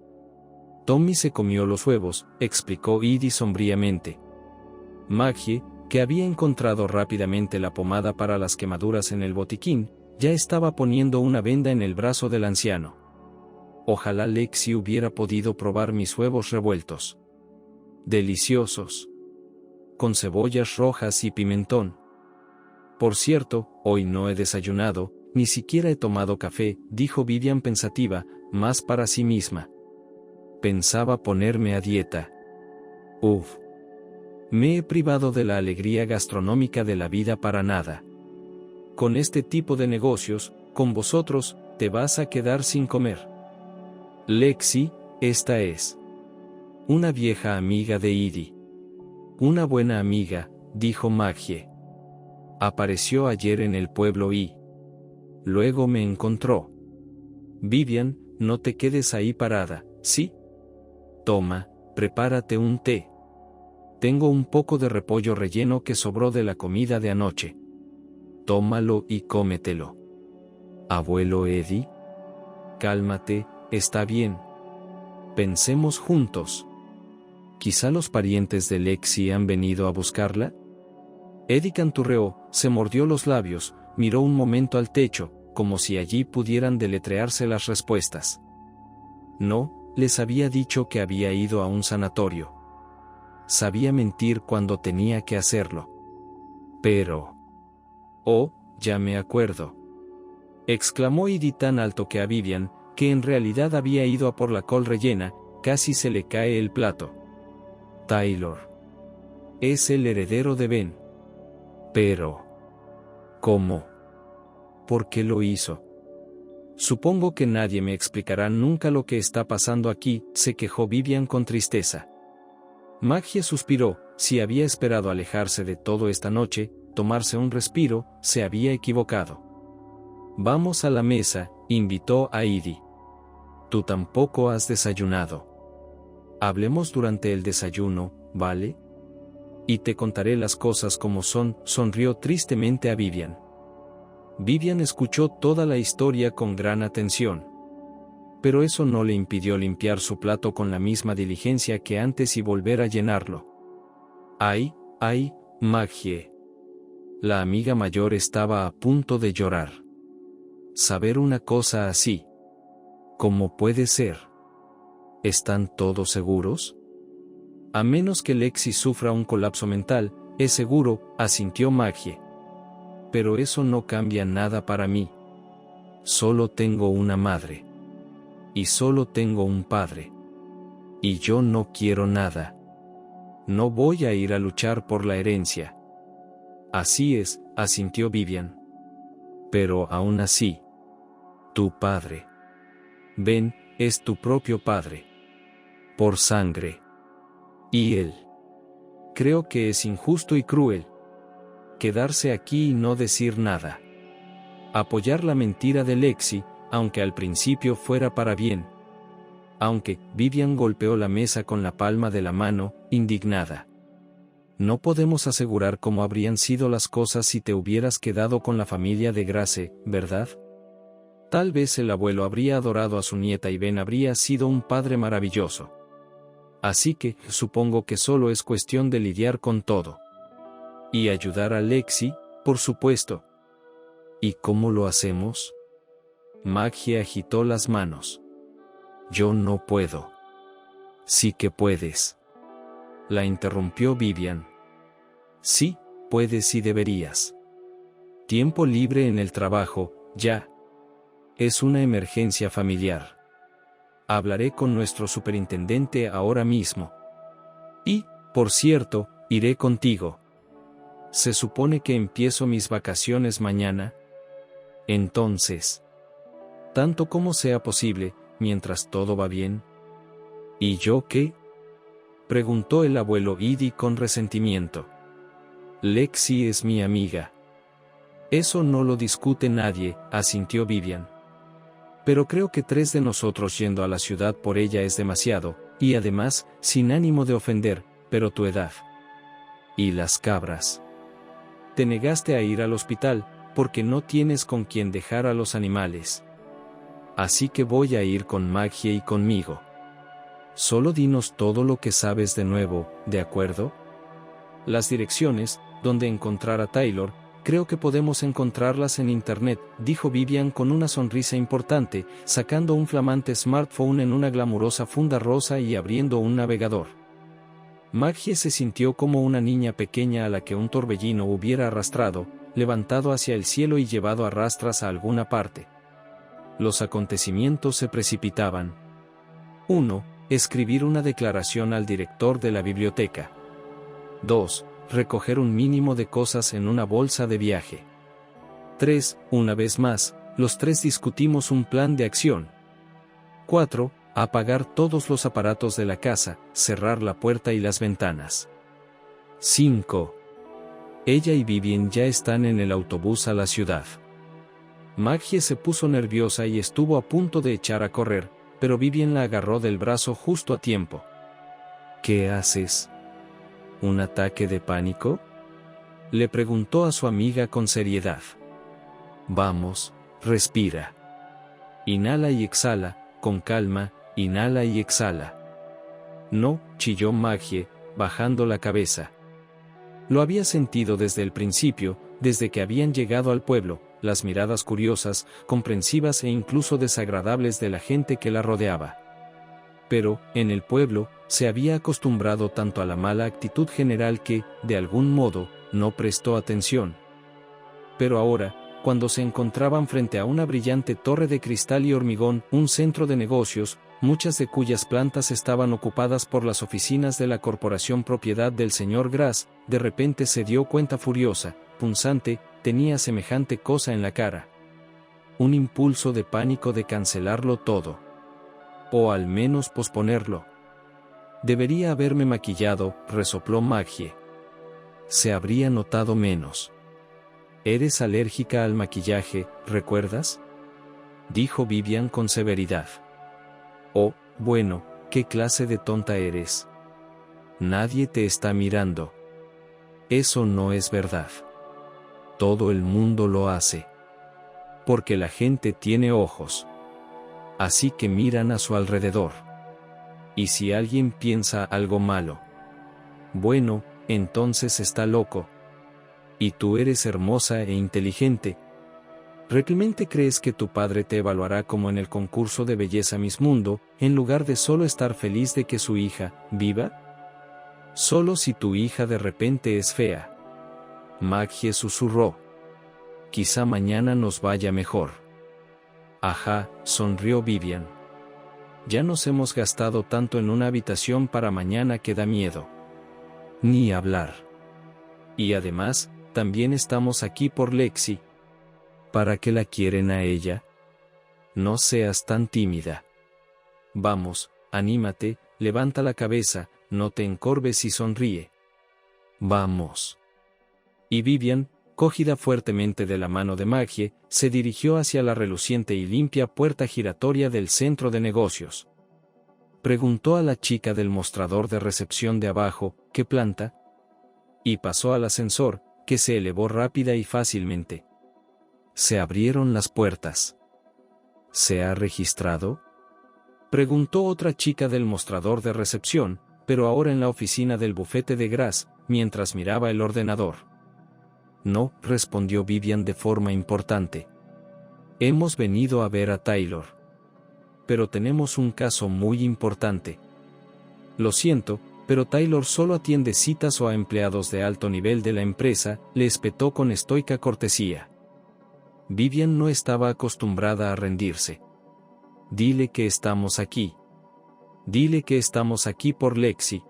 Tommy se comió los huevos, explicó Edie sombríamente. Maggie, que había encontrado rápidamente la pomada para las quemaduras en el botiquín, ya estaba poniendo una venda en el brazo del anciano. Ojalá Lexi hubiera podido probar mis huevos revueltos. Deliciosos. Con cebollas rojas y pimentón. Por cierto, hoy no he desayunado, ni siquiera he tomado café, dijo Vivian pensativa, más para sí misma. Pensaba ponerme a dieta. Uf. Me he privado de la alegría gastronómica de la vida para nada. Con este tipo de negocios, con vosotros, te vas a quedar sin comer. Lexi, esta es una vieja amiga de Edie. Una buena amiga, dijo Maggie. Apareció ayer en el pueblo y luego me encontró. Vivian, no te quedes ahí parada, ¿sí? Toma, prepárate un té. Tengo un poco de repollo relleno que sobró de la comida de anoche. Tómalo y cómetelo. Abuelo Edie. Cálmate, está bien. Pensemos juntos. ¿Quizá los parientes de Lexi han venido a buscarla? Edie canturreó, se mordió los labios, miró un momento al techo, como si allí pudieran deletrearse las respuestas. No, les había dicho que había ido a un sanatorio. Sabía mentir cuando tenía que hacerlo. Pero... oh, ya me acuerdo. Exclamó Edie tan alto que a Vivian, que en realidad había ido a por la col rellena, casi se le cae el plato. Taylor. Es el heredero de Ben. Pero... ¿cómo? ¿Por qué lo hizo? Supongo que nadie me explicará nunca lo que está pasando aquí, se quejó Vivian con tristeza. Maggie suspiró, si había esperado alejarse de todo esta noche, tomarse un respiro, se había equivocado. Vamos a la mesa, invitó a Edie. Tú tampoco has desayunado. Hablemos durante el desayuno, ¿vale? Y te contaré las cosas como son, sonrió tristemente a Vivian. Vivian escuchó toda la historia con gran atención. Pero eso no le impidió limpiar su plato con la misma diligencia que antes y volver a llenarlo. ¡Ay, ay, Maggie! La amiga mayor estaba a punto de llorar. Saber una cosa así. ¿Cómo puede ser? ¿Están todos seguros? A menos que Lexi sufra un colapso mental, es seguro, asintió Maggie. Pero eso no cambia nada para mí. Solo tengo una madre. Y solo tengo un padre. Y yo no quiero nada. No voy a ir a luchar por la herencia. Así es, asintió Vivian. Pero aún así. Tu padre. Ben, es tu propio padre. Por sangre. Y él. Creo que es injusto y cruel. Quedarse aquí y no decir nada. Apoyar la mentira de Lexi, aunque al principio fuera para bien. Aunque, Vivian golpeó la mesa con la palma de la mano, indignada. No podemos asegurar cómo habrían sido las cosas si te hubieras quedado con la familia de Grace, ¿verdad? Tal vez el abuelo habría adorado a su nieta y Ben habría sido un padre maravilloso. Así que, supongo que solo es cuestión de lidiar con todo. Y ayudar a Lexi, por supuesto. ¿Y cómo lo hacemos? Maggie agitó las manos. Yo no puedo. Sí que puedes. La interrumpió Vivian. Sí, puedes y deberías. Tiempo libre en el trabajo, ya. Es una emergencia familiar. Hablaré con nuestro superintendente ahora mismo. Y, por cierto, iré contigo. Se supone que empiezo mis vacaciones mañana. Entonces, tanto como sea posible, mientras todo va bien. ¿Y yo qué? Preguntó el abuelo Edie con resentimiento. Lexi es mi amiga. Eso no lo discute nadie, asintió Vivian. Pero creo que 3 de nosotros yendo a la ciudad por ella es demasiado, y además, sin ánimo de ofender, pero tu edad. ¿Y las cabras? Te negaste a ir al hospital, porque no tienes con quien dejar a los animales. Así que voy a ir con Maggie y conmigo. Solo dinos todo lo que sabes de nuevo, ¿de acuerdo? Las direcciones, donde encontrar a Taylor, creo que podemos encontrarlas en internet, dijo Vivian con una sonrisa importante, sacando un flamante smartphone en una glamurosa funda rosa y abriendo un navegador. Maggie se sintió como una niña pequeña a la que un torbellino hubiera arrastrado, levantado hacia el cielo y llevado a rastras a alguna parte. Los acontecimientos se precipitaban. 1. Escribir una declaración al director de la biblioteca. 2. Recoger un mínimo de cosas en una bolsa de viaje. 3. Una vez más, los 3 discutimos un plan de acción. 4. Apagar todos los aparatos de la casa, cerrar la puerta y las ventanas. 5. Ella y Vivian ya están en el autobús a la ciudad. Maggie se puso nerviosa y estuvo a punto de echar a correr, pero Vivian la agarró del brazo justo a tiempo. ¿Qué haces? ¿Un ataque de pánico? Le preguntó a su amiga con seriedad. Vamos, respira. Inhala y exhala, con calma, inhala y exhala. No, chilló Maggie, bajando la cabeza. Lo había sentido desde el principio, desde que habían llegado al pueblo, las miradas curiosas, comprensivas e incluso desagradables de la gente que la rodeaba. Pero, en el pueblo, se había acostumbrado tanto a la mala actitud general que, de algún modo, no prestó atención. Pero ahora, cuando se encontraban frente a una brillante torre de cristal y hormigón, un centro de negocios, muchas de cuyas plantas estaban ocupadas por las oficinas de la corporación propiedad del señor Grass, de repente se dio cuenta furiosa, punzante, tenía semejante cosa en la cara. Un impulso de pánico de cancelarlo todo. O al menos posponerlo. Debería haberme maquillado, resopló Maggie. Se habría notado menos. Eres alérgica al maquillaje, ¿recuerdas? Dijo Vivian con severidad. Oh, bueno, ¿qué clase de tonta eres? Nadie te está mirando. Eso no es verdad. Todo el mundo lo hace. Porque la gente tiene ojos. Así que miran a su alrededor. Y si alguien piensa algo malo, bueno, entonces está loco. Y tú eres hermosa e inteligente. ¿Realmente crees que tu padre te evaluará como en el concurso de belleza Miss Mundo, en lugar de solo estar feliz de que su hija viva? Solo si tu hija de repente es fea. Maggie susurró. Quizá mañana nos vaya mejor. Ajá, sonrió Vivian. Ya nos hemos gastado tanto en una habitación para mañana que da miedo. Ni hablar. Y además, también estamos aquí por Lexi. ¿Para qué la quieren a ella? No seas tan tímida. Vamos, anímate, levanta la cabeza, no te encorves y sonríe. Vamos. Y Vivian, cogida fuertemente de la mano de Maggie, se dirigió hacia la reluciente y limpia puerta giratoria del centro de negocios. Preguntó a la chica del mostrador de recepción de abajo, ¿qué planta? Y pasó al ascensor, que se elevó rápida y fácilmente. Se abrieron las puertas. ¿Se ha registrado? Preguntó otra chica del mostrador de recepción, pero ahora en la oficina del bufete de Gras, mientras miraba el ordenador. No, respondió Vivian de forma importante. Hemos venido a ver a Taylor. Pero tenemos un caso muy importante. Lo siento, pero Taylor solo atiende citas o a empleados de alto nivel de la empresa, le espetó con estoica cortesía. Vivian no estaba acostumbrada a rendirse. Dile que estamos aquí. Dile que estamos aquí por Lexi.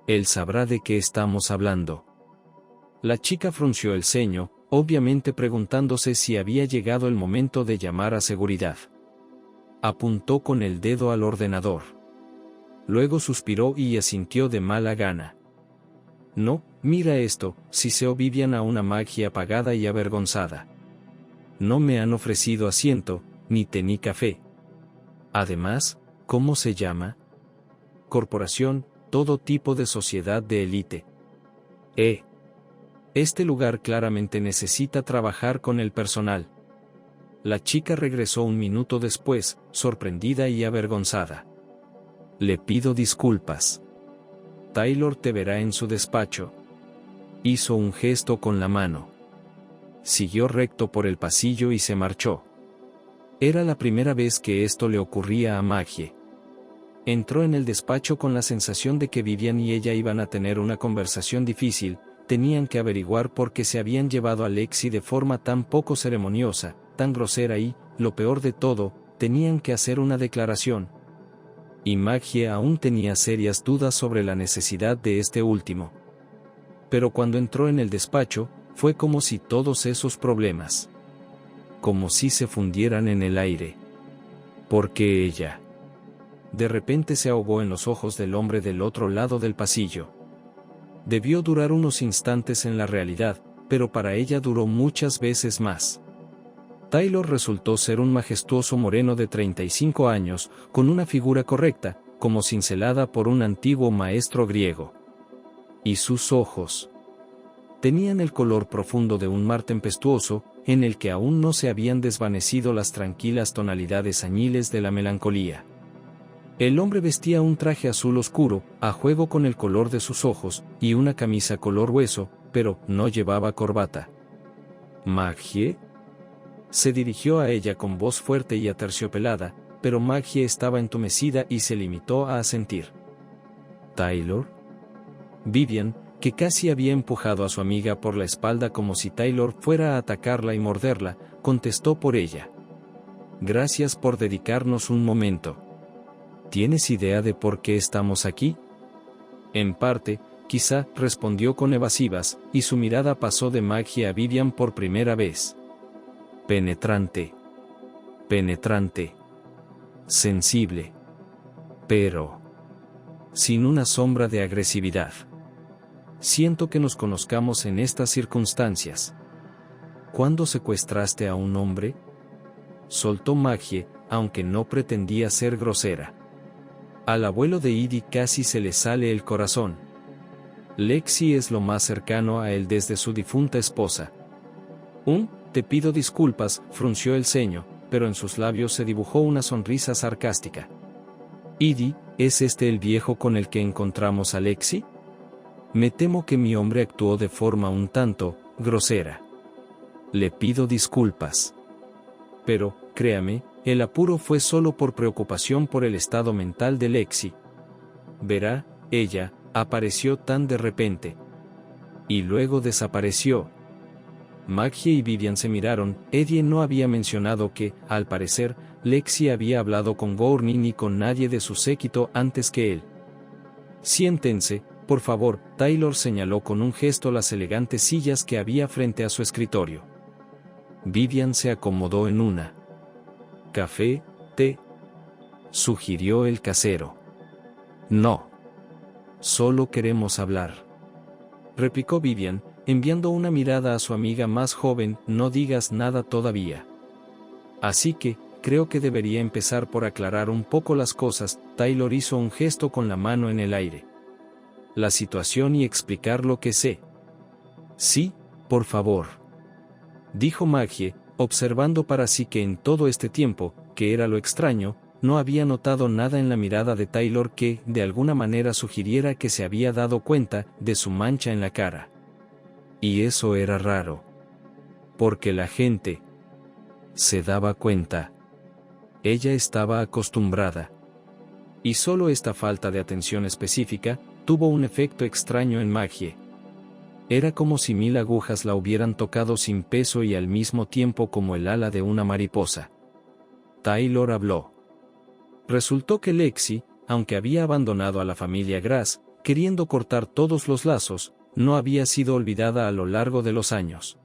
Él sabrá de qué estamos hablando. La chica frunció el ceño, obviamente preguntándose si había llegado el momento de llamar a seguridad. Apuntó con el dedo al ordenador. Luego suspiró y asintió de mala gana. No, mira esto, siseó Vivian a una Maggie apagada y avergonzada. No me han ofrecido asiento, ni té ni café. Además, ¿cómo se llama? Corporación, todo tipo de sociedad de élite. Este lugar claramente necesita trabajar con el personal. La chica regresó un minuto después, sorprendida y avergonzada. Le pido disculpas. Taylor te verá en su despacho. Hizo un gesto con la mano. Siguió recto por el pasillo y se marchó. Era la primera vez que esto le ocurría a Maggie. Entró en el despacho con la sensación de que Vivian y ella iban a tener una conversación difícil. Tenían que averiguar por qué se habían llevado a Lexi de forma tan poco ceremoniosa, tan grosera y, lo peor de todo, tenían que hacer una declaración. Y Maggie aún tenía serias dudas sobre la necesidad de este último. Pero cuando entró en el despacho, fue como si todos esos problemas, como si se fundieran en el aire. Porque ella, de repente se ahogó en los ojos del hombre del otro lado del pasillo. Debió durar unos instantes en la realidad, pero para ella duró muchas veces más. Taylor resultó ser un majestuoso moreno de 35 años, con una figura correcta, como cincelada por un antiguo maestro griego. Y sus ojos tenían el color profundo de un mar tempestuoso, en el que aún no se habían desvanecido las tranquilas tonalidades añiles de la melancolía. El hombre vestía un traje azul oscuro, a juego con el color de sus ojos, y una camisa color hueso, pero no llevaba corbata. ¿Maggie? Se dirigió a ella con voz fuerte y aterciopelada, pero Maggie estaba entumecida y se limitó a asentir. ¿Taylor? Vivian, que casi había empujado a su amiga por la espalda como si Taylor fuera a atacarla y morderla, contestó por ella. Gracias por dedicarnos un momento. ¿Tienes idea de por qué estamos aquí? En parte, quizá, respondió con evasivas, y su mirada pasó de Maggie a Vivian por primera vez. Penetrante. Penetrante. Sensible. Pero sin una sombra de agresividad. Siento que nos conozcamos en estas circunstancias. ¿Cuándo secuestraste a un hombre? Soltó Maggie, aunque no pretendía ser grosera. Al abuelo de Edie casi se le sale el corazón. Lexi es lo más cercano a él desde su difunta esposa. Te pido disculpas, frunció el ceño, pero en sus labios se dibujó una sonrisa sarcástica. Edie, ¿es este el viejo con el que encontramos a Lexi? Me temo que mi hombre actuó de forma un tanto grosera. Le pido disculpas. Pero, créame, el apuro fue solo por preocupación por el estado mental de Lexi. Verá, ella apareció tan de repente. Y luego desapareció. Maggie y Vivian se miraron. Edie no había mencionado que, al parecer, Lexi había hablado con Gourney ni con nadie de su séquito antes que él. Siéntense, por favor, Taylor señaló con un gesto las elegantes sillas que había frente a su escritorio. Vivian se acomodó en una. ¿Café, té?, sugirió el casero. No. Solo queremos hablar, replicó Vivian, enviando una mirada a su amiga más joven, no digas nada todavía. Así que, creo que debería empezar por aclarar un poco las cosas. Taylor hizo un gesto con la mano en el aire. La situación y explicar lo que sé. Sí, por favor. Dijo Maggie, observando para sí que en todo este tiempo, que era lo extraño, no había notado nada en la mirada de Taylor que, de alguna manera, sugiriera que se había dado cuenta de su mancha en la cara. Y eso era raro. Porque la gente se daba cuenta. Ella estaba acostumbrada. Y solo esta falta de atención específica tuvo un efecto extraño en Maggie. Era como si 1000 agujas la hubieran tocado sin peso y al mismo tiempo como el ala de una mariposa. Taylor habló. Resultó que Lexi, aunque había abandonado a la familia Grass, queriendo cortar todos los lazos, no había sido olvidada a lo largo de los años.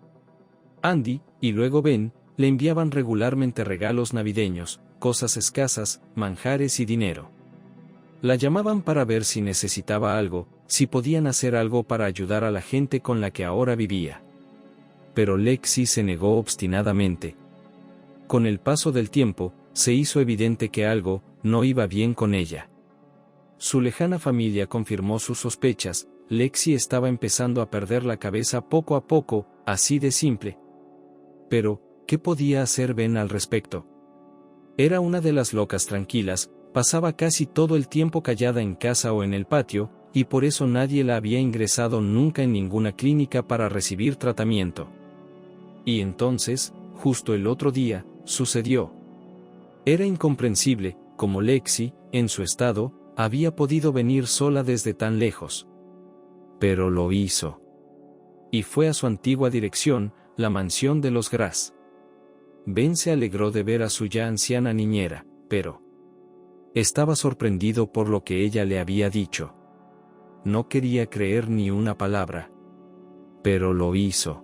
Andy, y luego Ben, le enviaban regularmente regalos navideños, cosas escasas, manjares y dinero. La llamaban para ver si necesitaba algo, si podían hacer algo para ayudar a la gente con la que ahora vivía. Pero Lexi se negó obstinadamente. Con el paso del tiempo, se hizo evidente que algo no iba bien con ella. Su lejana familia confirmó sus sospechas. Lexi estaba empezando a perder la cabeza poco a poco, así de simple. Pero, ¿qué podía hacer Ben al respecto? Era una de las locas tranquilas, pasaba casi todo el tiempo callada en casa o en el patio, y por eso nadie la había ingresado nunca en ninguna clínica para recibir tratamiento. Y entonces, justo el otro día, sucedió. Era incomprensible, como Lexi, en su estado, había podido venir sola desde tan lejos. Pero lo hizo. Y fue a su antigua dirección, la mansión de los Grass. Ben se alegró de ver a su ya anciana niñera, pero estaba sorprendido por lo que ella le había dicho. No quería creer ni una palabra. Pero lo hizo.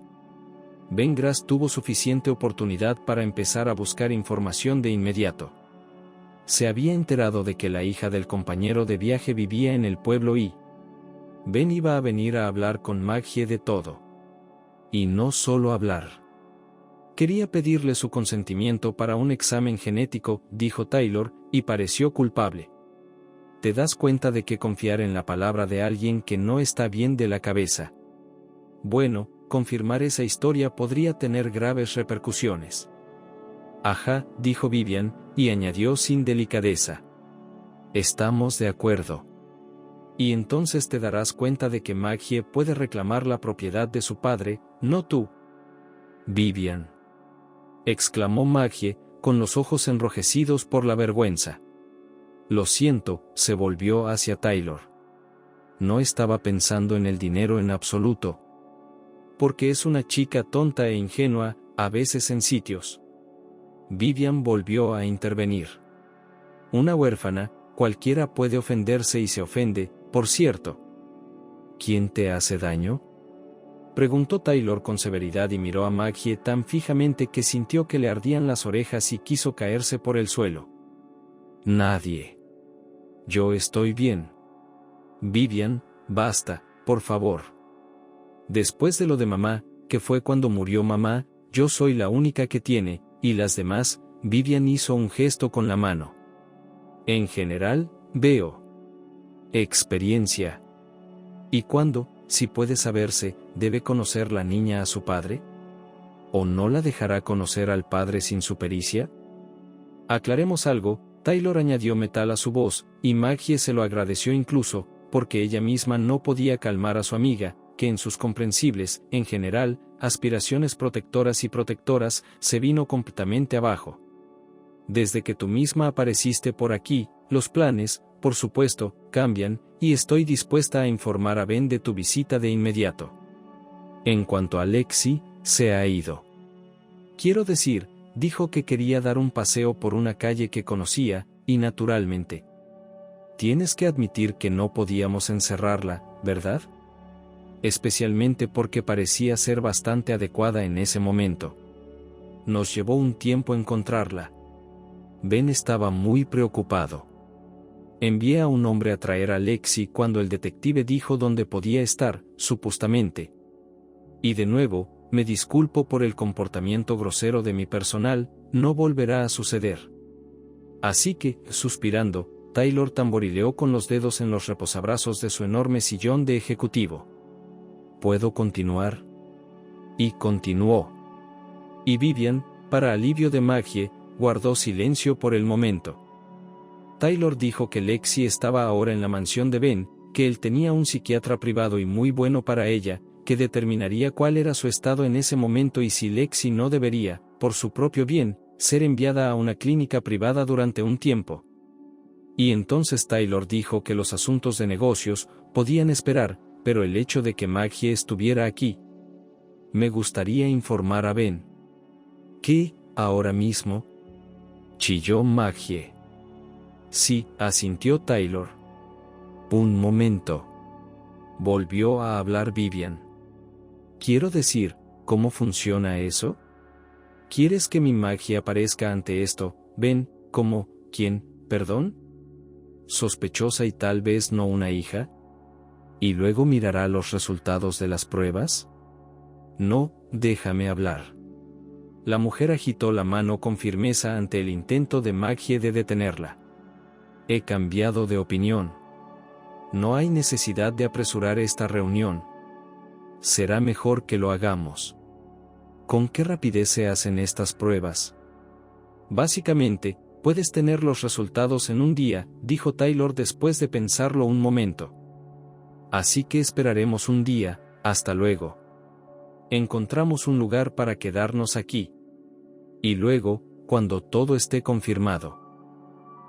Ben Grass tuvo suficiente oportunidad para empezar a buscar información de inmediato. Se había enterado de que la hija del compañero de viaje vivía en el pueblo y Ben iba a venir a hablar con Maggie de todo. Y no solo hablar. Quería pedirle su consentimiento para un examen genético, dijo Taylor, y pareció culpable. ¿Te das cuenta de que confiar en la palabra de alguien que no está bien de la cabeza? Bueno, confirmar esa historia podría tener graves repercusiones. Ajá, dijo Vivian, y añadió sin delicadeza. Estamos de acuerdo. Y entonces te darás cuenta de que Maggie puede reclamar la propiedad de su padre, no tú. Vivian. Exclamó Maggie, con los ojos enrojecidos por la vergüenza. Lo siento, se volvió hacia Taylor. No estaba pensando en el dinero en absoluto. Porque es una chica tonta e ingenua, a veces en sitios. Vivian volvió a intervenir. Una huérfana, cualquiera puede ofenderse y se ofende, por cierto. ¿Quién te hace daño? Preguntó Taylor con severidad y miró a Maggie tan fijamente que sintió que le ardían las orejas y quiso caerse por el suelo. Nadie. Yo estoy bien. Vivian, basta, por favor. Después de lo de mamá, que fue cuando murió mamá, yo soy la única que tiene, y las demás. Vivian hizo un gesto con la mano. En general, veo. Experiencia. ¿Y cuándo, si puede saberse, debe conocer la niña a su padre? ¿O no la dejará conocer al padre sin su pericia? Aclaremos algo, Taylor añadió metal a su voz, y Maggie se lo agradeció incluso, porque ella misma no podía calmar a su amiga, que en sus comprensibles, en general, aspiraciones protectoras y protectoras, se vino completamente abajo. Desde que tú misma apareciste por aquí, los planes, por supuesto, cambian, y estoy dispuesta a informar a Ben de tu visita de inmediato. En cuanto a Lexi, se ha ido. Quiero decir, dijo que quería dar un paseo por una calle que conocía, y naturalmente. Tienes que admitir que no podíamos encerrarla, ¿verdad? Especialmente porque parecía ser bastante adecuada en ese momento. Nos llevó un tiempo encontrarla. Ben estaba muy preocupado. Envié a un hombre a traer a Lexi cuando el detective dijo dónde podía estar, supuestamente. Y de nuevo, me disculpo por el comportamiento grosero de mi personal, no volverá a suceder. Así que, suspirando, Taylor tamborileó con los dedos en los reposabrazos de su enorme sillón de ejecutivo. ¿Puedo continuar? Y continuó. Y Vivian, para alivio de Maggie, guardó silencio por el momento. Taylor dijo que Lexi estaba ahora en la mansión de Ben, que él tenía un psiquiatra privado y muy bueno para ella, que determinaría cuál era su estado en ese momento y si Lexi no debería, por su propio bien, ser enviada a una clínica privada durante un tiempo. Y entonces Taylor dijo que los asuntos de negocios podían esperar, pero el hecho de que Maggie estuviera aquí. Me gustaría informar a Ben. ¿Qué, ahora mismo? Chilló Maggie. Sí, asintió Taylor. Un momento. Volvió a hablar Vivian. Quiero decir, ¿cómo funciona eso? ¿Quieres que mi Maggie aparezca ante esto, Ben, como, quién, perdón? ¿Sospechosa y tal vez no una hija? ¿Y luego mirará los resultados de las pruebas? No, déjame hablar. La mujer agitó la mano con firmeza ante el intento de Maggie de detenerla. He cambiado de opinión. No hay necesidad de apresurar esta reunión. Será mejor que lo hagamos. ¿Con qué rapidez se hacen estas pruebas? Básicamente, puedes tener los resultados en un día, dijo Taylor después de pensarlo un momento. Así que esperaremos un día, hasta luego. Encontramos un lugar para quedarnos aquí. Y luego, cuando todo esté confirmado.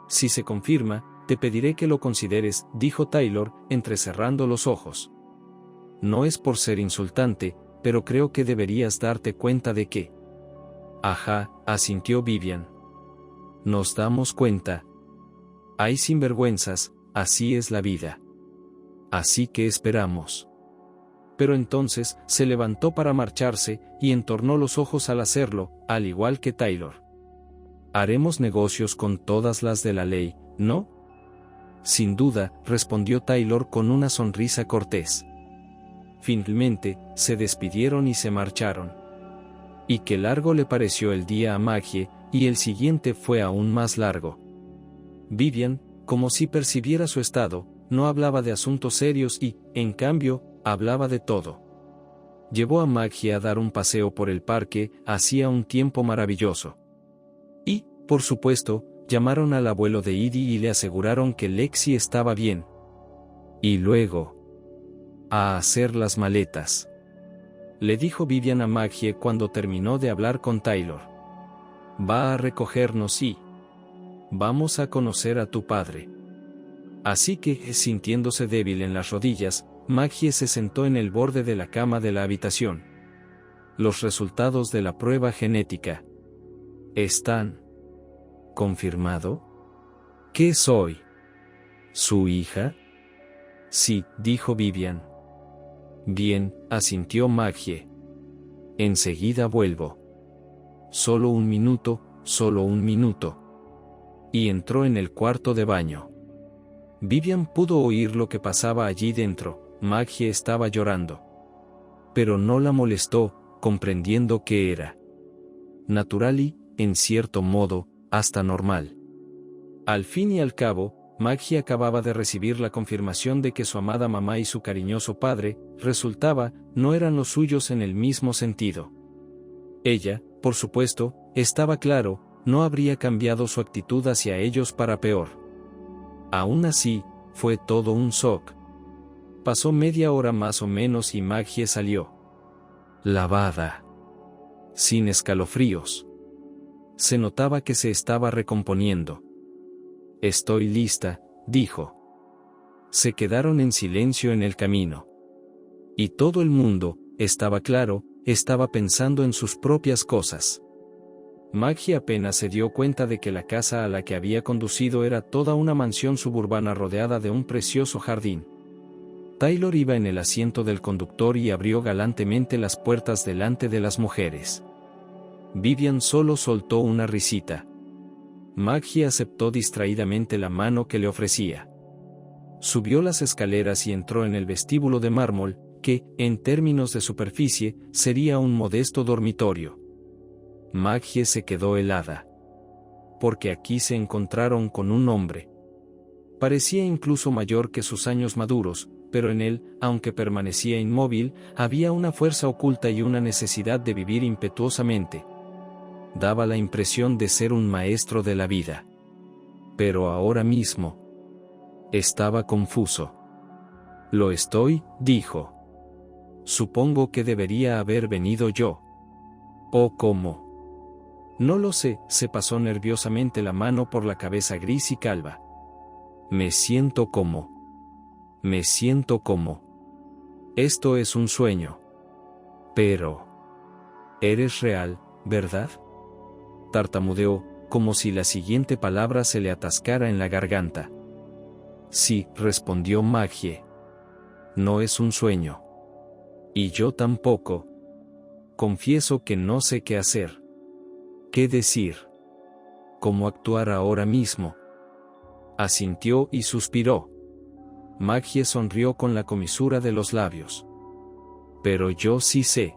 Si se confirma, te pediré que lo consideres, dijo Taylor, entrecerrando los ojos. No es por ser insultante, pero creo que deberías darte cuenta de que. Ajá, asintió Vivian. Nos damos cuenta. Hay sinvergüenzas, así es la vida. Así que esperamos. Pero entonces, se levantó para marcharse, y entornó los ojos al hacerlo, al igual que Taylor. Haremos negocios con todas las de la ley, ¿no? Sin duda, respondió Taylor con una sonrisa cortés. Finalmente, se despidieron y se marcharon. Y qué largo le pareció el día a Maggie, y el siguiente fue aún más largo. Vivian, como si percibiera su estado, no hablaba de asuntos serios y, en cambio, hablaba de todo. Llevó a Maggie a dar un paseo por el parque, hacía un tiempo maravilloso. Y, por supuesto, llamaron al abuelo de Edie y le aseguraron que Lexi estaba bien. Y luego, a hacer las maletas. Le dijo Vivian a Maggie cuando terminó de hablar con Taylor. Va a recogernos y vamos a conocer a tu padre. Así que, sintiéndose débil en las rodillas, Maggie se sentó en el borde de la cama de la habitación. Los resultados de la prueba genética. ¿Están confirmado? ¿Qué soy? ¿Su hija? Sí, dijo Vivian. Bien, asintió Maggie. Enseguida vuelvo. Solo un minuto, solo un minuto. Y entró en el cuarto de baño. Vivian pudo oír lo que pasaba allí dentro. Maggie estaba llorando. Pero no la molestó, comprendiendo que era natural y, en cierto modo, hasta normal. Al fin y al cabo, Maggie acababa de recibir la confirmación de que su amada mamá y su cariñoso padre, no eran los suyos en el mismo sentido. Ella, por supuesto, estaba claro, no habría cambiado su actitud hacia ellos para peor. Aún así, fue todo un shock. Pasó media hora más o menos y Maggie salió. Lavada. Sin escalofríos. Se notaba que se estaba recomponiendo. Estoy lista, dijo. Se quedaron en silencio en el camino. Y todo el mundo, estaba claro, estaba pensando en sus propias cosas. Maggie apenas se dio cuenta de que la casa a la que había conducido era toda una mansión suburbana rodeada de un precioso jardín. Taylor iba en el asiento del conductor y abrió galantemente las puertas delante de las mujeres. Vivian solo soltó una risita. Maggie aceptó distraídamente la mano que le ofrecía. Subió las escaleras y entró en el vestíbulo de mármol, que, en términos de superficie, sería un modesto dormitorio. Maggie se quedó helada. Porque aquí se encontraron con un hombre. Parecía incluso mayor que sus años maduros, pero en él, aunque permanecía inmóvil, había una fuerza oculta y una necesidad de vivir impetuosamente. Daba la impresión de ser un maestro de la vida. Pero ahora mismo estaba confuso. «Lo estoy», dijo. «Supongo que debería haber venido yo». «¿O cómo?» «No lo sé», se pasó nerviosamente la mano por la cabeza gris y calva. Me siento como. Esto es un sueño. Pero. ¿Eres real, verdad?», tartamudeó, como si la siguiente palabra se le atascara en la garganta. «Sí», respondió Maggie. «No es un sueño. Y yo tampoco. Confieso que no sé qué hacer. ¿Qué decir? ¿Cómo actuar ahora mismo?». Asintió y suspiró. Maggie sonrió con la comisura de los labios. «Pero yo sí sé».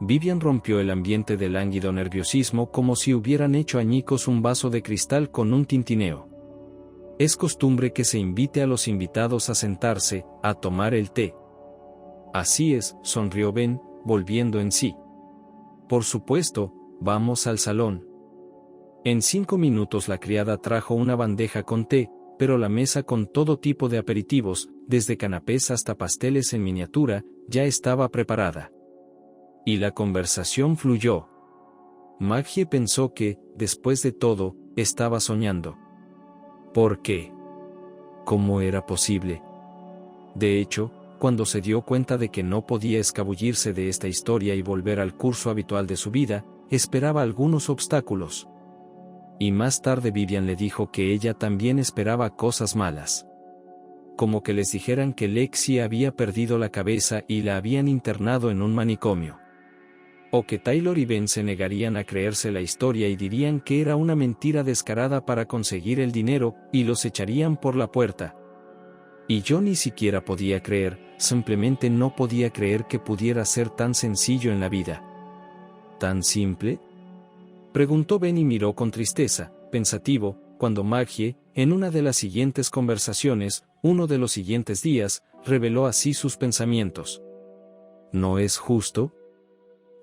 Vivian rompió el ambiente de lánguido nerviosismo como si hubieran hecho añicos un vaso de cristal con un tintineo. «Es costumbre que se invite a los invitados a sentarse, a tomar el té». «Así es», sonrió Ben, volviendo en sí. «Por supuesto, vamos al salón». En 5 minutos la criada trajo una bandeja con té, pero la mesa con todo tipo de aperitivos, desde canapés hasta pasteles en miniatura, ya estaba preparada. Y la conversación fluyó. Maggie pensó que, después de todo, estaba soñando. ¿Por qué? ¿Cómo era posible? De hecho, cuando se dio cuenta de que no podía escabullirse de esta historia y volver al curso habitual de su vida, esperaba algunos obstáculos. Y más tarde Vivian le dijo que ella también esperaba cosas malas. Como que les dijeran que Lexi había perdido la cabeza y la habían internado en un manicomio. O que Taylor y Ben se negarían a creerse la historia y dirían que era una mentira descarada para conseguir el dinero, y los echarían por la puerta. Y yo ni siquiera podía creer, simplemente no podía creer que pudiera ser tan sencillo en la vida. ¿Tan simple?, preguntó Ben y miró con tristeza, pensativo, cuando Maggie, en una de las siguientes conversaciones, uno de los siguientes días, reveló así sus pensamientos. ¿No es justo?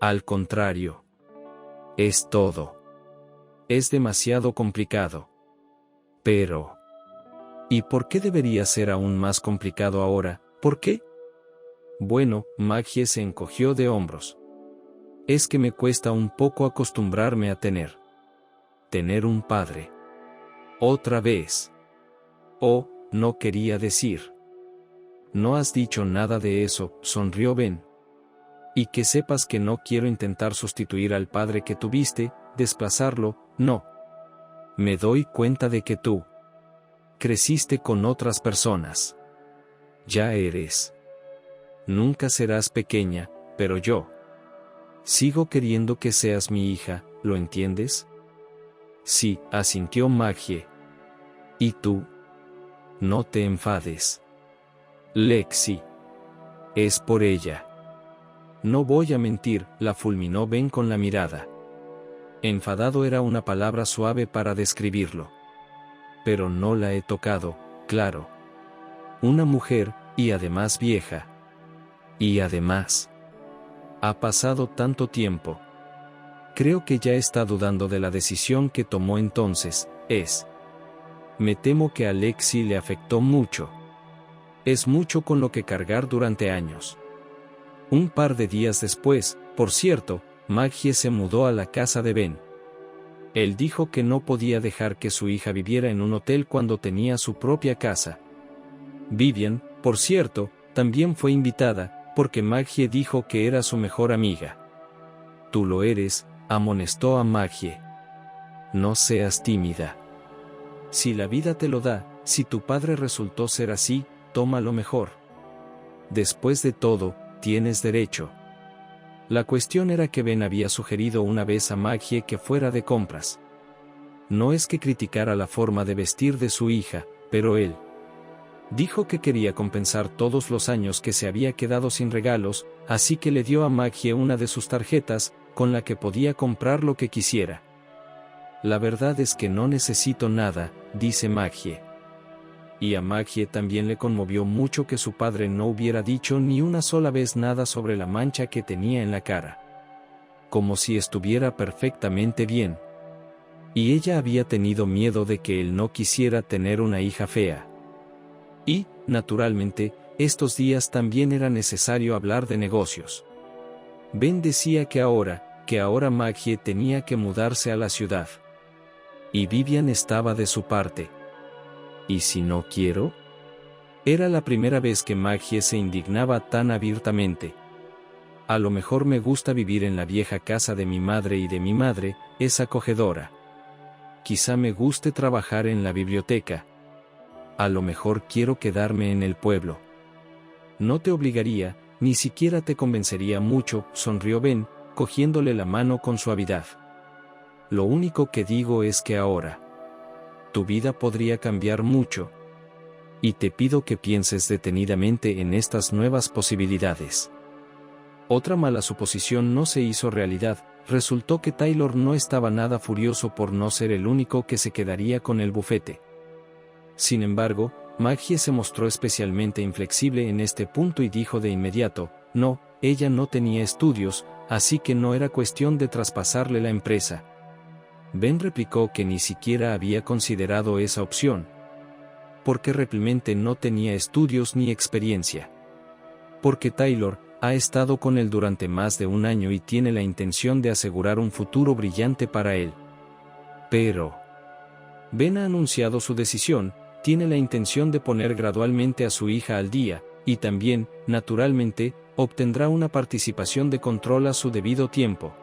Al contrario. Es todo. Es demasiado complicado. Pero. ¿Y por qué debería ser aún más complicado ahora? ¿Por qué? Bueno, Maggie se encogió de hombros. Es que me cuesta un poco acostumbrarme a tener un padre. Otra vez. Oh, no quería decir. No has dicho nada de eso, sonrió Ben. Y que sepas que no quiero intentar sustituir al padre que tuviste, desplazarlo, no. Me doy cuenta de que tú creciste con otras personas. Ya eres. Nunca serás pequeña, pero yo sigo queriendo que seas mi hija, ¿lo entiendes? Sí, asintió Maggie. ¿Y tú? No te enfades. Lexi. Es por ella. No voy a mentir, la fulminó Ben con la mirada. Enfadado era una palabra suave para describirlo. Pero no la he tocado, claro. Una mujer, y además vieja. Y además. Ha pasado tanto tiempo. Creo que ya está dudando de la decisión que tomó entonces, Me temo que a Lexi le afectó mucho. Es mucho con lo que cargar durante años. Un par de días después, por cierto, Maggie se mudó a la casa de Ben. Él dijo que no podía dejar que su hija viviera en un hotel cuando tenía su propia casa. Vivian, por cierto, también fue invitada, porque Maggie dijo que era su mejor amiga. Tú lo eres, amonestó a Maggie. No seas tímida. Si la vida te lo da, si tu padre resultó ser así, tómalo mejor. Después de todo, tienes derecho. La cuestión era que Ben había sugerido una vez a Maggie que fuera de compras. No es que criticara la forma de vestir de su hija, pero él Dijo que quería compensar todos los años que se había quedado sin regalos, así que le dio a Maggie una de sus tarjetas, con la que podía comprar lo que quisiera. La verdad es que no necesito nada, dice Maggie. Y a Maggie también le conmovió mucho que su padre no hubiera dicho ni una sola vez nada sobre la mancha que tenía en la cara. Como si estuviera perfectamente bien. Y ella había tenido miedo de que él no quisiera tener una hija fea. Y, naturalmente, estos días también era necesario hablar de negocios. Ben decía que ahora Maggie tenía que mudarse a la ciudad. Y Vivian estaba de su parte. ¿Y si no quiero? Era la primera vez que Maggie se indignaba tan abiertamente. A lo mejor me gusta vivir en la vieja casa de mi madre y de mi madre, es acogedora. Quizá me guste trabajar en la biblioteca. A lo mejor quiero quedarme en el pueblo. No te obligaría, ni siquiera te convencería mucho, sonrió Ben, cogiéndole la mano con suavidad. Lo único que digo es que ahora tu vida podría cambiar mucho. Y te pido que pienses detenidamente en estas nuevas posibilidades. Otra mala suposición no se hizo realidad, resultó que Taylor no estaba nada furioso por no ser el único que se quedaría con el bufete. Sin embargo, Maggie se mostró especialmente inflexible en este punto y dijo de inmediato, no, ella no tenía estudios, así que no era cuestión de traspasarle la empresa. Ben replicó que ni siquiera había considerado esa opción. Porque realmente no tenía estudios ni experiencia. Porque Taylor ha estado con él durante más de un año y tiene la intención de asegurar un futuro brillante para él. Pero Ben ha anunciado su decisión, tiene la intención de poner gradualmente a su hija al día, y también, naturalmente, obtendrá una participación de control a su debido tiempo.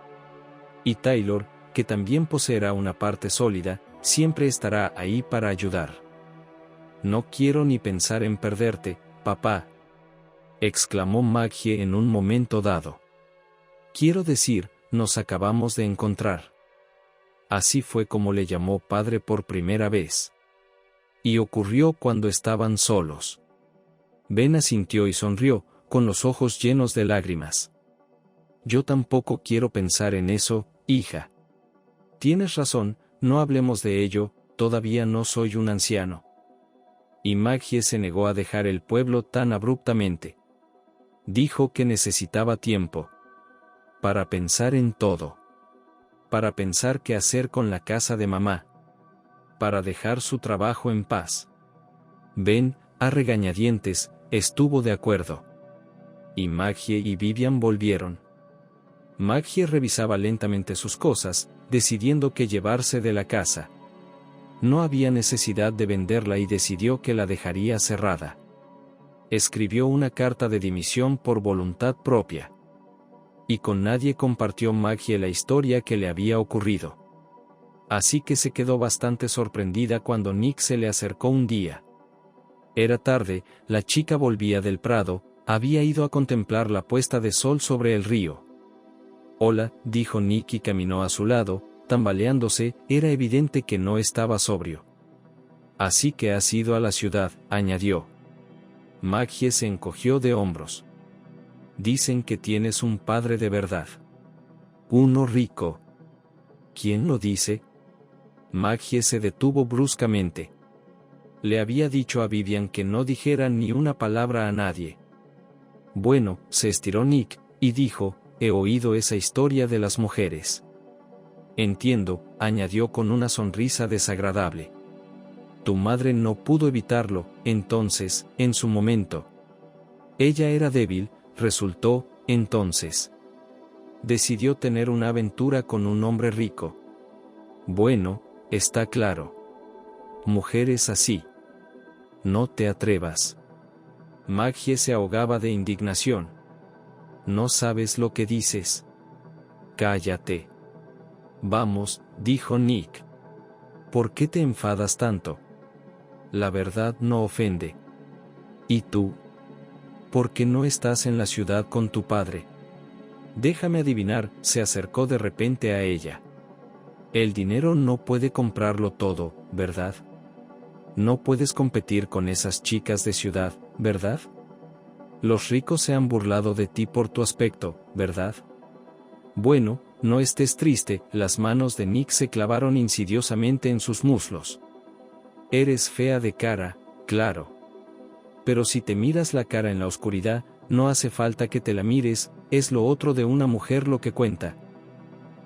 Y Taylor, que también poseerá una parte sólida, siempre estará ahí para ayudar. No quiero ni pensar en perderte, papá, exclamó Maggie en un momento dado. Quiero decir, nos acabamos de encontrar. Así fue como le llamó padre por primera vez. Y ocurrió cuando estaban solos. Ben asintió y sonrió, con los ojos llenos de lágrimas. Yo tampoco quiero pensar en eso, hija. Tienes razón, no hablemos de ello, todavía no soy un anciano. Y Maggie se negó a dejar el pueblo tan abruptamente. Dijo que necesitaba tiempo. Para pensar en todo. Para pensar qué hacer con la casa de mamá. Para dejar su trabajo en paz. Ben, a regañadientes, estuvo de acuerdo. Y Maggie y Vivian volvieron. Maggie revisaba lentamente sus cosas, decidiendo qué llevarse de la casa. No había necesidad de venderla y decidió que la dejaría cerrada. Escribió una carta de dimisión por voluntad propia. Y con nadie compartió Maggie la historia que le había ocurrido. Así que se quedó bastante sorprendida cuando Nick se le acercó un día. Era tarde, la chica volvía del prado, había ido a contemplar la puesta de sol sobre el río. Hola, dijo Nick y caminó a su lado, tambaleándose, era evidente que no estaba sobrio. Así que has ido a la ciudad, añadió. Maggie se encogió de hombros. Dicen que tienes un padre de verdad. Uno rico. ¿Quién lo dice? Maggie se detuvo bruscamente. Le había dicho a Vivian que no dijera ni una palabra a nadie. Bueno, se estiró Nick, y dijo, he oído esa historia de las mujeres. Entiendo, añadió con una sonrisa desagradable. Tu madre no pudo evitarlo, entonces, en su momento. Ella era débil, resultó, entonces. Decidió tener una aventura con un hombre rico. Bueno, está claro. Mujeres así. No te atrevas. Maggie se ahogaba de indignación. No sabes lo que dices. Cállate. Vamos, dijo Nick. ¿Por qué te enfadas tanto? La verdad no ofende. ¿Y tú? ¿Por qué no estás en la ciudad con tu padre? Déjame adivinar, se acercó de repente a ella. El dinero no puede comprarlo todo, ¿verdad? No puedes competir con esas chicas de ciudad, ¿verdad? Los ricos se han burlado de ti por tu aspecto, ¿verdad? Bueno, no estés triste, las manos de Nick se clavaron insidiosamente en sus muslos. Eres fea de cara, claro. Pero si te miras la cara en la oscuridad, no hace falta que te la mires, es lo otro de una mujer lo que cuenta.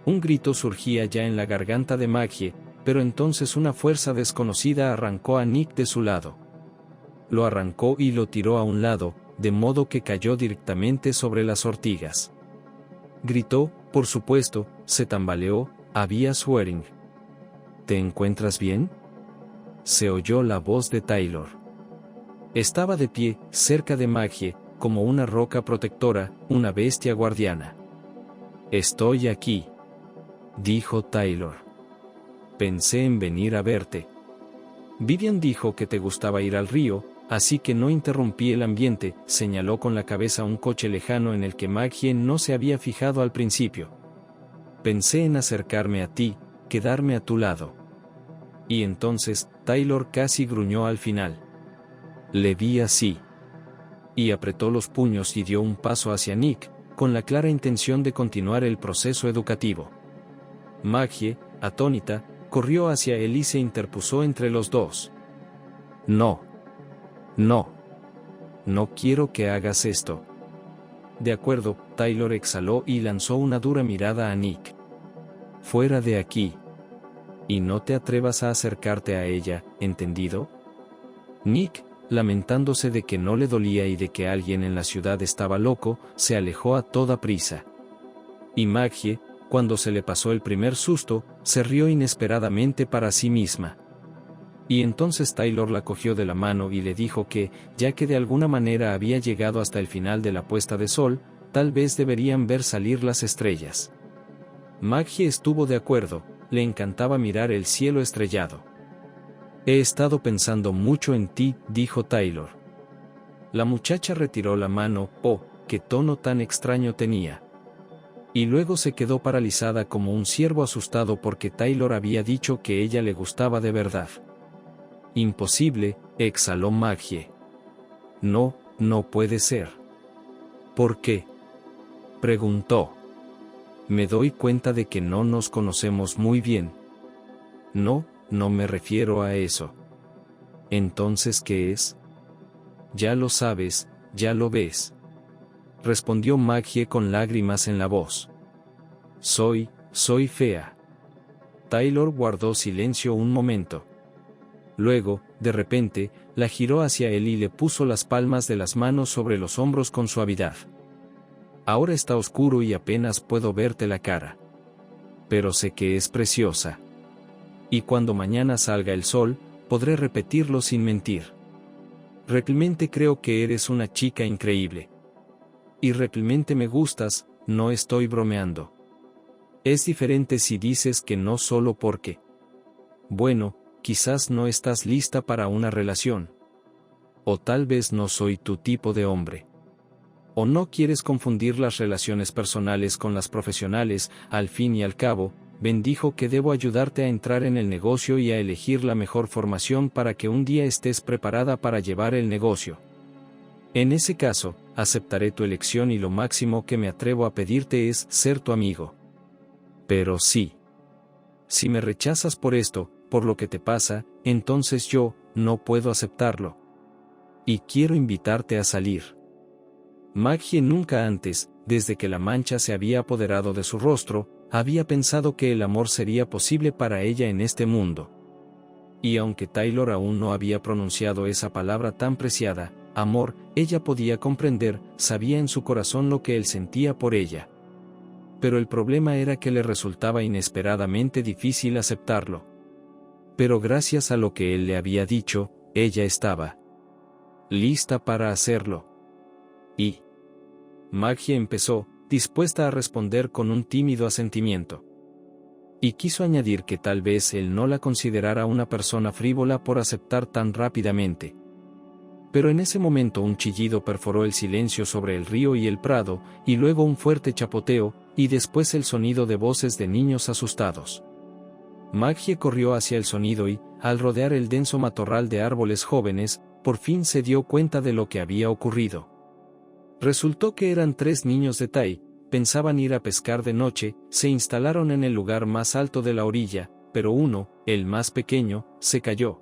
Un grito surgía ya en la garganta de Maggie, pero entonces una fuerza desconocida arrancó a Nick de su lado. Lo arrancó y lo tiró a un lado, de modo que cayó directamente sobre las ortigas. Gritó, por supuesto, se tambaleó, había Swearing. ¿Te encuentras bien? Se oyó la voz de Taylor. Estaba de pie, cerca de Maggie, como una roca protectora, una bestia guardiana. Estoy aquí, dijo Taylor. Pensé en venir a verte. Vivian dijo que te gustaba ir al río, así que no interrumpí el ambiente, señaló con la cabeza un coche lejano en el que Maggie no se había fijado al principio. Pensé en acercarme a ti, quedarme a tu lado. Y entonces, Taylor casi gruñó al final. Le vi así. Y apretó los puños y dio un paso hacia Nick, con la clara intención de continuar el proceso educativo. Maggie, atónita, corrió hacia él y se interpuso entre los dos. No. No. No quiero que hagas esto. De acuerdo, Taylor exhaló y lanzó una dura mirada a Nick. Fuera de aquí. Y no te atrevas a acercarte a ella, ¿entendido? Nick, lamentándose de que no le dolía y de que alguien en la ciudad estaba loco, se alejó a toda prisa. Y Maggie, cuando se le pasó el primer susto, se rió inesperadamente para sí misma. Y entonces Taylor la cogió de la mano y le dijo que, ya que de alguna manera había llegado hasta el final de la puesta de sol, tal vez deberían ver salir las estrellas. Maggie estuvo de acuerdo, le encantaba mirar el cielo estrellado. He estado pensando mucho en ti, dijo Taylor. La muchacha retiró la mano, oh, qué tono tan extraño tenía. Y luego se quedó paralizada como un ciervo asustado porque Taylor había dicho que ella le gustaba de verdad. Imposible, exhaló Maggie. No, no puede ser. ¿Por qué? Preguntó. Me doy cuenta de que no nos conocemos muy bien. No, no me refiero a eso. ¿Entonces qué es? Ya lo sabes, ya lo ves. Respondió Maggie con lágrimas en la voz. Soy fea. Taylor guardó silencio un momento. Luego, de repente, la giró hacia él y le puso las palmas de las manos sobre los hombros con suavidad. Ahora está oscuro y apenas puedo verte la cara. Pero sé que es preciosa. Y cuando mañana salga el sol, podré repetirlo sin mentir. Realmente creo que eres una chica increíble. Y realmente me gustas, no estoy bromeando. Es diferente si dices que no solo porque. Bueno, quizás no estás lista para una relación. O tal vez no soy tu tipo de hombre. O no quieres confundir las relaciones personales con las profesionales, al fin y al cabo, Ben dijo que debo ayudarte a entrar en el negocio y a elegir la mejor formación para que un día estés preparada para llevar el negocio. En ese caso, aceptaré tu elección y lo máximo que me atrevo a pedirte es ser tu amigo. Pero sí. Si me rechazas por esto, por lo que te pasa, entonces yo, no puedo aceptarlo. Y quiero invitarte a salir. Maggie nunca antes, desde que la mancha se había apoderado de su rostro, había pensado que el amor sería posible para ella en este mundo. Y aunque Taylor aún no había pronunciado esa palabra tan preciada, amor, ella podía comprender, sabía en su corazón lo que él sentía por ella. Pero el problema era que le resultaba inesperadamente difícil aceptarlo. Pero gracias a lo que él le había dicho, ella estaba lista para hacerlo. Y Maggie empezó, dispuesta a responder con un tímido asentimiento. Y quiso añadir que tal vez él no la considerara una persona frívola por aceptar tan rápidamente. Pero en ese momento un chillido perforó el silencio sobre el río y el prado, y luego un fuerte chapoteo, y después el sonido de voces de niños asustados. Maggie corrió hacia el sonido y, al rodear el denso matorral de árboles jóvenes, por fin se dio cuenta de lo que había ocurrido. Resultó que eran 3 niños de Tai, pensaban ir a pescar de noche, se instalaron en el lugar más alto de la orilla, pero uno, el más pequeño, se cayó.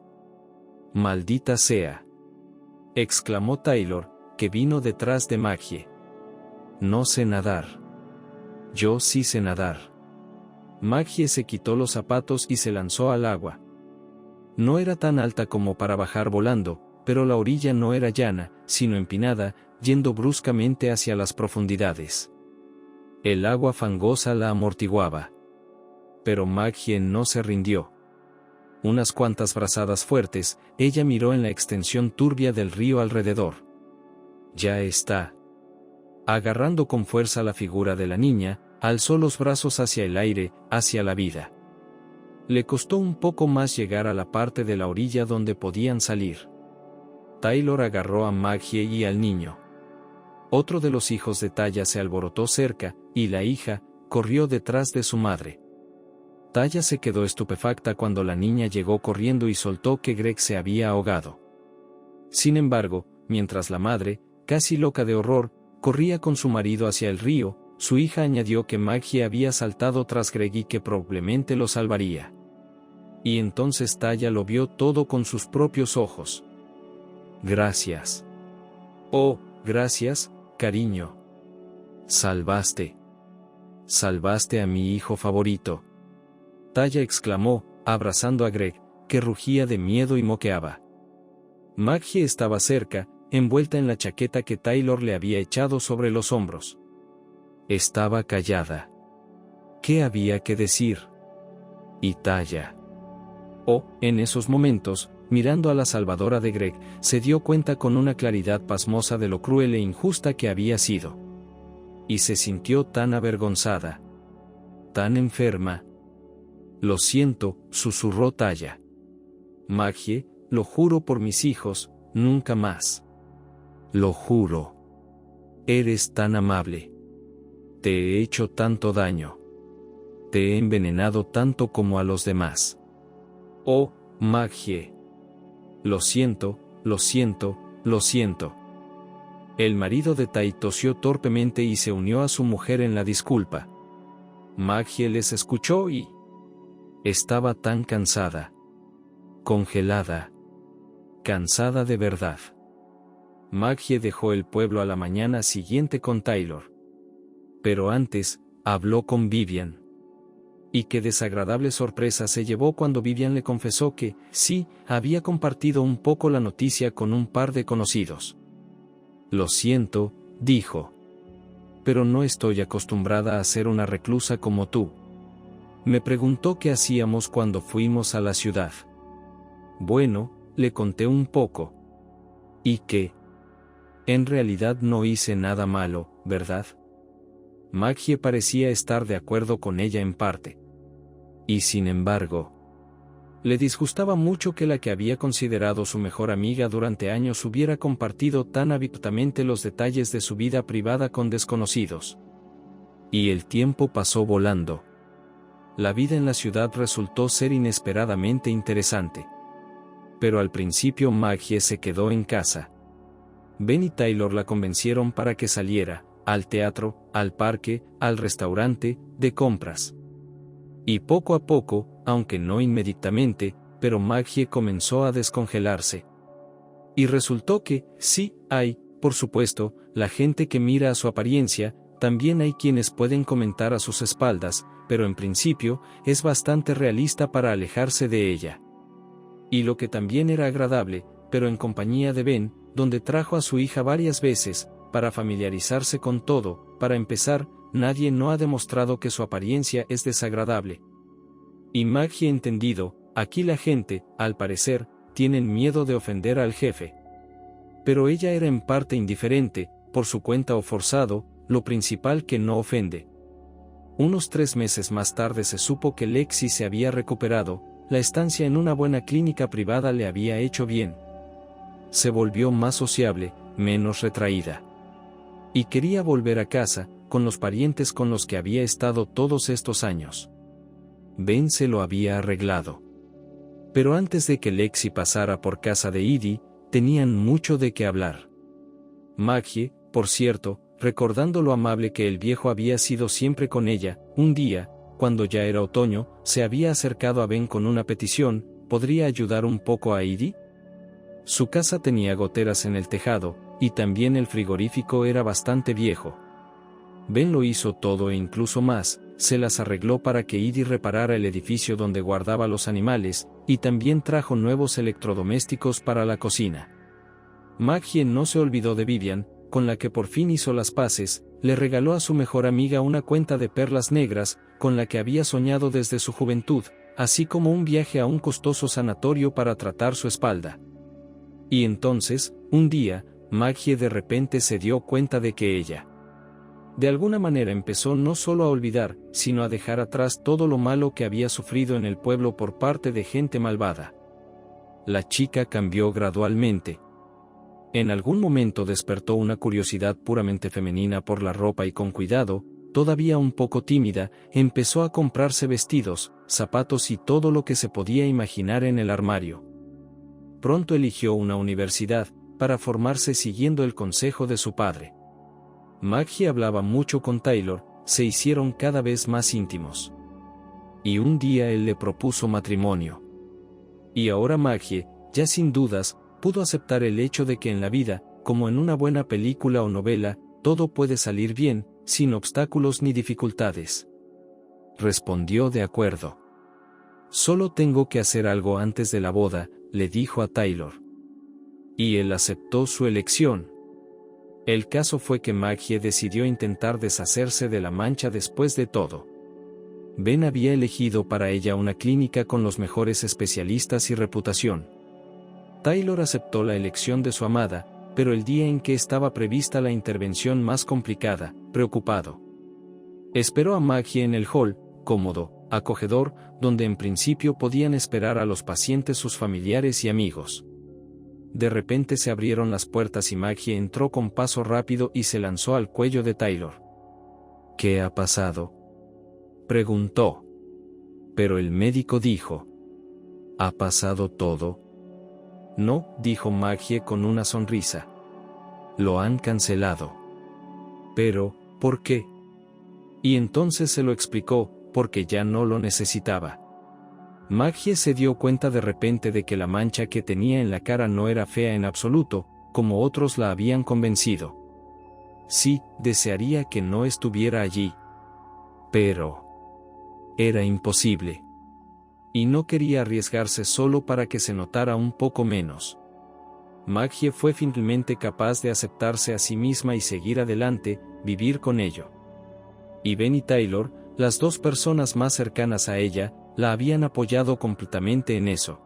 «¡Maldita sea!», exclamó Taylor, que vino detrás de Maggie. «No sé nadar». «Yo sí sé nadar». Maggie se quitó los zapatos y se lanzó al agua. No era tan alta como para bajar volando, pero la orilla no era llana, sino empinada, yendo bruscamente hacia las profundidades. El agua fangosa la amortiguaba. Pero Maggie no se rindió. Unas cuantas brazadas fuertes, ella miró en la extensión turbia del río alrededor. «Ya está». Agarrando con fuerza la figura de la niña, alzó los brazos hacia el aire, hacia la vida. Le costó un poco más llegar a la parte de la orilla donde podían salir. Taylor agarró a Maggie y al niño. Otro de los hijos de Taya se alborotó cerca, y la hija corrió detrás de su madre. Taya se quedó estupefacta cuando la niña llegó corriendo y soltó que Greg se había ahogado. Sin embargo, mientras la madre, casi loca de horror, corría con su marido hacia el río, su hija añadió que Maggie había saltado tras Greg y que probablemente lo salvaría. Y entonces Taya lo vio todo con sus propios ojos. «Gracias». «Oh, gracias, cariño. Salvaste. Salvaste a mi hijo favorito». Taya exclamó, abrazando a Greg, que rugía de miedo y moqueaba. Maggie estaba cerca, envuelta en la chaqueta que Taylor le había echado sobre los hombros. Estaba callada. ¿Qué había que decir? Y Taya. Oh, en esos momentos, mirando a la salvadora de Greg, se dio cuenta con una claridad pasmosa de lo cruel e injusta que había sido. Y se sintió tan avergonzada. Tan enferma. «Lo siento», susurró Taya. «Maggie, lo juro por mis hijos, nunca más». «Lo juro. Eres tan amable. Te he hecho tanto daño. Te he envenenado tanto como a los demás». «Oh, Maggie. Lo siento, lo siento, lo siento». El marido de Tai tosió torpemente y se unió a su mujer en la disculpa. Maggie les escuchó y estaba tan cansada. Congelada. Cansada de verdad. Maggie dejó el pueblo a la mañana siguiente con Taylor. Pero antes, habló con Vivian. Y qué desagradable sorpresa se llevó cuando Vivian le confesó que, sí, había compartido un poco la noticia con un par de conocidos. «Lo siento», dijo. «Pero no estoy acostumbrada a ser una reclusa como tú. Me preguntó qué hacíamos cuando fuimos a la ciudad. Bueno, le conté un poco. ¿Y qué? En realidad no hice nada malo, ¿verdad?» Maggie parecía estar de acuerdo con ella en parte. Y sin embargo, le disgustaba mucho que la que había considerado su mejor amiga durante años hubiera compartido tan abiertamente los detalles de su vida privada con desconocidos. Y el tiempo pasó volando. La vida en la ciudad resultó ser inesperadamente interesante. Pero al principio Maggie se quedó en casa. Ben y Taylor la convencieron para que saliera, al teatro, al parque, al restaurante, de compras. Y poco a poco, aunque no inmediatamente, pero Maggie comenzó a descongelarse. Y resultó que, sí, hay, por supuesto, la gente que mira a su apariencia, también hay quienes pueden comentar a sus espaldas, pero en principio, es bastante realista para alejarse de ella. Y lo que también era agradable, pero en compañía de Ben, donde trajo a su hija varias veces, para familiarizarse con todo, para empezar, nadie no ha demostrado que su apariencia es desagradable. Y Maggie entendido, aquí la gente, al parecer, tienen miedo de ofender al jefe. Pero ella era en parte indiferente, por su cuenta o forzado, lo principal que no ofende. Unos 3 meses más tarde se supo que Lexi se había recuperado, la estancia en una buena clínica privada le había hecho bien. Se volvió más sociable, menos retraída. Y quería volver a casa, con los parientes con los que había estado todos estos años. Ben se lo había arreglado. Pero antes de que Lexi pasara por casa de Edie, tenían mucho de qué hablar. Maggie, por cierto, recordando lo amable que el viejo había sido siempre con ella, un día, cuando ya era otoño, se había acercado a Ben con una petición: ¿podría ayudar un poco a Edie? Su casa tenía goteras en el tejado, y también el frigorífico era bastante viejo. Ben lo hizo todo e incluso más, se las arregló para que Edie reparara el edificio donde guardaba los animales, y también trajo nuevos electrodomésticos para la cocina. Maggie no se olvidó de Vivian, con la que por fin hizo las paces, le regaló a su mejor amiga una cuenta de perlas negras, con la que había soñado desde su juventud, así como un viaje a un costoso sanatorio para tratar su espalda. Y entonces, un día, Maggie de repente se dio cuenta de que ella, de alguna manera, empezó no solo a olvidar, sino a dejar atrás todo lo malo que había sufrido en el pueblo por parte de gente malvada. La chica cambió gradualmente. En algún momento despertó una curiosidad puramente femenina por la ropa y con cuidado, todavía un poco tímida, empezó a comprarse vestidos, zapatos y todo lo que se podía imaginar en el armario. Pronto eligió una universidad, para formarse siguiendo el consejo de su padre. Maggie hablaba mucho con Taylor, se hicieron cada vez más íntimos. Y un día él le propuso matrimonio. Y ahora Maggie, ya sin dudas, pudo aceptar el hecho de que en la vida, como en una buena película o novela, todo puede salir bien, sin obstáculos ni dificultades. Respondió de acuerdo. Solo tengo que hacer algo antes de la boda, le dijo a Taylor. Y él aceptó su elección. El caso fue que Maggie decidió intentar deshacerse de la mancha después de todo. Ben había elegido para ella una clínica con los mejores especialistas y reputación. Taylor aceptó la elección de su amada, pero el día en que estaba prevista la intervención más complicada, preocupado. Esperó a Maggie en el hall, cómodo, acogedor, donde en principio podían esperar a los pacientes sus familiares y amigos. De repente se abrieron las puertas y Maggie entró con paso rápido y se lanzó al cuello de Taylor. ¿Qué ha pasado?, preguntó. Pero el médico dijo: ¿ha pasado todo? No, dijo Maggie con una sonrisa. Lo han cancelado. Pero, ¿por qué? Y entonces se lo explicó: porque ya no lo necesitaba. Maggie se dio cuenta de repente de que la mancha que tenía en la cara no era fea en absoluto, como otros la habían convencido. Sí, desearía que no estuviera allí. Pero era imposible. Y no quería arriesgarse solo para que se notara un poco menos. Maggie fue finalmente capaz de aceptarse a sí misma y seguir adelante, vivir con ello. Y Ben y Taylor, las dos personas más cercanas a ella, la habían apoyado completamente en eso.